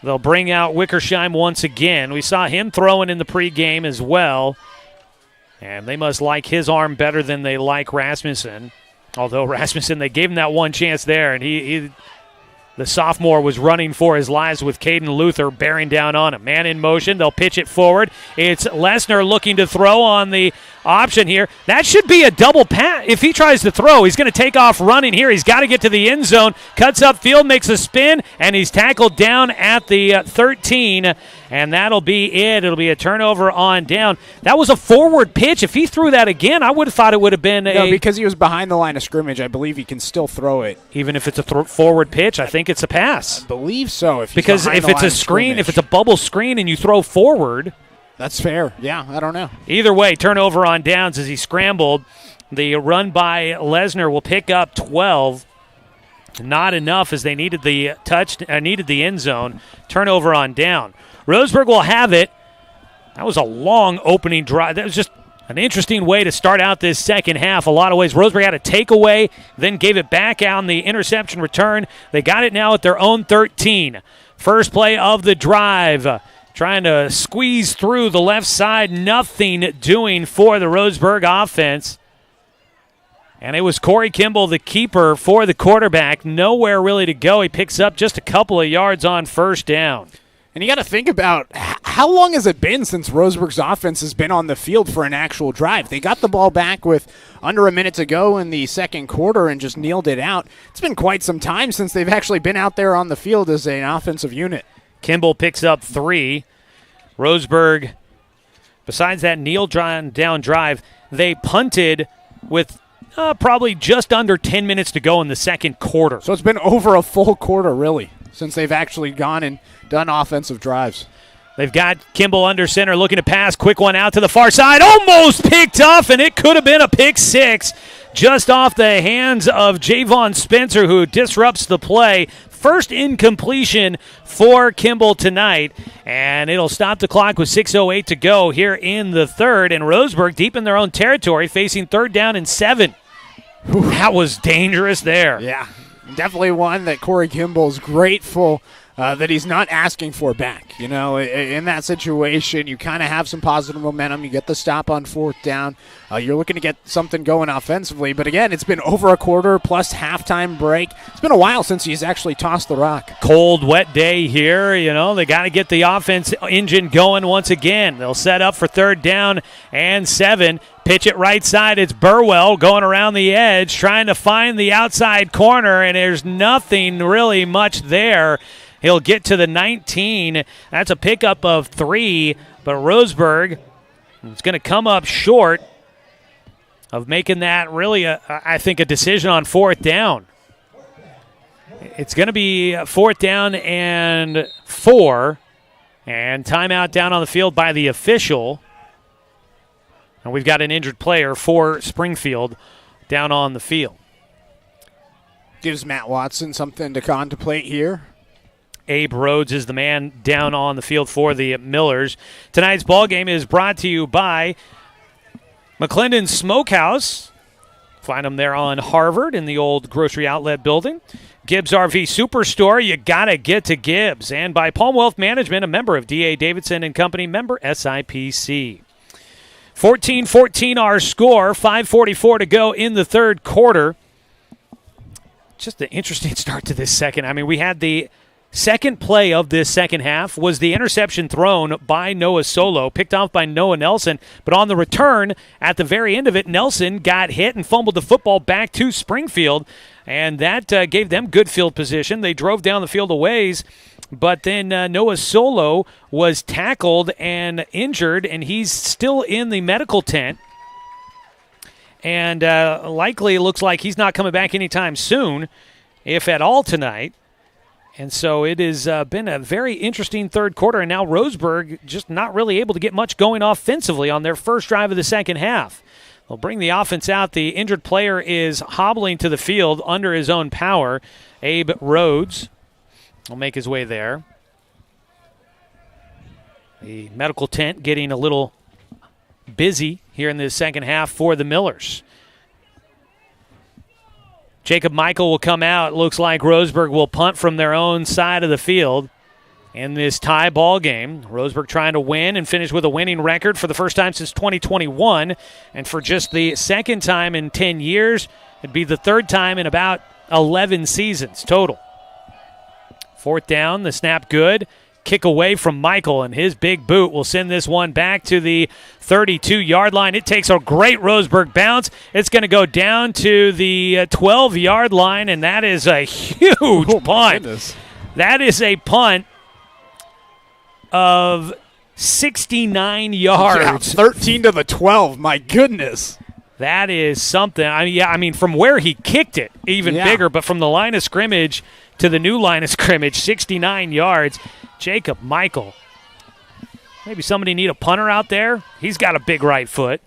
They'll bring out Wickersheim once again. We saw him throwing in the pregame as well. And they must like his arm better than they like Rasmussen. Although Rasmussen, they gave him that one chance there, and the sophomore was running for his lives with Caden Luther bearing down on him. Man in motion. They'll pitch it forward. It's Lesnar looking to throw on the option here. That should be a double pass. If he tries to throw, he's going to take off running here. He's got to get to the end zone. Cuts upfield, makes a spin, and he's tackled down at the 13. And that'll be it. It'll be a turnover on down. That was a forward pitch. If he threw that again, I would have thought it would have been No, because he was behind the line of scrimmage, I believe he can still throw it. Even if it's a forward pitch, I think it's a pass. I believe so. Because if it's a screen, if it's a bubble screen and you throw forward. That's fair. Yeah, I don't know. Either way, turnover on downs as he scrambled. The run by Lesnar will pick up 12. Not enough as they needed the needed the end zone. Turnover on down. Roseburg will have it. That was a long opening drive. That was just an interesting way to start out this second half. A lot of ways. Roseburg had a takeaway, then gave it back on the interception return. They got it now at their own 13. First play of the drive. Trying to squeeze through the left side. Nothing doing for the Roseburg offense. And it was Corey Kimball, the keeper for the quarterback. Nowhere really to go. He picks up just a couple of yards on 1st down. And you got to think about how long has it been since Roseburg's offense has been on the field for an actual drive? They got the ball back with under a minute to go in the 2nd quarter and just kneeled it out. It's been quite some time since they've actually been out there on the field as an offensive unit. Kimball picks up 3. Roseburg, besides that kneel down drive, they punted with probably just under 10 minutes to go in the 2nd quarter. So it's been over a full quarter, really, since they've actually gone and done offensive drives. They've got Kimball under center looking to pass. Quick one out to the far side. Almost picked off, and it could have been a pick 6 just off the hands of Javon Spencer, who disrupts the play. First incompletion for Kimball tonight, and it'll stop the clock with 6:08 to go here in the 3rd. And Roseburg deep in their own territory, facing 3rd down and 7. That was dangerous there. Yeah, definitely one that Corey Kimball's grateful that he's not asking for back. You know, in that situation, you kind of have some positive momentum. You get the stop on 4th down. You're looking to get something going offensively. But again, it's been over a quarter plus halftime break. It's been a while since he's actually tossed the rock. Cold, wet day here. You know, they got to get the offense engine going once again. They'll set up for 3rd down and 7. Pitch it right side. It's Burwell going around the edge, trying to find the outside corner, and there's nothing really much there. He'll get to the 19. That's a pickup of 3, but Roseburg is going to come up short of making that really, I think, a decision on 4th down. It's going to be 4th down and 4, and timeout down on the field by the official. And we've got an injured player for Springfield down on the field. Gives Matt Watson something to contemplate here. Abe Rhodes is the man down on the field for the Millers. Tonight's ball game is brought to you by McClendon Smokehouse. Find them there on Harvard in the old grocery outlet building. Gibbs RV Superstore, you got to get to Gibbs. And by Palm Wealth Management, a member of D.A. Davidson and Company, member SIPC. 14-14 our score, 5:44 to go in the third quarter. Just an interesting start to this second. I mean, we had the second play of this second half was the interception thrown by Noah Solo, picked off by Noah Nelson. But on the return, at the very end of it, Nelson got hit and fumbled the football back to Springfield, and that gave them good field position. They drove down the field a ways, but then Noah Solo was tackled and injured, and he's still in the medical tent. And likely it looks like he's not coming back anytime soon, if at all tonight. And so it has been a very interesting third quarter, and now Roseburg just not really able to get much going offensively on their first drive of the second half. They'll bring the offense out. The injured player is hobbling to the field under his own power. Abe Rhodes will make his way there. The medical tent getting a little busy here in the second half for the Millers. Jacob Michael will come out. Looks like Roseburg will punt from their own side of the field in this tie ball game. Roseburg trying to win and finish with a winning record for the first time since 2021. And for just the second time in 10 years, it'd be the third time in about 11 seasons total. 4th down, the snap good. Kick away from Michael, and his big boot will send this one back to the 32-yard line. It takes a great Roseburg bounce. It's going to go down to the 12-yard line, and that is a huge punt. Goodness. That is a punt of 69 yards. Yeah, 13 to the 12, my goodness. That is something. I mean, from where he kicked it, even bigger, but from the line of scrimmage to the new line of scrimmage, 69 yards. Jacob Michael. Maybe somebody need a punter out there. He's got a big right foot.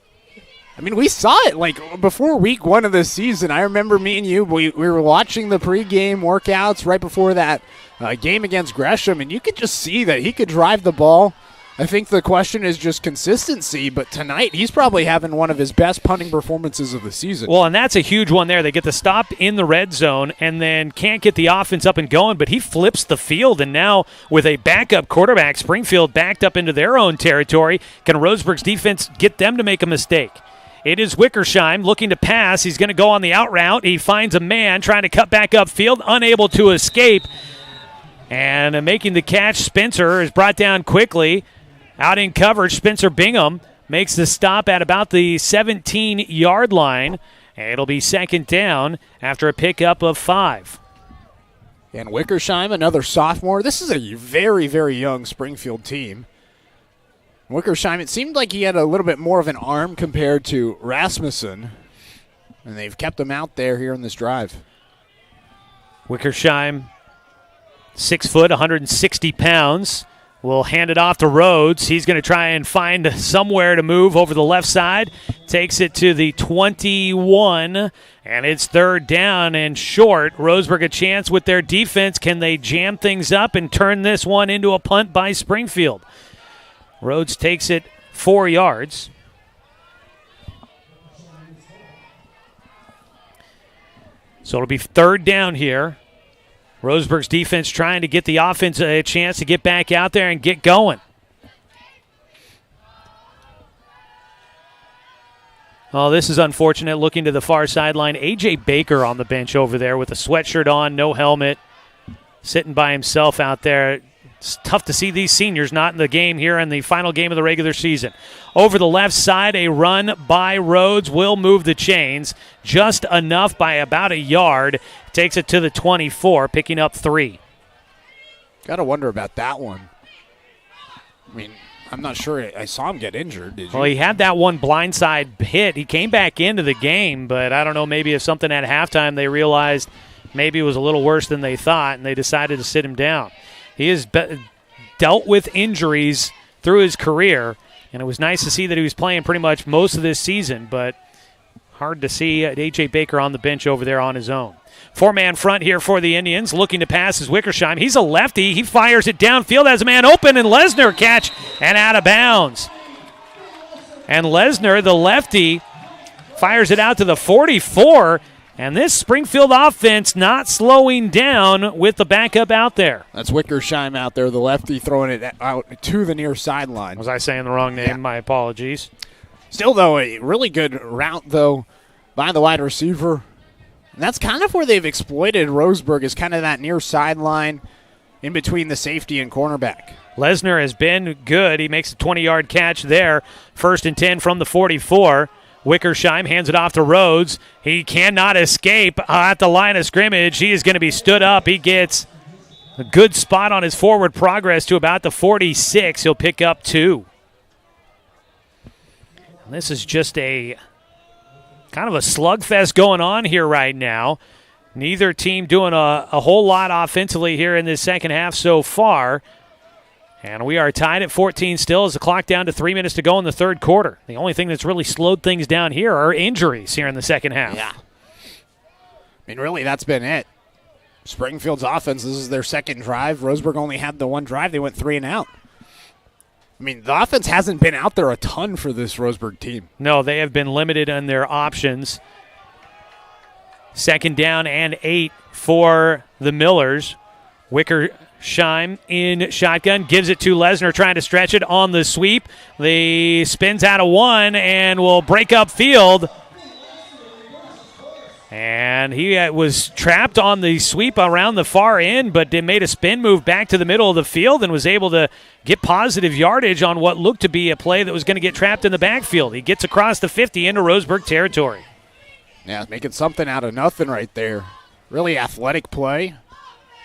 I mean, we saw it like before week 1 of this season. I remember me and you, we were watching the pregame workouts right before that game against Gresham, and you could just see that he could drive the ball. I think the question is just consistency, but tonight he's probably having one of his best punting performances of the season. Well, and that's a huge one there. They get the stop in the red zone and then can't get the offense up and going, but he flips the field, and now with a backup quarterback, Springfield backed up into their own territory, can Roseburg's defense get them to make a mistake? It is Wickersheim looking to pass. He's going to go on the out route. He finds a man trying to cut back upfield, unable to escape. And making the catch, Spencer is brought down quickly. Out in coverage, Spencer Bingham makes the stop at about the 17-yard line. It'll be 2nd down after a pickup of 5. And Wickersheim, another sophomore. This is a very, very young Springfield team. Wickersheim, it seemed like he had a little bit more of an arm compared to Rasmussen, and they've kept him out there here in this drive. Wickersheim, 6 foot, 160 pounds. Will hand it off to Rhodes. He's going to try and find somewhere to move over the left side. Takes it to the 21, and it's 3rd down and short. Roseburg a chance with their defense. Can they jam things up and turn this one into a punt by Springfield? Rhodes takes it 4 yards. So it'll be 3rd down here. Roseburg's defense trying to get the offense a chance to get back out there and get going. Oh, this is unfortunate. Looking to the far sideline, A.J. Baker on the bench over there with a sweatshirt on, no helmet, sitting by himself out there. It's tough to see these seniors not in the game here in the final game of the regular season. Over the left side, a run by Rhodes will move the chains just enough by about a yard. Takes it to the 24, picking up 3. Got to wonder about that one. I mean, I'm not sure I saw him get injured. Did you? Well, he had that one blindside hit. He came back into the game, but I don't know, maybe if something at halftime they realized maybe it was a little worse than they thought, and they decided to sit him down. He has dealt with injuries through his career, and it was nice to see that he was playing pretty much most of this season, but hard to see A.J. Baker on the bench over there on his own. Four-man front here for the Indians. Looking to pass is Wickersheim. He's a lefty. He fires it downfield, has a man open, and Lesnar catch and out of bounds. And Lesnar, the lefty, fires it out to the 44, and this Springfield offense not slowing down with the backup out there. That's Wickersheim out there, the lefty, throwing it out to the near sideline. Was I saying the wrong name? Yeah. My apologies. Still, though, a really good route, though, by the wide receiver. And that's kind of where they've exploited Roseburg, is kind of that near sideline in between the safety and cornerback. Lesnar has been good. He makes a 20-yard catch there. 1st and 10 from the 44. Wickersheim hands it off to Rhodes. He cannot escape at the line of scrimmage. He is going to be stood up. He gets a good spot on his forward progress to about the 46. He'll pick up 2. And this is just a kind of a slugfest going on here right now. Neither team doing a whole lot offensively here in this second half so far. And we are tied at 14 still as the clock down to 3 minutes to go in the third quarter. The only thing that's really slowed things down here are injuries here in the second half. Yeah. I mean, really, that's been it. Springfield's offense, this is their second drive. Roseburg only had the one drive. They went 3 and out. I mean, the offense hasn't been out there a ton for this Roseburg team. No, they have been limited on their options. 2nd down and 8 for the Millers. Wickersheim in shotgun, gives it to Lesnar, trying to stretch it on the sweep. The spins out of 1 and will break up field. And he was trapped on the sweep around the far end, but made a spin move back to the middle of the field and was able to get positive yardage on what looked to be a play that was going to get trapped in the backfield. He gets across the 50 into Roseburg territory. Yeah, making something out of nothing right there. Really athletic play.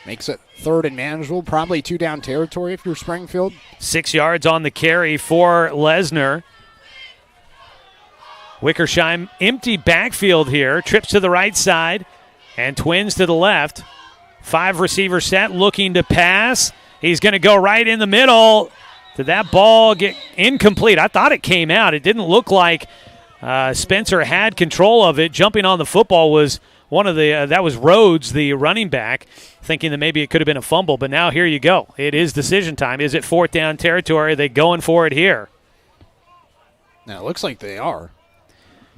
Makes it 3rd and manageable, probably 2 down territory if you're Springfield. 6 yards on the carry for Lesnar. Wickersheim, empty backfield here, trips to the right side and twins to the left. 5 receiver set, looking to pass. He's going to go right in the middle. Did that ball get incomplete? I thought it came out. It didn't look like Spencer had control of it. Jumping on the football was one of the that was Rhodes, the running back, thinking that maybe it could have been a fumble. But now here you go. It is decision time. Is it 4th down territory? Are they going for it here? Now it looks like they are.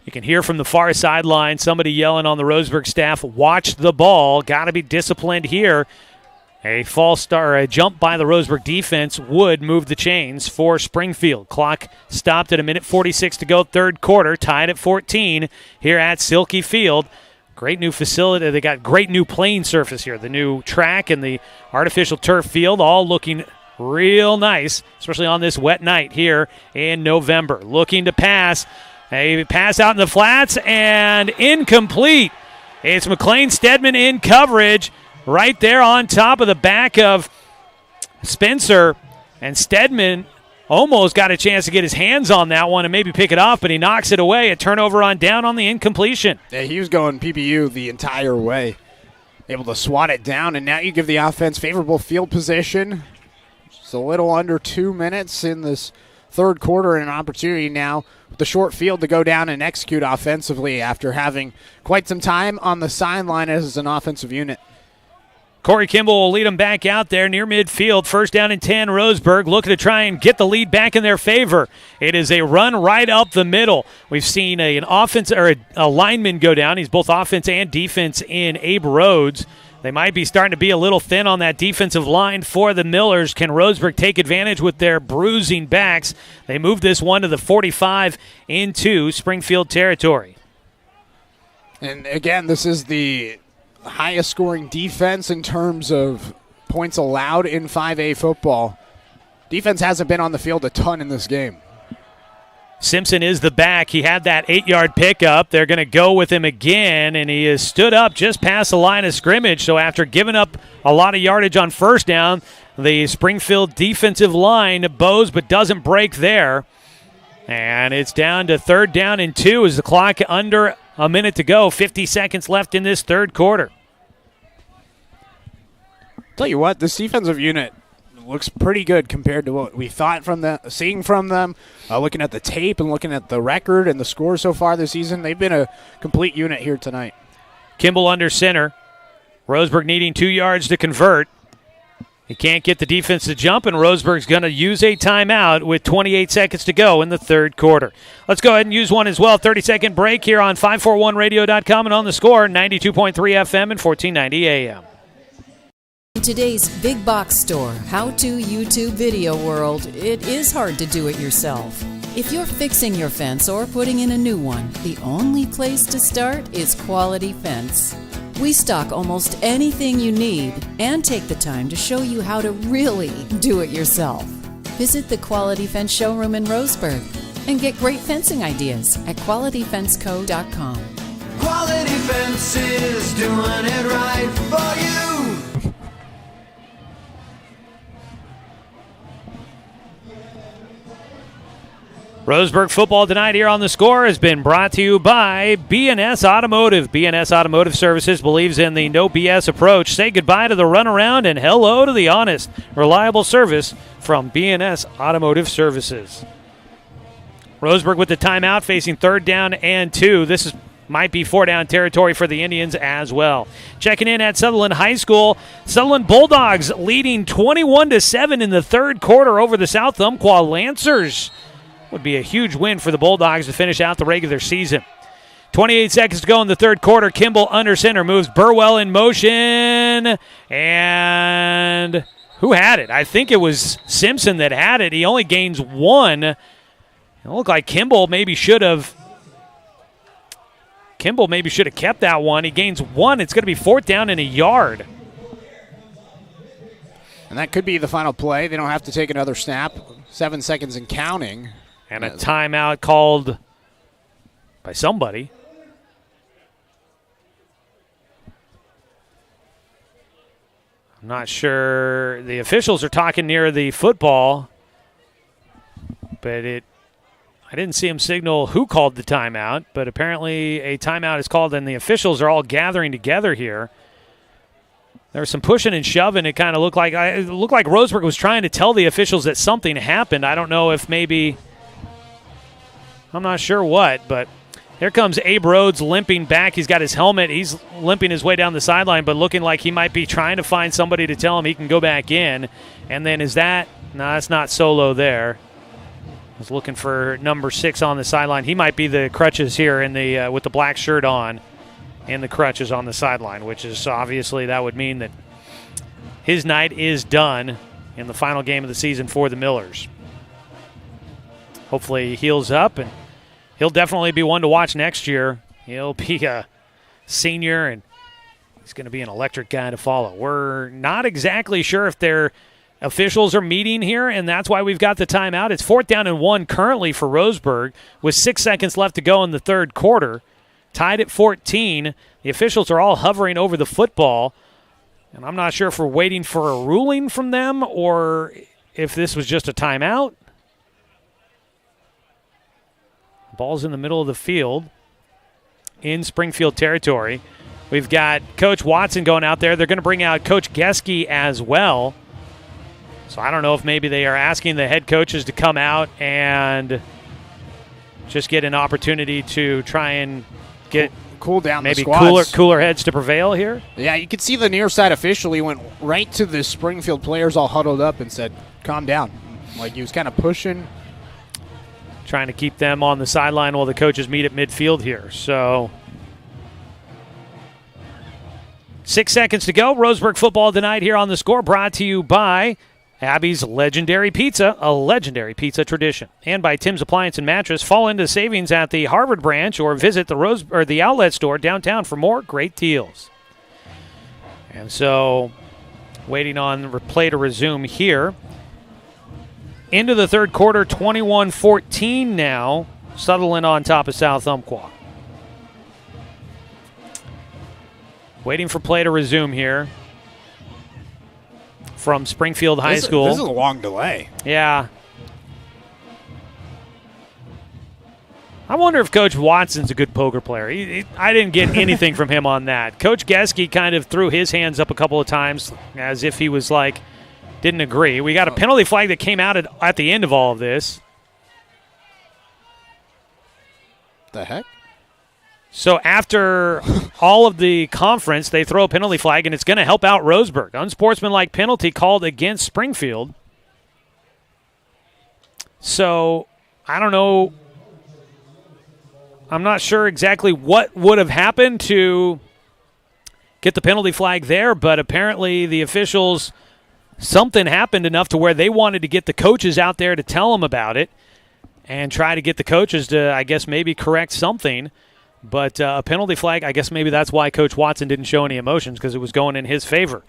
You can hear from the far sideline somebody yelling on the Roseburg staff, watch the ball, got to be disciplined here. A false start, or a jump by the Roseburg defense would move the chains for Springfield. Clock stopped at 1:46 to go, third quarter, tied at 14 here at Silky Field. Great new facility. They got great new playing surface here. The new track and the artificial turf field all looking real nice, especially on this wet night here in November. Looking to pass. A pass out in the flats and incomplete. It's McLean Stedman in coverage right there on top of the back of Spencer. And Stedman almost got a chance to get his hands on that one and maybe pick it off, but he knocks it away. A turnover on down on the incompletion. Yeah, he was going PPU the entire way. Able to swat it down, and now you give the offense favorable field position. Just a little under 2 minutes in this third quarter, and an opportunity now with the short field to go down and execute offensively after having quite some time on the sideline as an offensive unit. Corey Kimball will lead them back out there near midfield. 1st down and 10, Roseburg looking to try and get the lead back in their favor. It is a run right up the middle. We've seen an offense or a lineman go down. He's both offense and defense in Abe Rhodes. They might be starting to be a little thin on that defensive line for the Millers. Can Roseburg take advantage with their bruising backs? They move this one to the 45 into Springfield territory. And again, this is the highest scoring defense in terms of points allowed in 5A football. Defense hasn't been on the field a ton in this game. Simpson is the back. He had that 8-yard pickup. They're going to go with him again, and he is stood up just past the line of scrimmage. So after giving up a lot of yardage on 1st down, the Springfield defensive line bows but doesn't break there. And it's down to 3rd down and 2 as the clock under a minute to go. 50 seconds left in this third quarter. Tell you what, this defensive unit looks pretty good compared to what we thought seeing from them. Looking at the tape and looking at the record and the scores so far this season, they've been a complete unit here tonight. Kimball under center. Roseburg needing 2 yards to convert. He can't get the defense to jump, and Roseburg's going to use a timeout with 28 seconds to go in the third quarter. Let's go ahead and use one as well. 30-second break here on 541radio.com and on the Score, 92.3 FM and 1490 AM. In today's big box store, how-to YouTube video world, it is hard to do it yourself. If you're fixing your fence or putting in a new one, the only place to start is Quality Fence. We stock almost anything you need and take the time to show you how to really do it yourself. Visit the Quality Fence showroom in Roseburg and get great fencing ideas at qualityfenceco.com. Quality Fences, doing it right for you. Roseburg football tonight here on the Score has been brought to you by B&S Automotive. B&S Automotive Services believes in the no BS approach. Say goodbye to the runaround and hello to the honest, reliable service from B&S Automotive Services. Roseburg with the timeout, facing 3rd down and 2. This might be 4-down territory for the Indians as well. Checking in at Sutherland High School, Sutherland Bulldogs leading 21-7 in the third quarter over the South Umpqua Lancers. Would be a huge win for the Bulldogs to finish out the regular season. 28 seconds to go in the third quarter. Kimball under center moves Burwell in motion. And who had it? I think it was Simpson that had it. He only gains 1. It looked like Kimball maybe should have kept that one. He gains 1. It's going to be 4th down and a yard. And that could be the final play. They don't have to take another snap. 7 seconds and counting. And a timeout called by somebody. I'm not sure. The officials are talking near the football, but I didn't see him signal who called the timeout, but apparently a timeout is called, and the officials are all gathering together here. There was some pushing and shoving. It kind of looked like Roseburg was trying to tell the officials that something happened. I don't know if maybe – I'm not sure what, but here comes Abe Rhodes limping back. He's got his helmet. He's limping his way down the sideline, but looking like he might be trying to find somebody to tell him he can go back in. And then is that – no, that's not Solo there. I was looking for number 6 on the sideline. He might be the crutches here in the with the black shirt on and the crutches on the sideline, which is obviously that would mean that his night is done in the final game of the season for the Millers. Hopefully he heals up, and he'll definitely be one to watch next year. He'll be a senior, and he's going to be an electric guy to follow. We're not exactly sure if their officials are meeting here, and that's why we've got the timeout. It's 4th down and 1 currently for Roseburg with 6 seconds left to go in the third quarter. Tied at 14. The officials are all hovering over the football, and I'm not sure if we're waiting for a ruling from them or if this was just a timeout. Ball's in the middle of the field in Springfield territory. We've got Coach Watson going out there. They're going to bring out Coach Geske as well. So I don't know if maybe they are asking the head coaches to come out and just get an opportunity to try and get cool down maybe the squads. cooler heads to prevail here. Yeah, you could see the near side official. He went right to the Springfield players all huddled up and said, calm down. Like he was kind of pushing. Trying to keep them on the sideline while the coaches meet at midfield here. So 6 seconds to go. Roseburg football tonight here on the Score, brought to you by Abby's Legendary Pizza, a legendary pizza tradition, and by Tim's Appliance and Mattress. Fall into savings at the Harvard branch or visit the outlet store downtown for more great deals. And so waiting on play to resume here. Into the third quarter, 21-14 now. Sutherland on top of South Umpqua. Waiting for play to resume here from Springfield High School. This is a long delay. Yeah. I wonder if Coach Watson's a good poker player. I didn't get anything from him on that. Coach Geske kind of threw his hands up a couple of times as if he was like, didn't agree. We got a penalty flag that came out at the end of all of this. The heck? So after all of the conference, they throw a penalty flag, and it's going to help out Roseburg. Unsportsmanlike penalty called against Springfield. So I don't know. I'm not sure exactly what would have happened to get the penalty flag there, but apparently the officials, something happened enough to where they wanted to get the coaches out there to tell them about it and try to get the coaches to, I guess, maybe correct something. But a penalty flag, I guess maybe that's why Coach Watson didn't show any emotions, because it was going in his favor.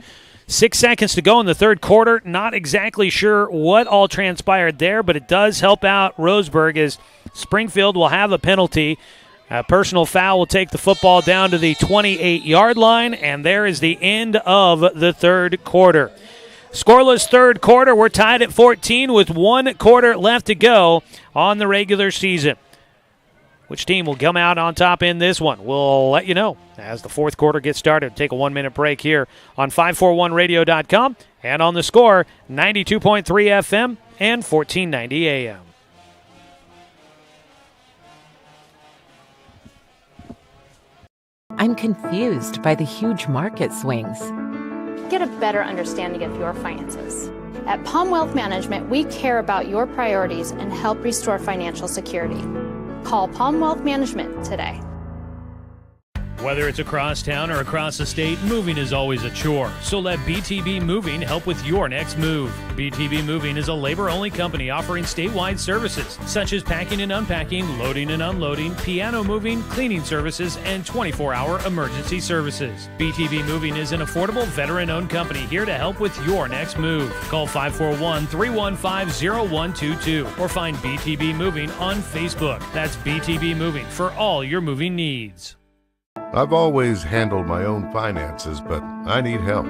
6 seconds to go in the third quarter. Not exactly sure what all transpired there, but it does help out Roseburg as Springfield will have a penalty. A personal foul will take the football down to the 28-yard line, and there is the end of the third quarter. Scoreless third quarter. We're tied at 14 with 1 quarter left to go on the regular season. Which team will come out on top in this one? We'll let you know as the fourth quarter gets started. Take a 1-minute break here on 541radio.com and on the Score, 92.3 FM and 1490 AM. I'm confused by the huge market swings. Get a better understanding of your finances. At Palm Wealth Management, we care about your priorities and help restore financial security. Call Palm Wealth Management today. Whether it's across town or across the state, moving is always a chore. So let BTB Moving help with your next move. BTB Moving is a labor-only company offering statewide services such as packing and unpacking, loading and unloading, piano moving, cleaning services, and 24-hour emergency services. BTB Moving is an affordable veteran-owned company here to help with your next move. Call 541-315-0122 or find BTB Moving on Facebook. That's BTB Moving for all your moving needs. I've always handled my own finances, but I need help.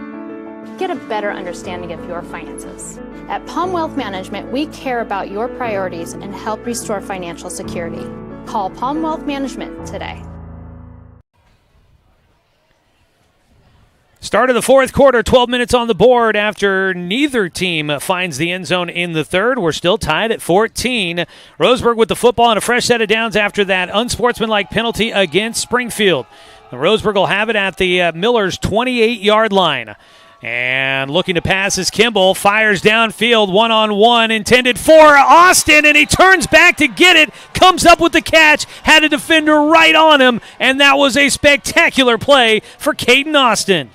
Get a better understanding of your finances. At Palm Wealth Management, we care about your priorities and help restore financial security. Call Palm Wealth Management today. Start of the fourth quarter, 12 minutes on the board after neither team finds the end zone in the third. We're still tied at 14. Roseburg with the football and a fresh set of downs after that unsportsmanlike penalty against Springfield. The Roseburg will have it at the Miller's 28-yard line. And looking to pass is Kimball. Fires downfield, one-on-one, intended for Austin, and he turns back to get it. Comes up with the catch, had a defender right on him, and that was a spectacular play for Caden Austin.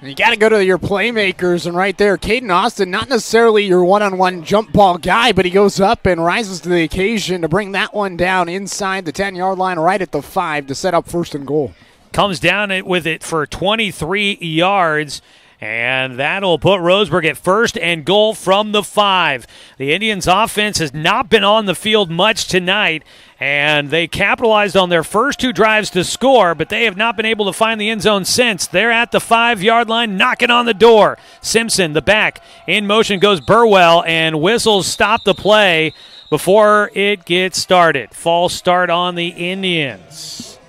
You got to go to your playmakers, and right there, Caden Austin, not necessarily your one-on-one jump ball guy, but he goes up and rises to the occasion to bring that one down inside the 10-yard line right at the 5 to set up first and goal. Comes down with it for 23 yards, and that'll put Roseburg at first and goal from the 5. The Indians' offense has not been on the field much tonight, and they capitalized on their first 2 drives to score, but they have not been able to find the end zone since. They're at the 5-yard line, knocking on the door. Simpson, the back, in motion goes Burwell, and whistles stop the play before it gets started. False start on the Indians.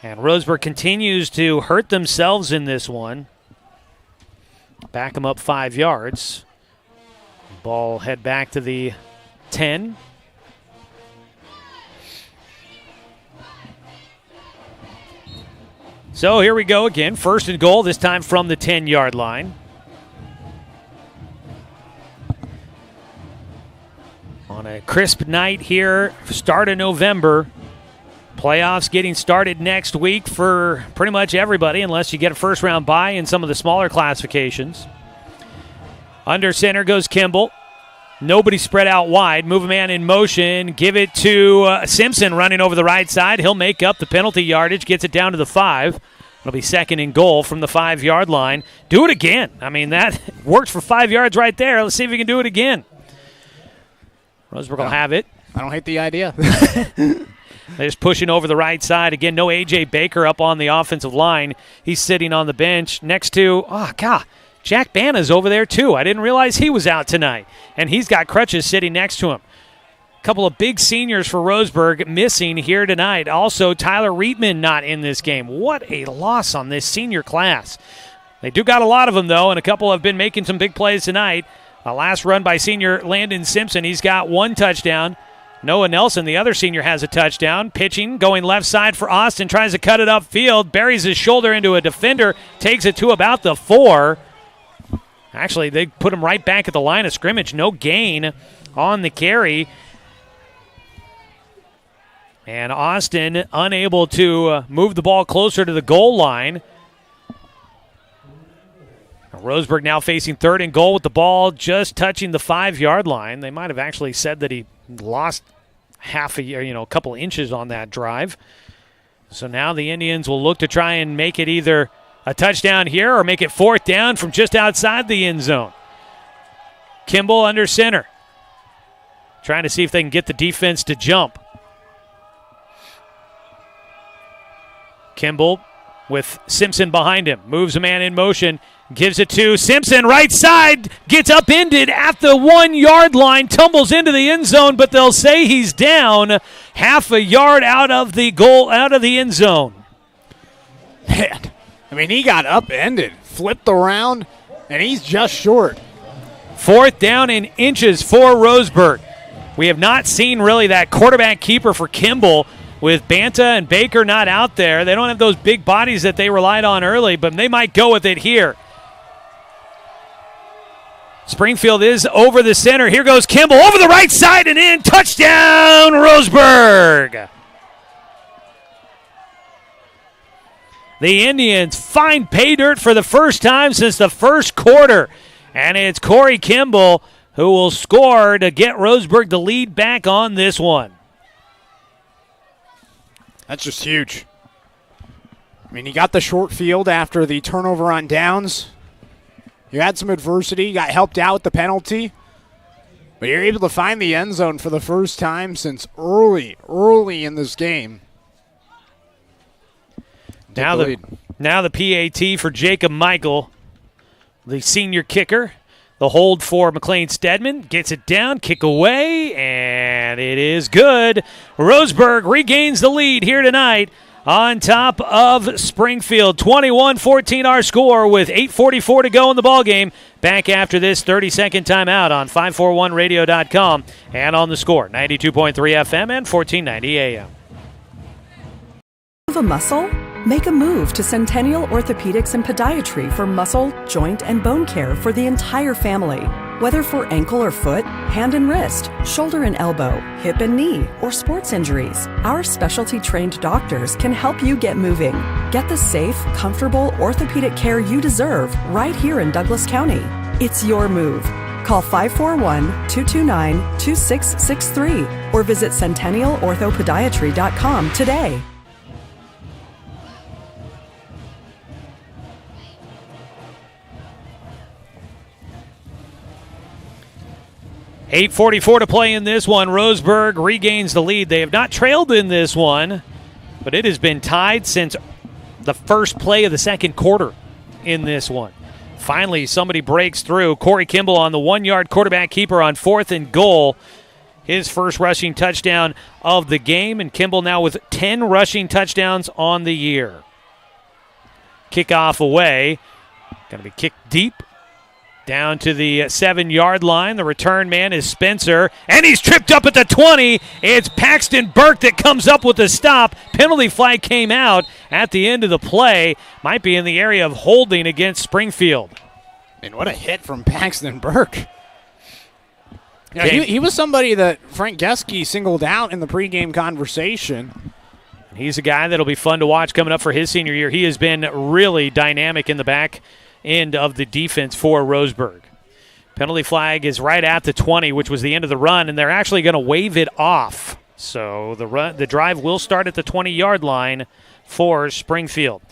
And Roseburg continues to hurt themselves in this one. Back them up 5 yards. Ball head back to the 10. So here we go again. First and goal, this time from the 10-yard line. On a crisp night here, start of November. Playoffs getting started next week for pretty much everybody, unless you get a first-round bye in some of the smaller classifications. Under center goes Kimball. Nobody spread out wide. Move a man in motion. Give it to Simpson running over the right side. He'll make up the penalty yardage, gets it down to the 5. It'll be second and goal from the 5-yard line. Do it again. I mean, that worked for 5 yards right there. Let's see if we can do it again. Roseburg will have it. I don't hate the idea. They're just pushing over the right side. Again, no A.J. Baker up on the offensive line. He's sitting on the bench next to, Jack Bana's over there too. I didn't realize he was out tonight. And he's got crutches sitting next to him. couple of big seniors for Roseburg missing here tonight. Also, Tyler Reitman not in this game. What a loss on this senior class. They do got a lot of them, though, and a couple have been making some big plays tonight. A last run by senior Landon Simpson. He's got 1 touchdown. Noah Nelson, the other senior, has a touchdown. Pitching, going left side for Austin, tries to cut it upfield, buries his shoulder into a defender, takes it to about the 4. Actually, they put him right back at the line of scrimmage. No gain on the carry. And Austin unable to move the ball closer to the goal line. Roseburg now facing 3rd and goal with the ball just touching the 5-yard line. They might have actually said that he lost a couple inches on that drive. So now the Indians will look to try and make it either a touchdown here or make it 4th down from just outside the end zone. Kimball under center, trying to see if they can get the defense to jump. Kimball with Simpson behind him, moves a man in motion, gives it to Simpson, right side, gets upended at the 1-yard line, tumbles into the end zone, but they'll say he's down half a yard out of the end zone. Man, I mean, he got upended, flipped around, and he's just short. 4th down in inches for Roseburg. We have not seen really that quarterback keeper for Kimball. With Banta and Baker not out there, they don't have those big bodies that they relied on early, but they might go with it here. Springfield is over the center. Here goes Kimball over the right side and in. Touchdown, Roseburg. The Indians find pay dirt for the first time since the first quarter. And it's Corey Kimball who will score to get Roseburg the lead back on this one. That's just huge. I mean, you got the short field after the turnover on downs. You had some adversity. You got helped out with the penalty. But you're able to find the end zone for the first time since early in this game. Now the PAT for Jacob Michael, the senior kicker. The hold for McLean Stedman. Gets it down, kick away, and it is good. Roseburg regains the lead here tonight on top of Springfield. 21-14 our score with 8:44 to go in the ballgame. Back after this 30-second timeout on 541radio.com and on the score. 92.3 FM and 1490 AM. Move a muscle? Make a move to Centennial Orthopedics and Podiatry for muscle, joint, and bone care for the entire family. Whether for ankle or foot, hand and wrist, shoulder and elbow, hip and knee, or sports injuries, our specialty trained doctors can help you get moving. Get the safe, comfortable orthopedic care you deserve right here in Douglas County. It's your move. Call 541-229-2663 or visit centennialorthopodiatry.com today. 8:44 to play in this one. Roseburg regains the lead. They have not trailed in this one, but it has been tied since the first play of the second quarter in this one. Finally, somebody breaks through. Corey Kimball on the 1-yard quarterback keeper on 4th and goal. His first rushing touchdown of the game, and Kimball now with 10 rushing touchdowns on the year. Kickoff away. Going to be kicked deep. Down to the 7-yard line. The return man is Spencer, and he's tripped up at the 20. It's Paxton Burke that comes up with the stop. Penalty flag came out at the end of the play. Might be in the area of holding against Springfield. And what a hit from Paxton Burke. Yeah, he was somebody that Frank Geske singled out in the pregame conversation. He's a guy that'll be fun to watch coming up for his senior year. He has been really dynamic in the back end of the defense for Roseburg. Penalty flag is right at the 20, which was the end of the run, and they're actually going to wave it off. So the drive will start at the 20-yard line for Springfield.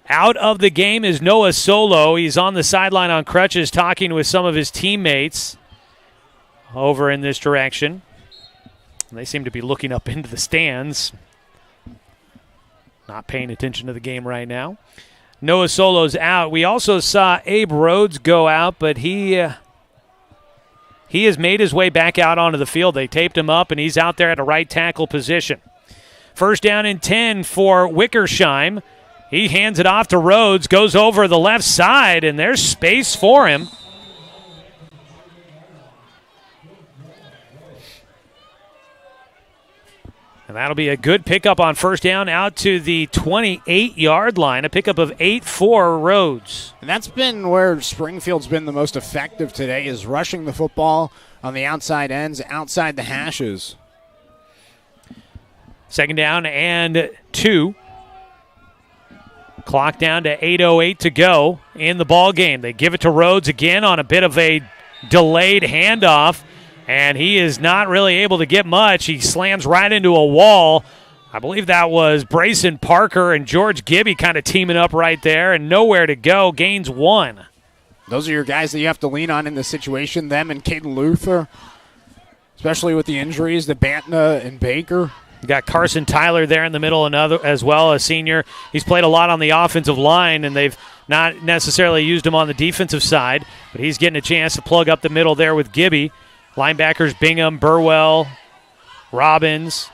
Out of the game is Noah Solo. He's on the sideline on crutches talking with some of his teammates over in this direction. They seem to be looking up into the stands, not paying attention to the game right now. Noah Solo's out. We also saw Abe Rhodes go out, but he he has made his way back out onto the field. They taped him up, and he's out there at a right tackle position. First down and 10 for Wickersheim. He hands it off to Rhodes, goes over the left side, and there's space for him. And that'll be a good pickup on first down out to the 28-yard line, a pickup of 8 for Rhodes. And that's been where Springfield's been the most effective today, is rushing the football on the outside ends, outside the hashes. Second down and 2. Clock down to 8:08 to go in the ball game. They give it to Rhodes again on a bit of a delayed handoff, and he is not really able to get much. He slams right into a wall. I believe that was Brayson Parker and George Gibby kind of teaming up right there, and nowhere to go. Gains 1. Those are your guys that you have to lean on in this situation, them and Caden Luther, especially with the injuries to Bantna and Baker. You got Carson Tyler there in the middle, another as well, a senior. He's played a lot on the offensive line, and they've not necessarily used him on the defensive side, but he's getting a chance to plug up the middle there with Gibby. Linebackers Bingham, Burwell, Robbins.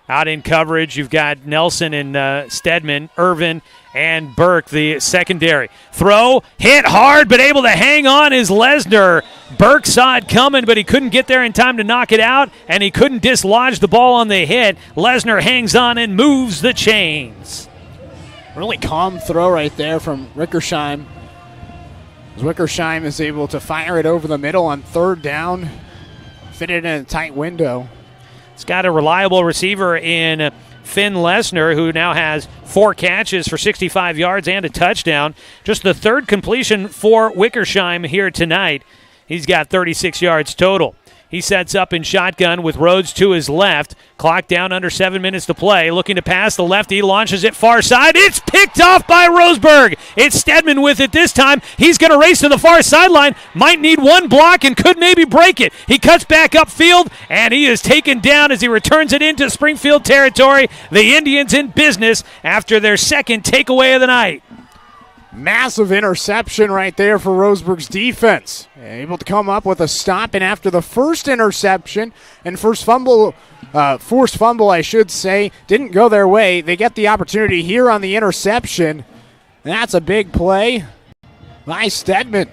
Out in coverage, you've got Nelson and Stedman, Irvin, and Burke, the secondary. Throw, hit hard, but able to hang on is Lesnar. Burke saw it coming, but he couldn't get there in time to knock it out, and he couldn't dislodge the ball on the hit. Lesnar hangs on and moves the chains. Really calm throw right there from Wickersheim. As Wickersheim is able to fire it over the middle on third down, fit it in a tight window. It's got a reliable receiver in Finn Lesnar, who now has 4 catches for 65 yards and a touchdown. Just the third completion for Wickersheim here tonight. He's got 36 yards total. He sets up in shotgun with Rhodes to his left. Clock down under 7 minutes to play. Looking to pass the lefty, launches it far side. It's picked off by Roseburg. It's Stedman with it this time. He's going to race to the far sideline. Might need one block and could maybe break it. He cuts back upfield, and he is taken down as he returns it into Springfield territory. The Indians in business after their second takeaway of the night. Massive interception right there for Roseburg's defense. Able to come up with a stop, and after the first interception and forced fumble, I should say, didn't go their way. They get the opportunity here on the interception. That's a big play by Stedman.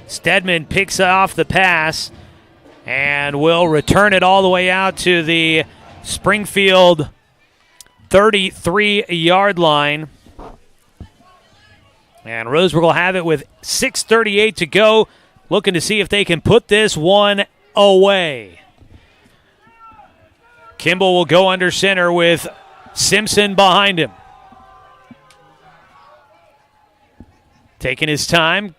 Stedman picks off the pass and will return it all the way out to the Springfield 33-yard line. And Roseburg will have it with 6:38 to go, looking to see if they can put this one away. Kimball will go under center with Simpson behind him. Taking his time,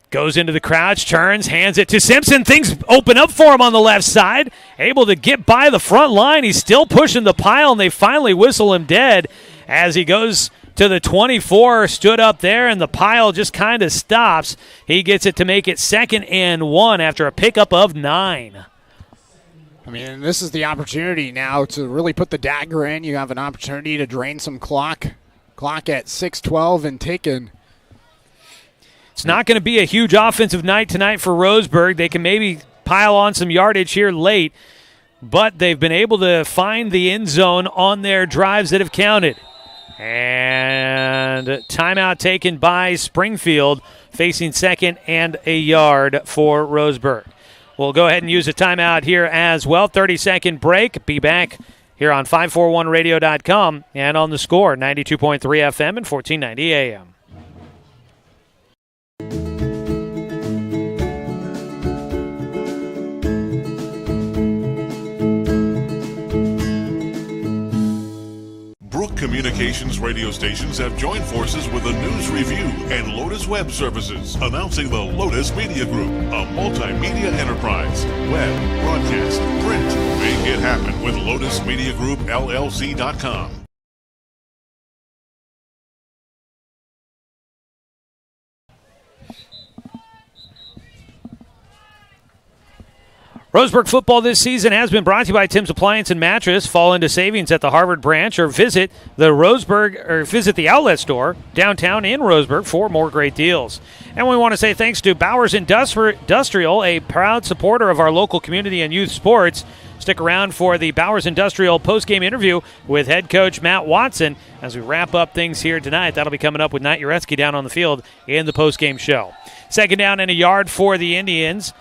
goes into the crouch, turns, hands it to Simpson. Things open up for him on the left side. Able to get by the front line. He's still pushing the pile, and they finally whistle him dead as he goes to the 24, stood up there, and the pile just kind of stops. He gets it to make it 2nd and 1 after a pickup of 9. I mean, this is the opportunity now to really put the dagger in. You have an opportunity to drain some clock. Clock at 6:12 and ticking. It's not going to be a huge offensive night tonight for Roseburg. They can maybe pile on some yardage here late, but they've been able to find the end zone on their drives that have counted. And timeout taken by Springfield, facing 2nd and a yard for Roseburg. We'll go ahead and use a timeout here as well. 30-second break. Be back here on 541radio.com and on the Score, 92.3 FM and 1490 AM. Brook Communications radio stations have joined forces with a news review and Lotus Web Services, announcing the Lotus Media Group, a multimedia enterprise. Web, broadcast, print. Make it happen with Lotus Media Group, LLC.com. Roseburg football this season has been brought to you by Tim's Appliance and Mattress. Fall into savings at the Harvard branch or visit the outlet store downtown in Roseburg for more great deals. And we want to say thanks to Bowers Industrial, a proud supporter of our local community and youth sports. Stick around for the Bowers Industrial postgame interview with head coach Matt Watson as we wrap up things here tonight. That'll be coming up with Nat Uretsky down on the field in the postgame show. Second down and a yard for the Indians.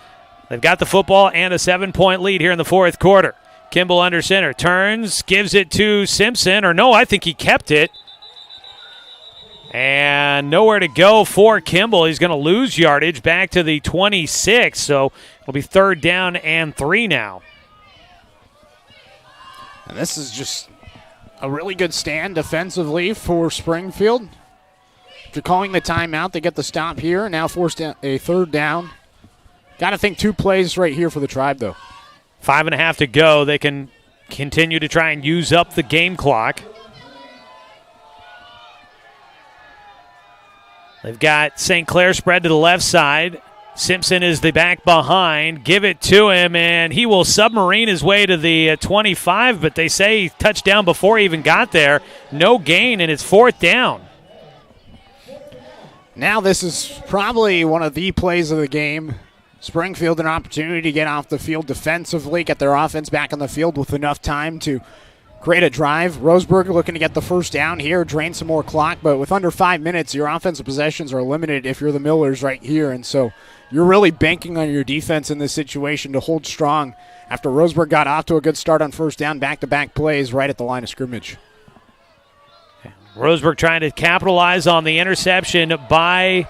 They've got the football and a 7-point lead here in the fourth quarter. Kimball under center, turns, gives it to Simpson, or no, I think he kept it. And nowhere to go for Kimball. He's going to lose yardage back to the 26, so it'll be third down and 3 now. And this is just a really good stand defensively for Springfield. After calling the timeout, they get the stop here. Now forced a third down. Got to think 2 plays right here for the Tribe, though. 5.5 to go. They can continue to try and use up the game clock. They've got St. Clair spread to the left side. Simpson is the back behind. Give it to him, and he will submarine his way to the 25, but they say he touched down before he even got there. No gain, and it's fourth down. Now this is probably one of the plays of the game. Springfield an opportunity to get off the field defensively, get their offense back on the field with enough time to create a drive. Roseburg looking to get the first down here, drain some more clock, but with under 5 minutes, your offensive possessions are limited if you're the Millers right here, and so you're really banking on your defense in this situation to hold strong after Roseburg got off to a good start on first down, back-to-back plays right at the line of scrimmage. Roseburg trying to capitalize on the interception by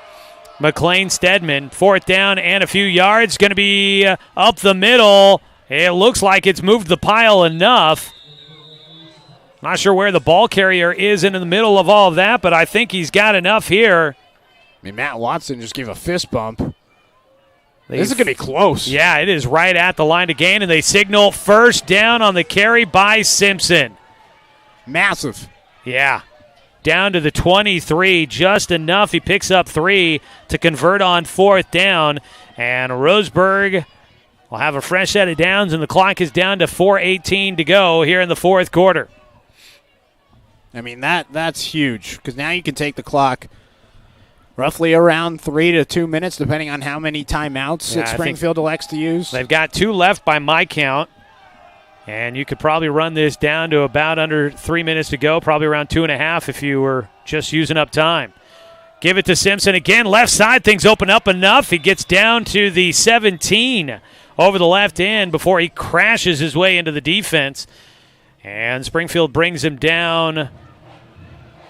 McLean Stedman. Fourth down and a few yards. Going to be up the middle. It looks like it's moved the pile enough. Not sure where the ball carrier is in the middle of all of that, but I think he's got enough here. I mean, Matt Watson just gave a fist bump. This is going to be close. Yeah, it is right at the line to gain, and they signal first down on the carry by Simpson. Massive. Yeah. Down to the 23, just enough. He picks up 3 to convert on fourth down. And Roseburg will have a fresh set of downs, and the clock is down to 4:18 to go here in the fourth quarter. I mean, that's huge because now you can take the clock roughly around 3 to 2 minutes, depending on how many timeouts that Springfield elects to use. They've got 2 left by my count. And you could probably run this down to about under 3 minutes to go, probably around 2.5 if you were just using up time. Give it to Simpson again. Left side, things open up enough. He gets down to the 17 over the left end before he crashes his way into the defense. And Springfield brings him down. They're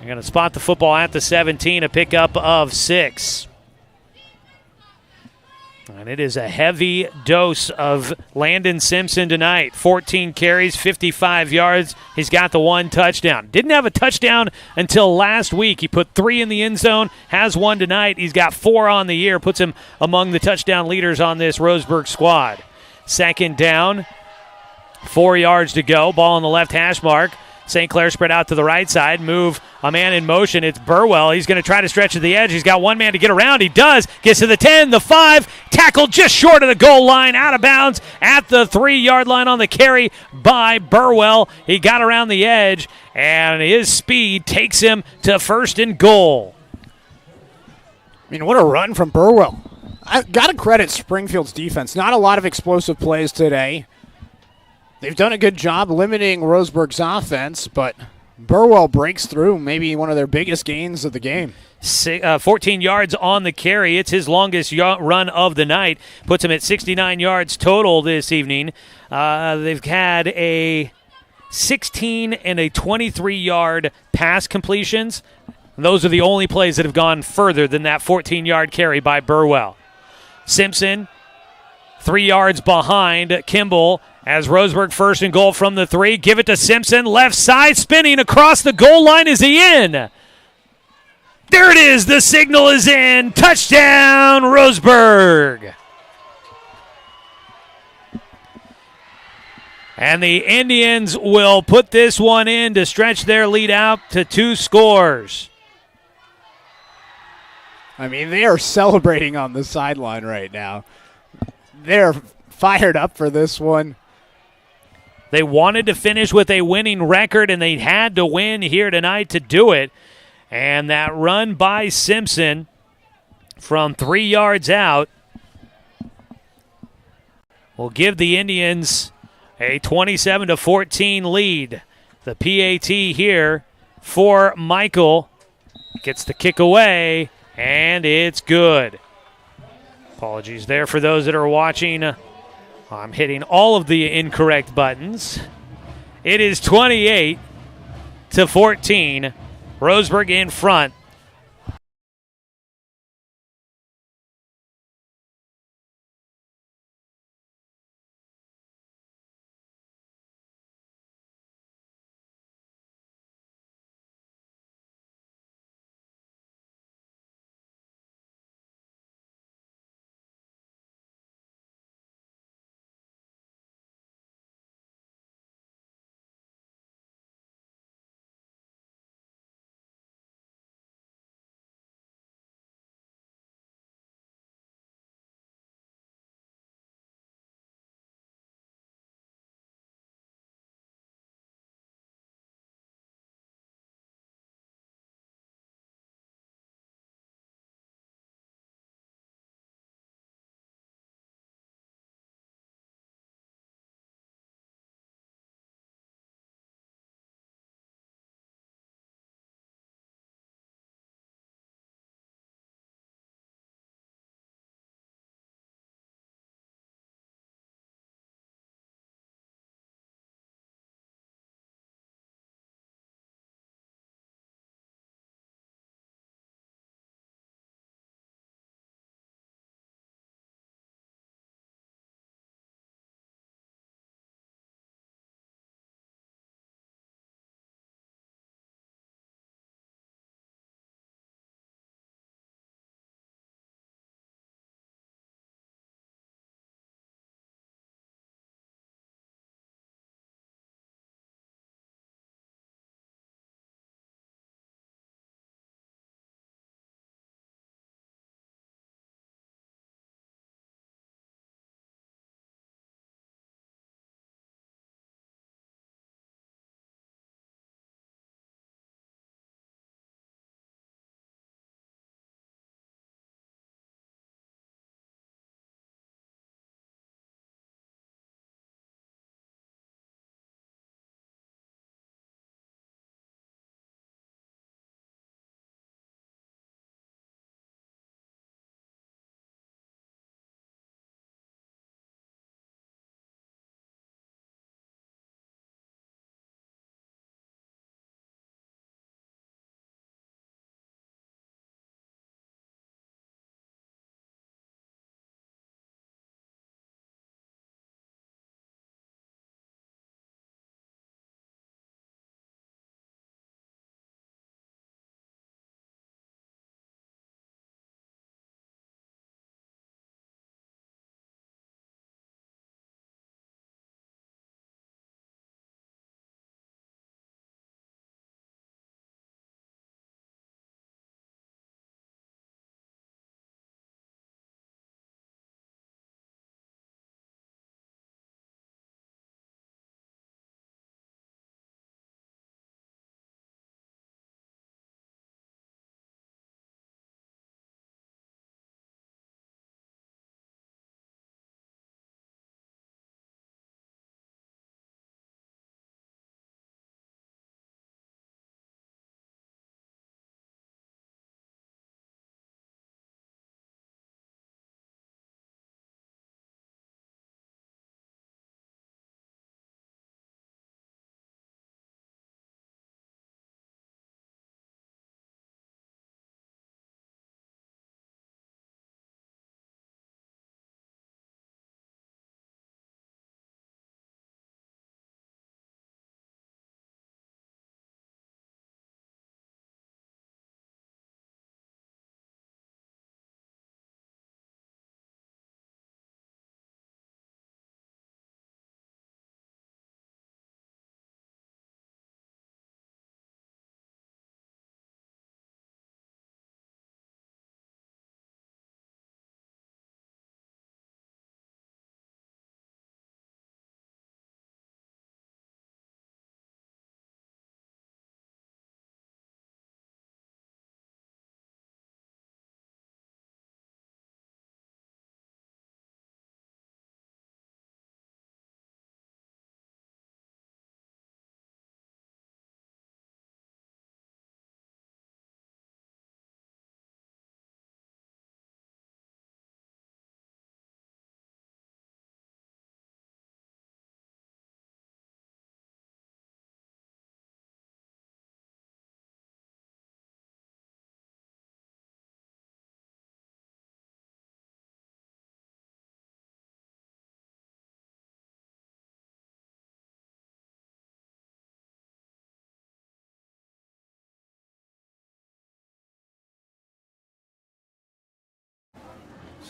going to spot the football at the 17, a pickup of 6. And it is a heavy dose of Landon Simpson tonight. 14 carries, 55 yards. He's got the 1 touchdown. Didn't have a touchdown until last week. He put 3 in the end zone, has 1 tonight. He's got 4 on the year, puts him among the touchdown leaders on this Roseburg squad. Second down, 4 yards to go. Ball on the left hash mark. St. Clair spread out to the right side. Move a man in motion. It's Burwell. He's going to try to stretch to the edge. He's got 1 man to get around. He does. Gets to the 10, the 5. Tackled just short of the goal line. Out of bounds at the 3-yard line on the carry by Burwell. He got around the edge, and his speed takes him to first and goal. I mean, what a run from Burwell. I got to credit Springfield's defense. Not a lot of explosive plays today. They've done a good job limiting Roseburg's offense, but Burwell breaks through, maybe one of their biggest gains of the game. 14 yards on the carry. It's his longest run of the night. Puts him at 69 yards total this evening. They've had a 16 and a 23-yard pass completions. Those are the only plays that have gone further than that 14-yard carry by Burwell. Simpson, 3 yards behind Kimball. As Roseburg first and goal from the 3. Give it to Simpson. Left side, spinning across the goal line. Is he in? There it is. The signal is in. Touchdown, Roseburg. And the Indians will put this one in to stretch their lead out to 2 scores. I mean, they are celebrating on the sideline right now. They're fired up for this one. They wanted to finish with a winning record, and they had to win here tonight to do it. And that run by Simpson from 3 yards out will give the Indians a 27-14 lead. The PAT here for Michael gets the kick away, and it's good. Apologies there for those that are watching. I'm hitting all of the incorrect buttons. It is 28-14. Roseburg in front.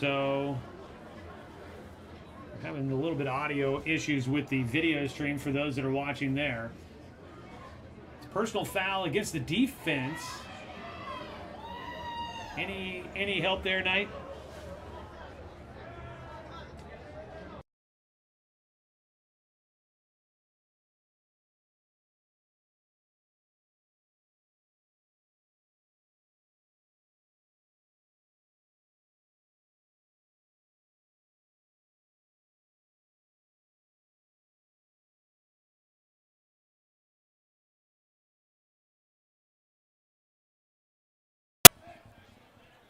So we're having a little bit of audio issues with the video stream for those that are watching there. It's a personal foul against the defense. Any help there, Knight?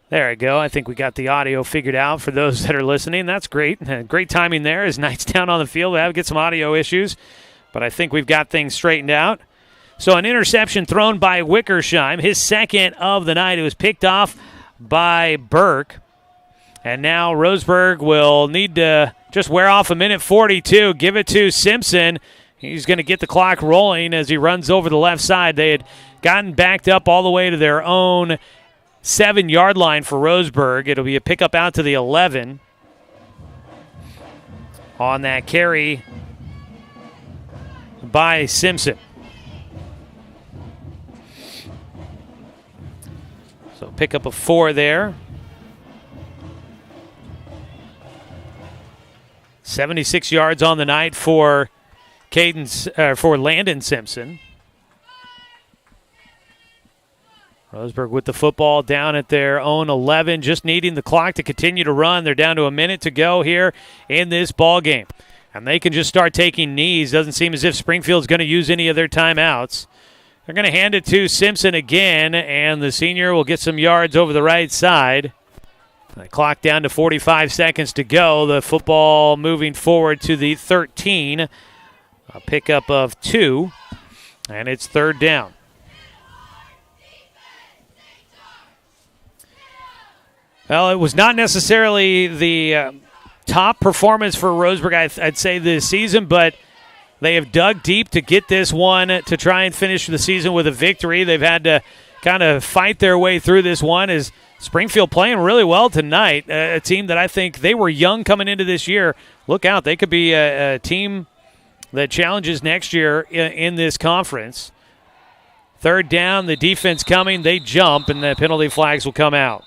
There we go. I think we got the audio figured out for those that are listening. That's great. Great timing there as Knight's down on the field. We have to get some audio issues, but I think we've got things straightened out. So an interception thrown by Wickersheim, his second of the night. It was picked off by Burke. And now Roseburg will need to just wear off a minute 42, give it to Simpson. He's going to get the clock rolling as he runs over the left side. They had gotten backed up all the way to their own 7-yard line for Roseburg. It'll be a pickup out to the 11 on that carry by Simpson. So pickup of 4 there. 76 yards on the night for Landon Simpson. Roseburg with the football down at their own 11, just needing the clock to continue to run. They're down to a minute to go here in this ball game. And they can just start taking knees. Doesn't seem as if Springfield's going to use any of their timeouts. They're going to hand it to Simpson again, and the senior will get some yards over the right side. The clock down to 45 seconds to go. The football moving forward to the 13. A pickup of 2, and it's 3rd down. Well, it was not necessarily the top performance for Roseburg, I'd say, this season, but they have dug deep to get this one to try and finish the season with a victory. They've had to kind of fight their way through this one as Springfield playing really well tonight, a team that I think they were young coming into this year. Look out, they could be a team that challenges next year in this conference. 3rd down, the defense coming, they jump, and the penalty flags will come out.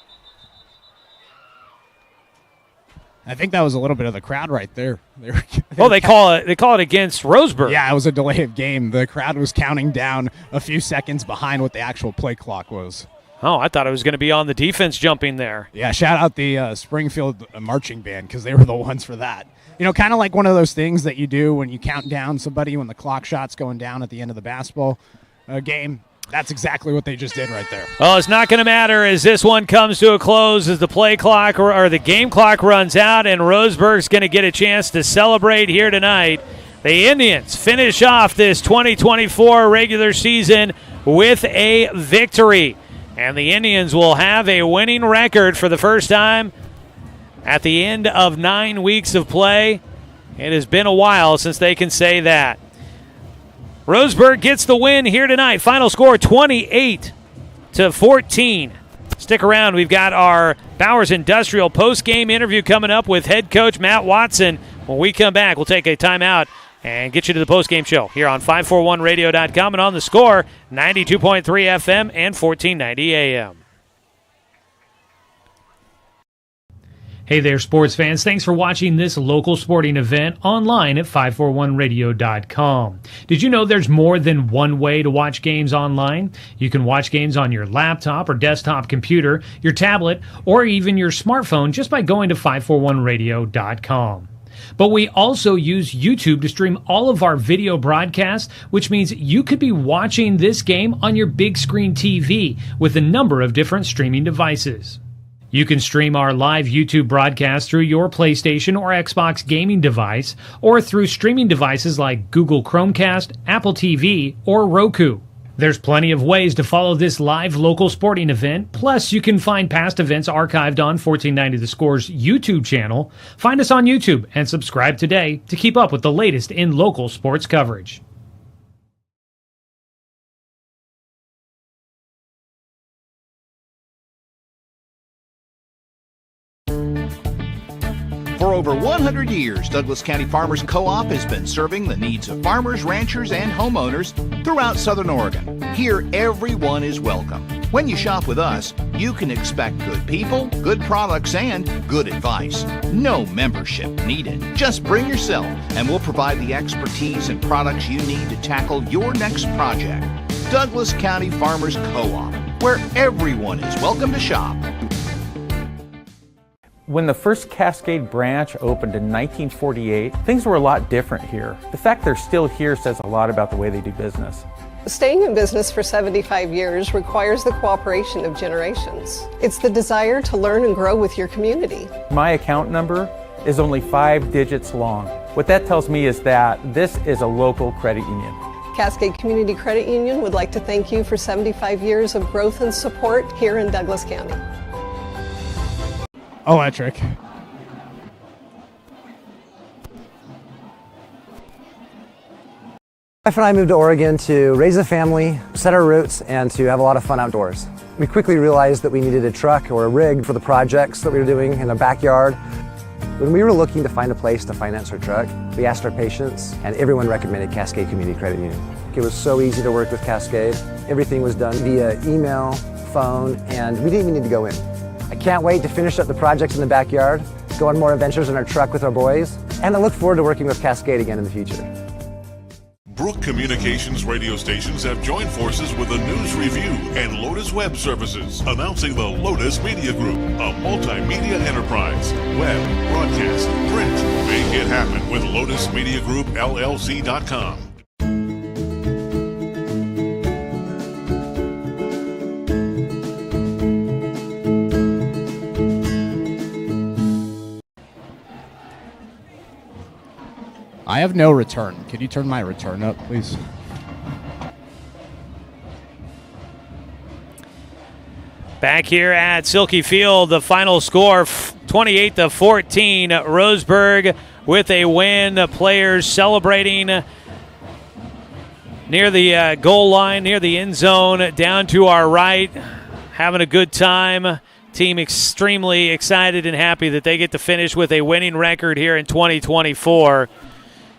I think that was a little bit of the crowd right there. They call it against Roseburg. Yeah, it was a delay of game. The crowd was counting down a few seconds behind what the actual play clock was. Oh, I thought it was going to be on the defense jumping there. Yeah, shout out the Springfield marching band because they were the ones for that. You know, kind of like one of those things that you do when you count down somebody when the clock shot's going down at the end of the basketball game. That's exactly what they just did right there. Well, it's not going to matter as this one comes to a close as the play clock or the game clock runs out, and Roseburg's going to get a chance to celebrate here tonight. The Indians finish off this 2024 regular season with a victory, and the Indians will have a winning record for the first time at the end of 9 weeks of play. It has been a while since they can say that. Roseburg gets the win here tonight. Final score 28-14. Stick around. We've got our Bowers Industrial post-game interview coming up with head coach Matt Watson. When we come back, we'll take a timeout and get you to the post-game show here on 541radio.com and on the Score, 92.3 FM and 1490 AM. Hey there, sports fans. Thanks for watching this local sporting event online at 541radio.com. Did you know there's more than one way to watch games online? You can watch games on your laptop or desktop computer, your tablet, or even your smartphone just by going to 541radio.com. But we also use YouTube to stream all of our video broadcasts, which means you could be watching this game on your big screen TV with a number of different streaming devices. You can stream our live YouTube broadcast through your PlayStation or Xbox gaming device or through streaming devices like Google Chromecast, Apple TV, or Roku. There's plenty of ways to follow this live local sporting event. Plus, you can find past events archived on 1490 The Score's YouTube channel. Find us on YouTube and subscribe today to keep up with the latest in local sports coverage. over 100 years, Douglas County Farmers Co-op has been serving the needs of farmers, ranchers, and homeowners throughout Southern Oregon. Here, everyone is welcome. When you shop with us, you can expect good people, good products, and good advice. No membership needed. Just bring yourself, and we'll provide the expertise and products you need to tackle your next project. Douglas County Farmers Co-op, where everyone is welcome to shop. When the first Cascade branch opened in 1948, things were a lot different here. The fact they're still here says a lot about the way they do business. Staying in business for 75 years requires the cooperation of generations. It's the desire to learn and grow with your community. My account number is only 5 digits long. What that tells me is that this is a local credit union. Cascade Community Credit Union would like to thank you for 75 years of growth and support here in Douglas County. Electric. My wife and I moved to Oregon to raise a family, set our roots, and to have a lot of fun outdoors. We quickly realized that we needed a truck or a rig for the projects that we were doing in our backyard. When we were looking to find a place to finance our truck, we asked our patients, and everyone recommended Cascade Community Credit Union. It was so easy to work with Cascade. Everything was done via email, phone, and we didn't even need to go in. I can't wait to finish up the projects in the backyard, go on more adventures in our truck with our boys, and I look forward to working with Cascade again in the future. Brook Communications radio stations have joined forces with the News Review and Lotus Web Services, announcing the Lotus Media Group, a multimedia enterprise. Web, broadcast, print. Make it happen with LotusMediaGroupLLC.com. I have no return. Could you turn my return up, please? Back here at Silky Field, the final score 28-14. Roseburg with a win. The players celebrating near the goal line, near the end zone, down to our right, having a good time. Team extremely excited and happy that they get to finish with a winning record here in 2024.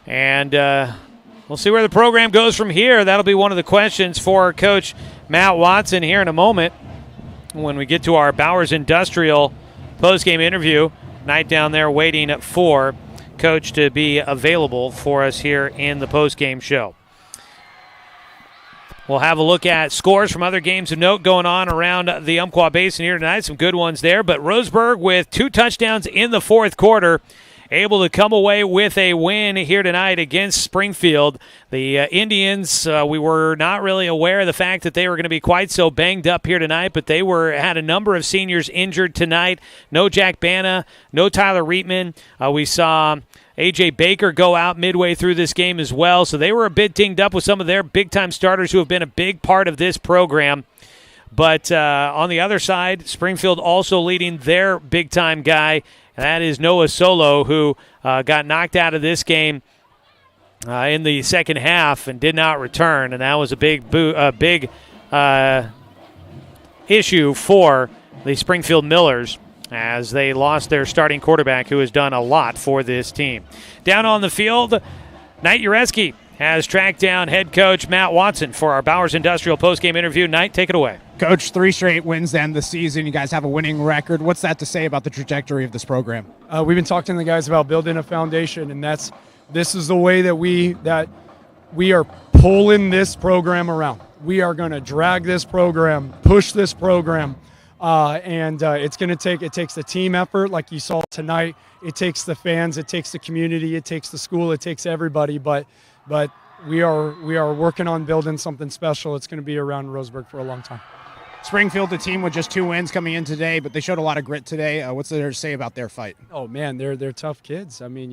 And we'll see where the program goes from here. That'll be one of the questions for Coach Matt Watson here in a moment when we get to our Bowers Industrial postgame interview. Knight down there waiting for Coach to be available for us here in the postgame show. We'll have a look at scores from other games of note going on around the Umpqua Basin here tonight. Some good ones there. But Roseburg with 2 touchdowns in the fourth quarter, able to come away with a win here tonight against Springfield. The Indians, we were not really aware of the fact that they were going to be quite so banged up here tonight, but they had a number of seniors injured tonight. No Jack Bana, no Tyler Reitman. We saw A.J. Baker go out midway through this game as well, so they were a bit dinged up with some of their big-time starters who have been a big part of this program. But on the other side, Springfield also leading their big-time guy, and that is Noah Solo, who got knocked out of this game in the second half and did not return, and that was a big issue for the Springfield Millers as they lost their starting quarterback who has done a lot for this team. Down on the field, Knight Ureski has tracked down head coach Matt Watson for our Bowers Industrial postgame interview. Knight, take it away. Coach, 3 straight wins to end the season. You guys have a winning record. What's that to say about the trajectory of this program? We've been talking to the guys about building a foundation, and this is the way that we are pulling this program around. We are going to drag this program, push this program, and it takes the team effort like you saw tonight. It takes the fans, it takes the community, it takes the school, it takes everybody, but we are working on building something special. It's going to be around Roseburg for a long time. Springfield, a team with just 2 wins coming in today, but they showed a lot of grit today. What's there to say about their fight? Oh man, they're tough kids. I mean,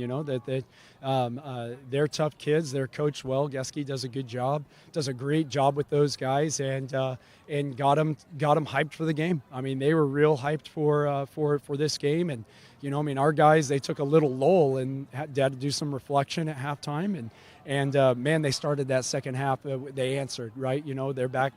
they're tough kids. They're coached well. Geske does a good job, does a great job with those guys, and got them hyped for the game. I mean, they were real hyped for this game, and our guys, they took a little lull and had to do some reflection at halftime, and man, they started that second half. They answered right. They're back.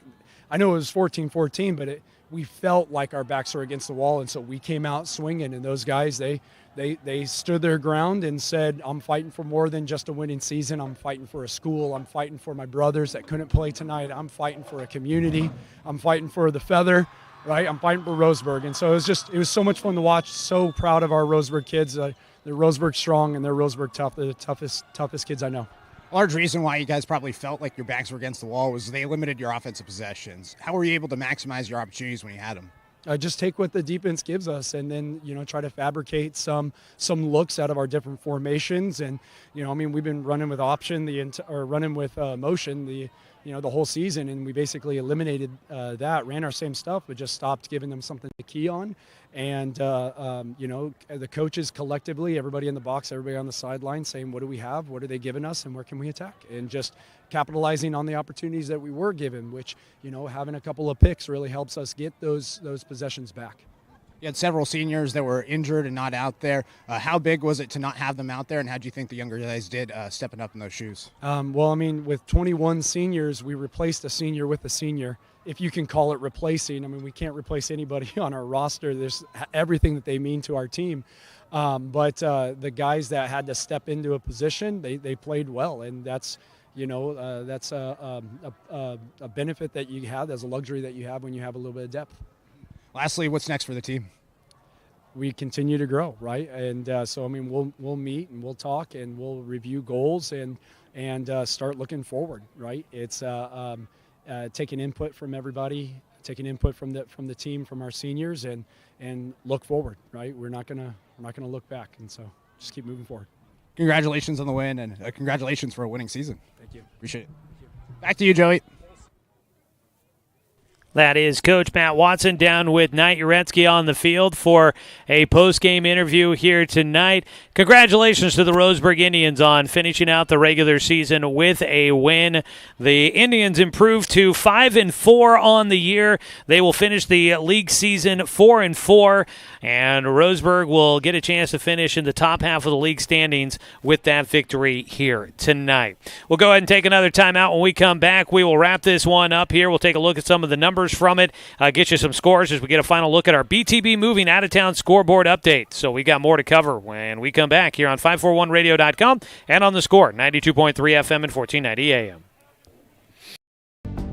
I know it was 14-14, but we felt like our backs were against the wall, and so we came out swinging. And those guys, they They stood their ground and said, I'm fighting for more than just a winning season. I'm fighting for a school. I'm fighting for my brothers that couldn't play tonight. I'm fighting for a community. I'm fighting for the feather, right? I'm fighting for Roseburg. And so it was so much fun to watch. So proud of our Roseburg kids. They're Roseburg strong and they're Roseburg tough. They're the toughest kids I know. A large reason why you guys probably felt like your backs were against the wall was they limited your offensive possessions. How were you able to maximize your opportunities when you had them? Just take what the defense gives us, and then try to fabricate some looks out of our different formations. And we've been running with option running with motion the whole season, and we basically eliminated that. Ran our same stuff, but just stopped giving them something to key on. And the coaches collectively, everybody in the box, everybody on the sideline, saying, "What do we have? What are they giving us? And where can we attack?" And just capitalizing on the opportunities that we were given, which having a couple of picks really helps us get those possessions back. You had several seniors that were injured and not out there. How big was it to not have them out there, and how do you think the younger guys did stepping up in those shoes? With 21 seniors, we replaced a senior with a senior, if you can call it replacing. We can't replace anybody on our roster. There's everything that they mean to our team. But the guys that had to step into a position, they played well, and that's a benefit that you have. That's a luxury that you have when you have a little bit of depth. Lastly, what's next for the team? We continue to grow, right? And we'll meet and we'll talk and we'll review goals and start looking forward, right? It's taking input from everybody, taking input from the team, from our seniors, and look forward, right? We're not gonna look back, and so just keep moving forward. Congratulations on the win, and congratulations for a winning season. Thank you. Appreciate it. Back to you, Joey. That is Coach Matt Watson down with Knight Uretsky on the field for a post-game interview here tonight. Congratulations to the Roseburg Indians on finishing out the regular season with a win. The Indians improved to 5-4 on the year. They will finish the league season 4-4, and Roseburg will get a chance to finish in the top half of the league standings with that victory here tonight. We'll go ahead and take another timeout. When we come back, we will wrap this one up here. We'll take a look at some of the numbers from it, get you some scores as we get a final look at our BTB Moving Out-of-Town scoreboard update. So we got more to cover when we come back here on 541radio.com and on the Score, 92.3 FM and 1490 AM.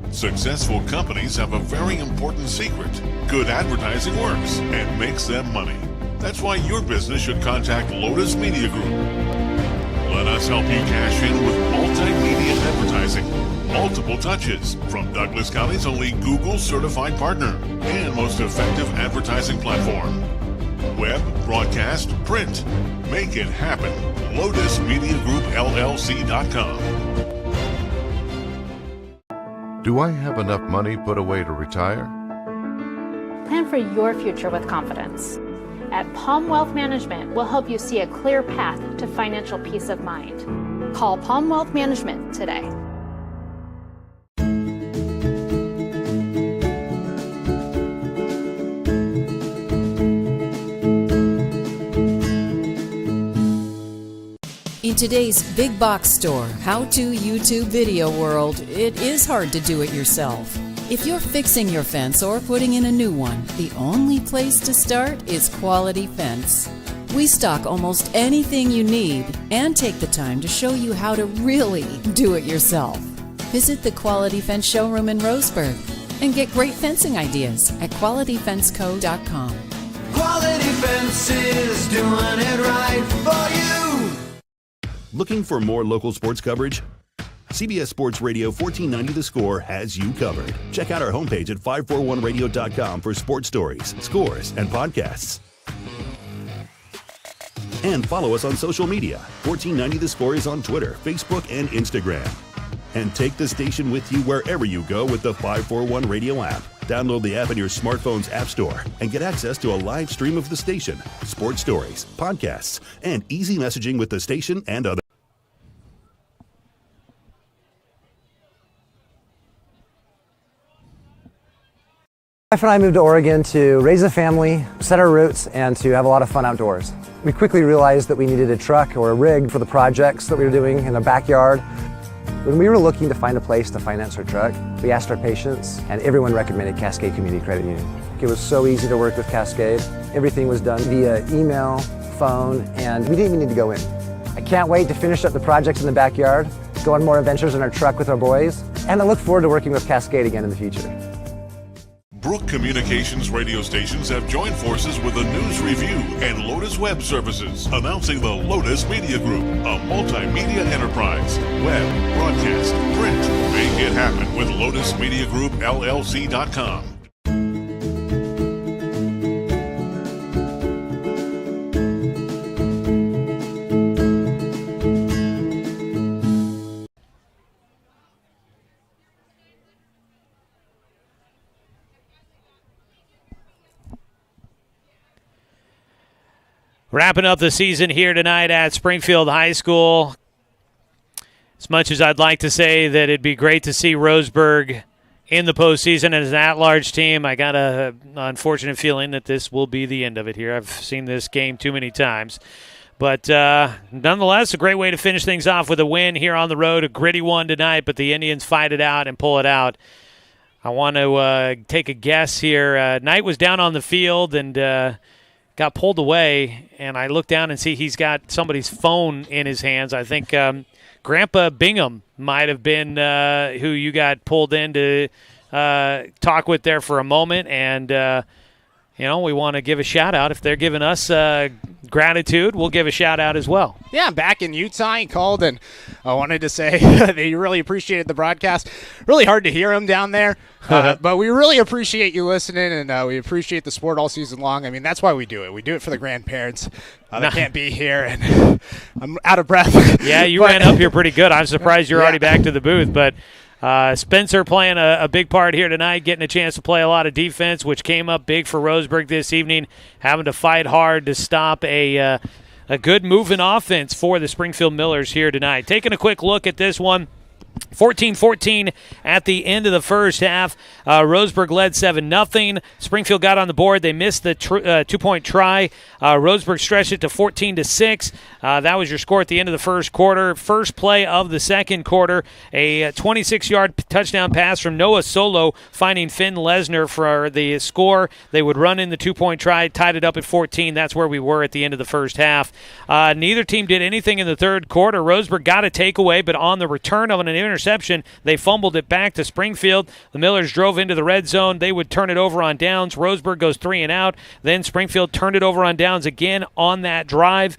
Successful companies have a very important secret. Good advertising works and makes them money. That's why your business should contact Lotus Media Group. Let us help you cash in with multimedia advertising. Multiple touches from Douglas County's only Google-certified partner and most effective advertising platform. Web, broadcast, print. Make it happen. LotusMediaGroupLLC.com. Do I have enough money put away to retire? Plan for your future with confidence. At Palm Wealth Management, we'll help you see a clear path to financial peace of mind. Call Palm Wealth Management today. In today's big box store, how-to YouTube video world, it is hard to do it yourself. If you're fixing your fence or putting in a new one, the only place to start is Quality Fence. We stock almost anything you need and take the time to show you how to really do it yourself. Visit the Quality Fence showroom in Roseburg and get great fencing ideas at QualityFenceCo.com. Quality Fences, doing it right for you. Looking for more local sports coverage? CBS Sports Radio 1490 The Score has you covered. Check out our homepage at 541radio.com for sports stories, scores, and podcasts. And follow us on social media. 1490 The Score is on Twitter, Facebook, and Instagram. And take the station with you wherever you go with the 541 Radio app. Download the app in your smartphone's app store and get access to a live stream of the station, sports stories, podcasts, and easy messaging with the station and other. My wife and I moved to Oregon to raise a family, set our roots, and to have a lot of fun outdoors. We quickly realized that we needed a truck or a rig for the projects that we were doing in our backyard. When we were looking to find a place to finance our truck, we asked our patients, and everyone recommended Cascade Community Credit Union. It was so easy to work with Cascade. Everything was done via email, phone, and we didn't even need to go in. I can't wait to finish up the projects in the backyard, go on more adventures in our truck with our boys, and I look forward to working with Cascade again in the future. Brook Communications radio stations have joined forces with the News Review and Lotus Web Services, announcing the Lotus Media Group, a multimedia enterprise. Web, broadcast, print. Make it happen with LotusMediaGroupLLC.com. Wrapping up the season here tonight at Springfield High School. As much as I'd like to say that it'd be great to see Roseburg in the postseason as an at-large team, I got an unfortunate feeling that this will be the end of it here. I've seen this game too many times. But nonetheless, a great way to finish things off with a win here on the road, a gritty one tonight, but the Indians fight it out and pull it out. I want to take a guess here. Knight was down on the field and got pulled away, and I look down and see he's got somebody's phone in his hands. I think Grandpa Bingham might have been who you got pulled in to talk with there for a moment, and we want to give a shout-out. If they're giving us gratitude, we'll give a shout-out as well. Yeah, back in Utah, he called, and I wanted to say that he really appreciated the broadcast. Really hard to hear him down there, but we really appreciate you listening, and we appreciate the sport all season long. I mean, that's why we do it. We do it for the grandparents that can't be here, and I'm out of breath. Yeah, you ran up here pretty good. I'm surprised you're already back to the booth, but Spencer playing a big part here tonight, getting a chance to play a lot of defense, which came up big for Roseburg this evening, having to fight hard to stop a good moving offense for the Springfield Millers here tonight. Taking a quick look at this one. 14-14 at the end of the first half. Roseburg led 7-0. Springfield got on the board. They missed the two-point try. Roseburg stretched it to 14-6. That was your score at the end of the first quarter. First play of the second quarter, a 26-yard touchdown pass from Noah Solo, finding Finn Lesner for the score. They would run in the two-point try, tied it up at 14. That's where we were at the end of the first half. Neither team did anything in the third quarter. Roseburg got a takeaway, but on the return of an interception, they fumbled it back to Springfield. The Millers drove into the red zone. They would turn it over on downs. Roseburg goes 3 and out. Then Springfield turned it over on downs again on that drive.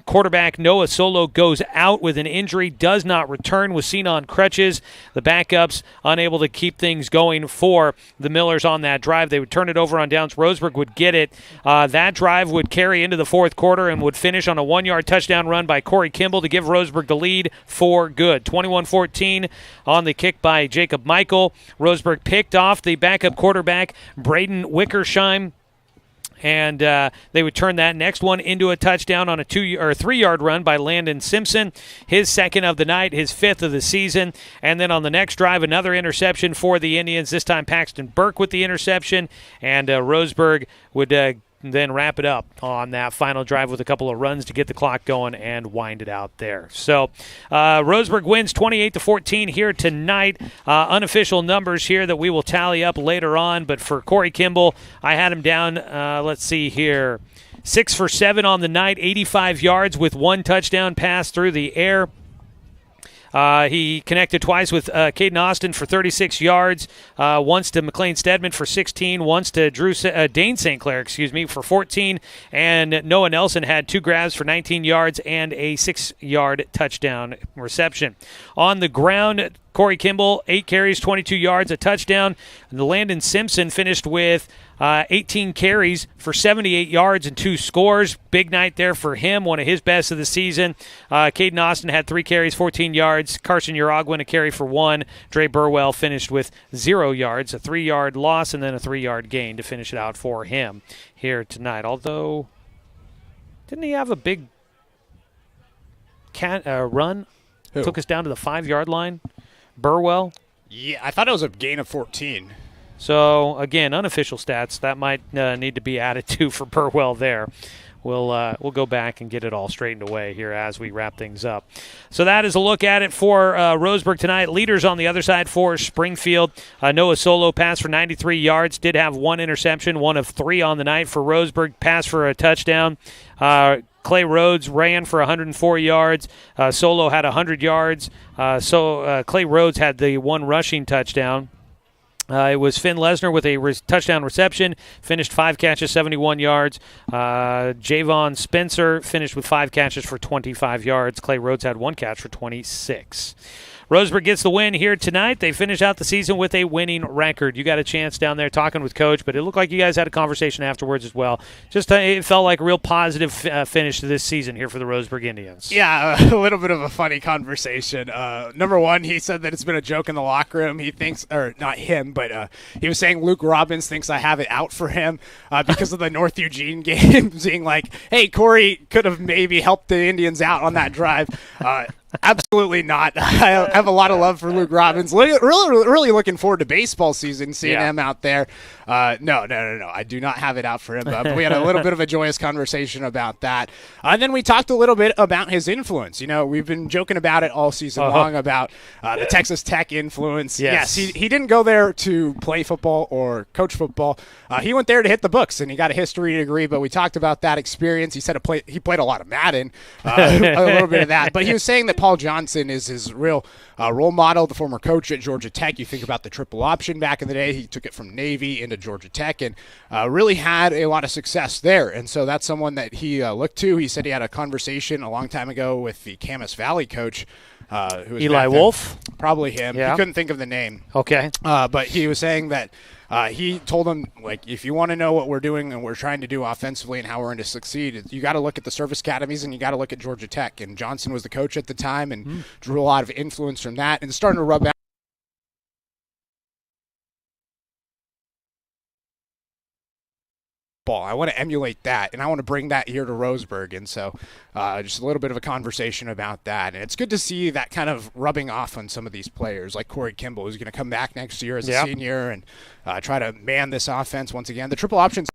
Quarterback Noah Solo goes out with an injury, does not return, was seen on crutches. The backups unable to keep things going for the Millers on that drive. They would turn it over on downs. Roseburg would get it. That drive would carry into the fourth quarter and would finish on a 1-yard touchdown run by Corey Kimball to give Roseburg the lead for good. 21-14 on the kick by Jacob Michael. Roseburg picked off the backup quarterback, Braden Wickersheim, and they would turn that next one into a touchdown on a 3-yard run by Landon Simpson, his second of the night, his fifth of the season. And then on the next drive, another interception for the Indians, this time Paxton Burke with the interception, and Roseburg would then wrap it up on that final drive with a couple of runs to get the clock going and wind it out there. So Roseburg wins 28-14 here tonight. Unofficial numbers here that we will tally up later on, but for Corey Kimball, I had him down, let's see here, 6 for 7 on the night, 85 yards with 1 touchdown pass through the air. He connected twice with Caden Austin for 36 yards, once to McLean Stedman for 16, once to Dane St. Clair, for 14, and Noah Nelson had 2 grabs for 19 yards and a 6-yard touchdown reception. On the ground, Corey Kimball, 8 carries, 22 yards, a touchdown. And Landon Simpson finished with 18 carries for 78 yards and 2 scores. Big night there for him, one of his best of the season. Caden Austin had 3 carries, 14 yards. Carson Uragwin a carry for 1. Dre Burwell finished with 0 yards, a 3-yard loss, and then a 3-yard gain to finish it out for him here tonight. Although, didn't he have a big run? Who? Took us down to the 5-yard line. Burwell? Yeah, I thought it was a gain of 14. So, again, unofficial stats. That might need to be added to for Burwell there. we'll go back and get it all straightened away here as we wrap things up. So that is a look at it for Roseburg tonight. Leaders on the other side for Springfield. Noah Solo passed for 93 yards, did have one interception, one of 3 on the night for Roseburg, passed for a touchdown. Clay Rhodes ran for 104 yards. Solo had 100 yards. Clay Rhodes had the one rushing touchdown. It was Finn Lesnar with a touchdown reception, finished 5 catches, 71 yards. Javon Spencer finished with 5 catches for 25 yards. Clay Rhodes had 1 catch for 26. Roseburg gets the win here tonight. They finish out the season with a winning record. You got a chance down there talking with Coach, but it looked like you guys had a conversation afterwards as well. Just it felt like a real positive finish to this season here for the Roseburg Indians. Yeah, a little bit of a funny conversation. Number one, he said that it's been a joke in the locker room. He thinks, or not him, but he was saying Luke Robbins thinks I have it out for him because of the North Eugene game, being like, hey, Corey could have maybe helped the Indians out on that drive. Absolutely not. I have a lot of love for Luke Robbins. Really looking forward to baseball season, seeing him out there. No. I do not have it out for him. But we had a little bit of a joyous conversation about that. And then we talked a little bit about his influence. You know, we've been joking about it all season long about the Texas Tech influence. Yes, he didn't go there to play football or coach football. He went there to hit the books, and he got a history degree. But we talked about that experience. He said he played a lot of Madden, a little bit of that. But he was saying that Paul Johnson is his real role model, the former coach at Georgia Tech. You think about the triple option back in the day. He took it from Navy into Georgia Tech and really had a lot of success there. And so that's someone that he looked to. He said he had a conversation a long time ago with the Camas Valley coach. Who was Eli Wolf? Probably him. Yeah. He couldn't think of the name. Okay. But he was saying that he told him, like, if you want to know what we're doing and we're trying to do offensively and how we're going to succeed, you got to look at the service academies and you got to look at Georgia Tech. And Johnson was the coach at the time and drew a lot of influence from that and starting to rub out. I want to emulate that, and I want to bring that here to Roseburg. And so just a little bit of a conversation about that. And it's good to see that kind of rubbing off on some of these players, like Corey Kimball, who's going to come back next year as a senior and try to man this offense once again. The triple options.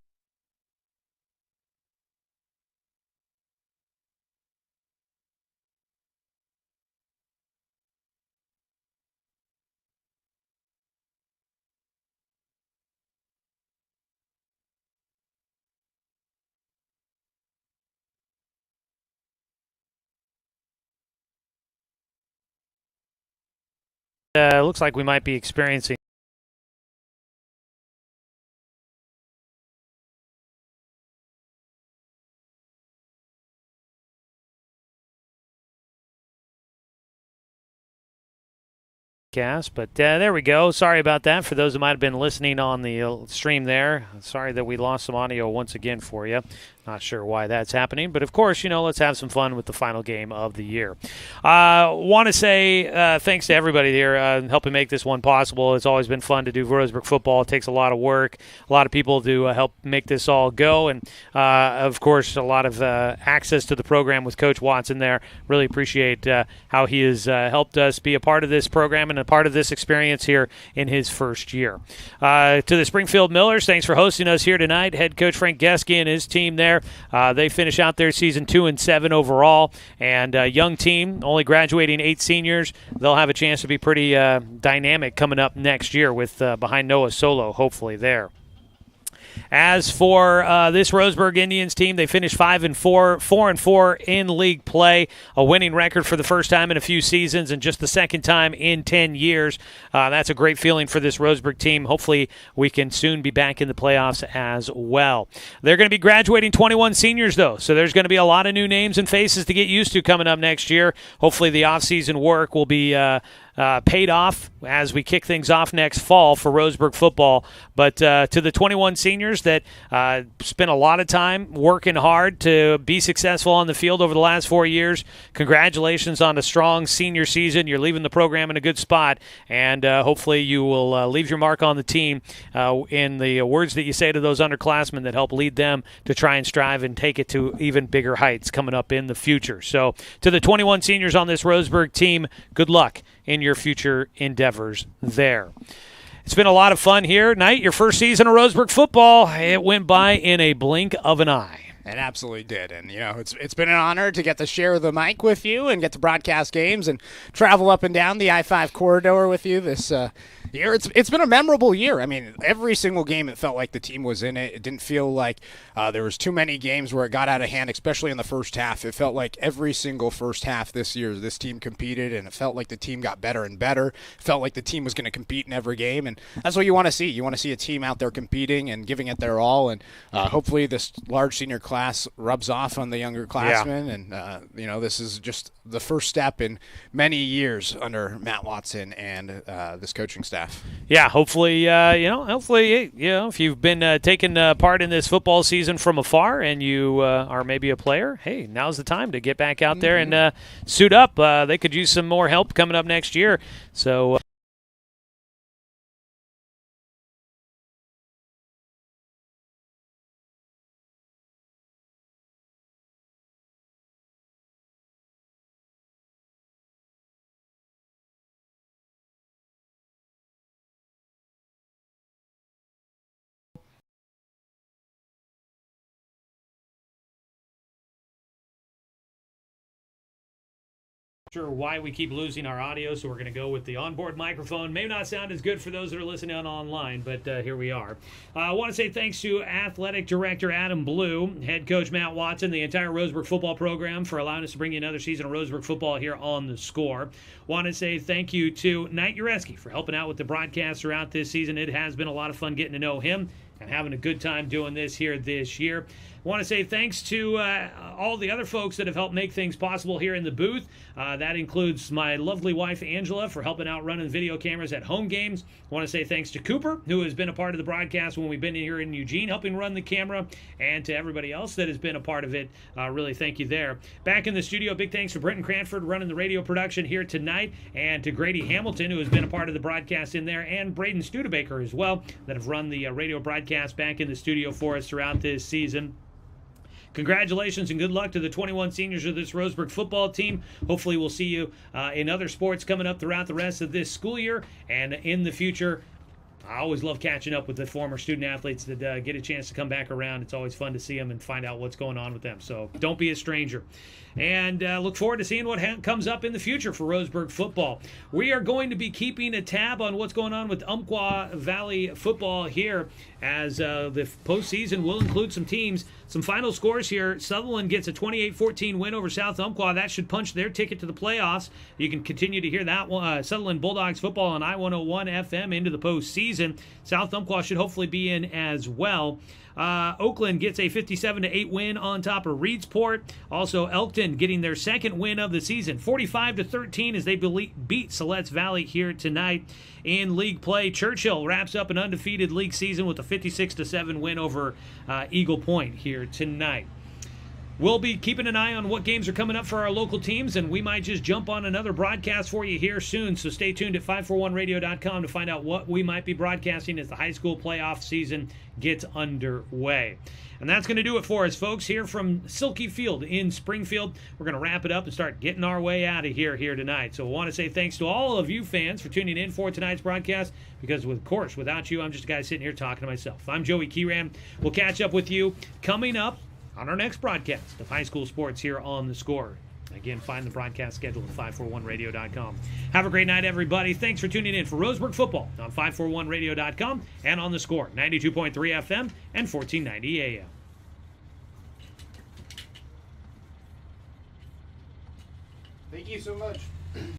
Looks like we might be experiencing but there we go. Sorry about that for those who might have been listening on the stream there. Sorry that we lost some audio once again for you. Not sure why that's happening, but of course, let's have some fun with the final game of the year. Want to say thanks to everybody here helping make this one possible. It's always been fun to do Roseburg football. It takes a lot of work, a lot of people to help make this all go, and of course, a lot of access to the program with Coach Watson there. Really appreciate how he has helped us be a part of this program and a part of this experience here in his first year. To the Springfield Millers, thanks for hosting us here tonight. Head coach Frank Geske and his team there. They finish out their season 2-7 overall, and young team, only graduating 8 seniors. They'll have a chance to be pretty dynamic coming up next year with behind Noah Solo, hopefully there. As for this Roseburg Indians team, they finished 5-4, 4-4 in league play, a winning record for the first time in a few seasons and just the second time in 10 years. That's a great feeling for this Roseburg team. Hopefully we can soon be back in the playoffs as well. They're going to be graduating 21 seniors, though, so there's going to be a lot of new names and faces to get used to coming up next year. Hopefully the offseason work will be paid off as we kick things off next fall for Roseburg football. But to the 21 seniors that spent a lot of time working hard to be successful on the field over the last 4 years, congratulations on a strong senior season. You're leaving the program in a good spot, and hopefully you will leave your mark on the team in the words that you say to those underclassmen that help lead them to try and strive and take it to even bigger heights coming up in the future. So to the 21 seniors on this Roseburg team, good luck in your future endeavors there. It's been a lot of fun here tonight. Your first season of Roseburg football, it went by in a blink of an eye. It absolutely did. And, it's been an honor to get to share the mic with you and get to broadcast games and travel up and down the I-5 corridor with you this year. It's been a memorable year. I mean, every single game it felt like the team was in it. It didn't feel like there was too many games where it got out of hand, especially in the first half. It felt like every single first half this year, this team competed, and it felt like the team got better and better. It felt like the team was going to compete in every game, and that's what you want to see. You want to see a team out there competing and giving it their all, and hopefully this large senior class rubs off on the younger classmen, and this is just the first step in many years under Matt Watson and this coaching staff. Yeah, hopefully, if you've been taking part in this football season from afar and you are maybe a player, hey, now's the time to get back out there and suit up. They could use some more help coming up next year. So. Sure why we keep losing our audio, so we're going to go with the onboard microphone. May not sound as good for those that are listening online, but here we are. I want to say thanks to Athletic Director Adam Blue, Head Coach Matt Watson, the entire Roseburg football program for allowing us to bring you another season of Roseburg football here on The Score. Want to say thank you to Knight Ureski for helping out with the broadcast throughout this season. It has been a lot of fun getting to know him and having a good time doing this here this year. I want to say thanks to all the other folks that have helped make things possible here in the booth. That includes my lovely wife, Angela, for helping out running video cameras at home games. I want to say thanks to Cooper, who has been a part of the broadcast when we've been here in Eugene, helping run the camera, and to everybody else that has been a part of it. Really thank you there. Back in the studio, big thanks to Brenton Cranford running the radio production here tonight, and to Grady Hamilton, who has been a part of the broadcast in there, and Braden Studebaker as well, that have run the radio broadcast back in the studio for us throughout this season. Congratulations and good luck to the 21 seniors of this Roseburg football team. Hopefully we'll see you in other sports coming up throughout the rest of this school year and in the future. I always love catching up with the former student athletes that get a chance to come back around. It's always fun to see them and find out what's going on with them. So don't be a stranger. And look forward to seeing what comes up in the future for Roseburg football. We are going to be keeping a tab on what's going on with Umpqua Valley football here, as the postseason will include some teams. Some final scores here. Sutherland gets a 28-14 win over South Umpqua. That should punch their ticket to the playoffs. You can continue to hear that one, Sutherland Bulldogs football on I-101 FM into the postseason. South Umpqua should hopefully be in as well. Oakland gets a 57-8 win on top of Reedsport. Also, Elkton getting their second win of the season, 45-13, as they beat Siletz Valley here tonight. In league play, Churchill wraps up an undefeated league season with a 56-7 win over Eagle Point here tonight. We'll be keeping an eye on what games are coming up for our local teams, and we might just jump on another broadcast for you here soon. So stay tuned at 541radio.com to find out what we might be broadcasting as the high school playoff season gets underway. And that's going to do it for us, folks, here from Silky Field in Springfield. We're going to wrap it up and start getting our way out of here tonight. So I want to say thanks to all of you fans for tuning in for tonight's broadcast, because, of course, without you, I'm just a guy sitting here talking to myself. I'm Joey Kieran. We'll catch up with you coming up on our next broadcast of high school sports here on The Score. Again, find the broadcast schedule at 541radio.com. Have a great night, everybody. Thanks for tuning in for Roseburg football on 541radio.com and on The Score, 92.3 FM and 1490 AM. Thank you so much.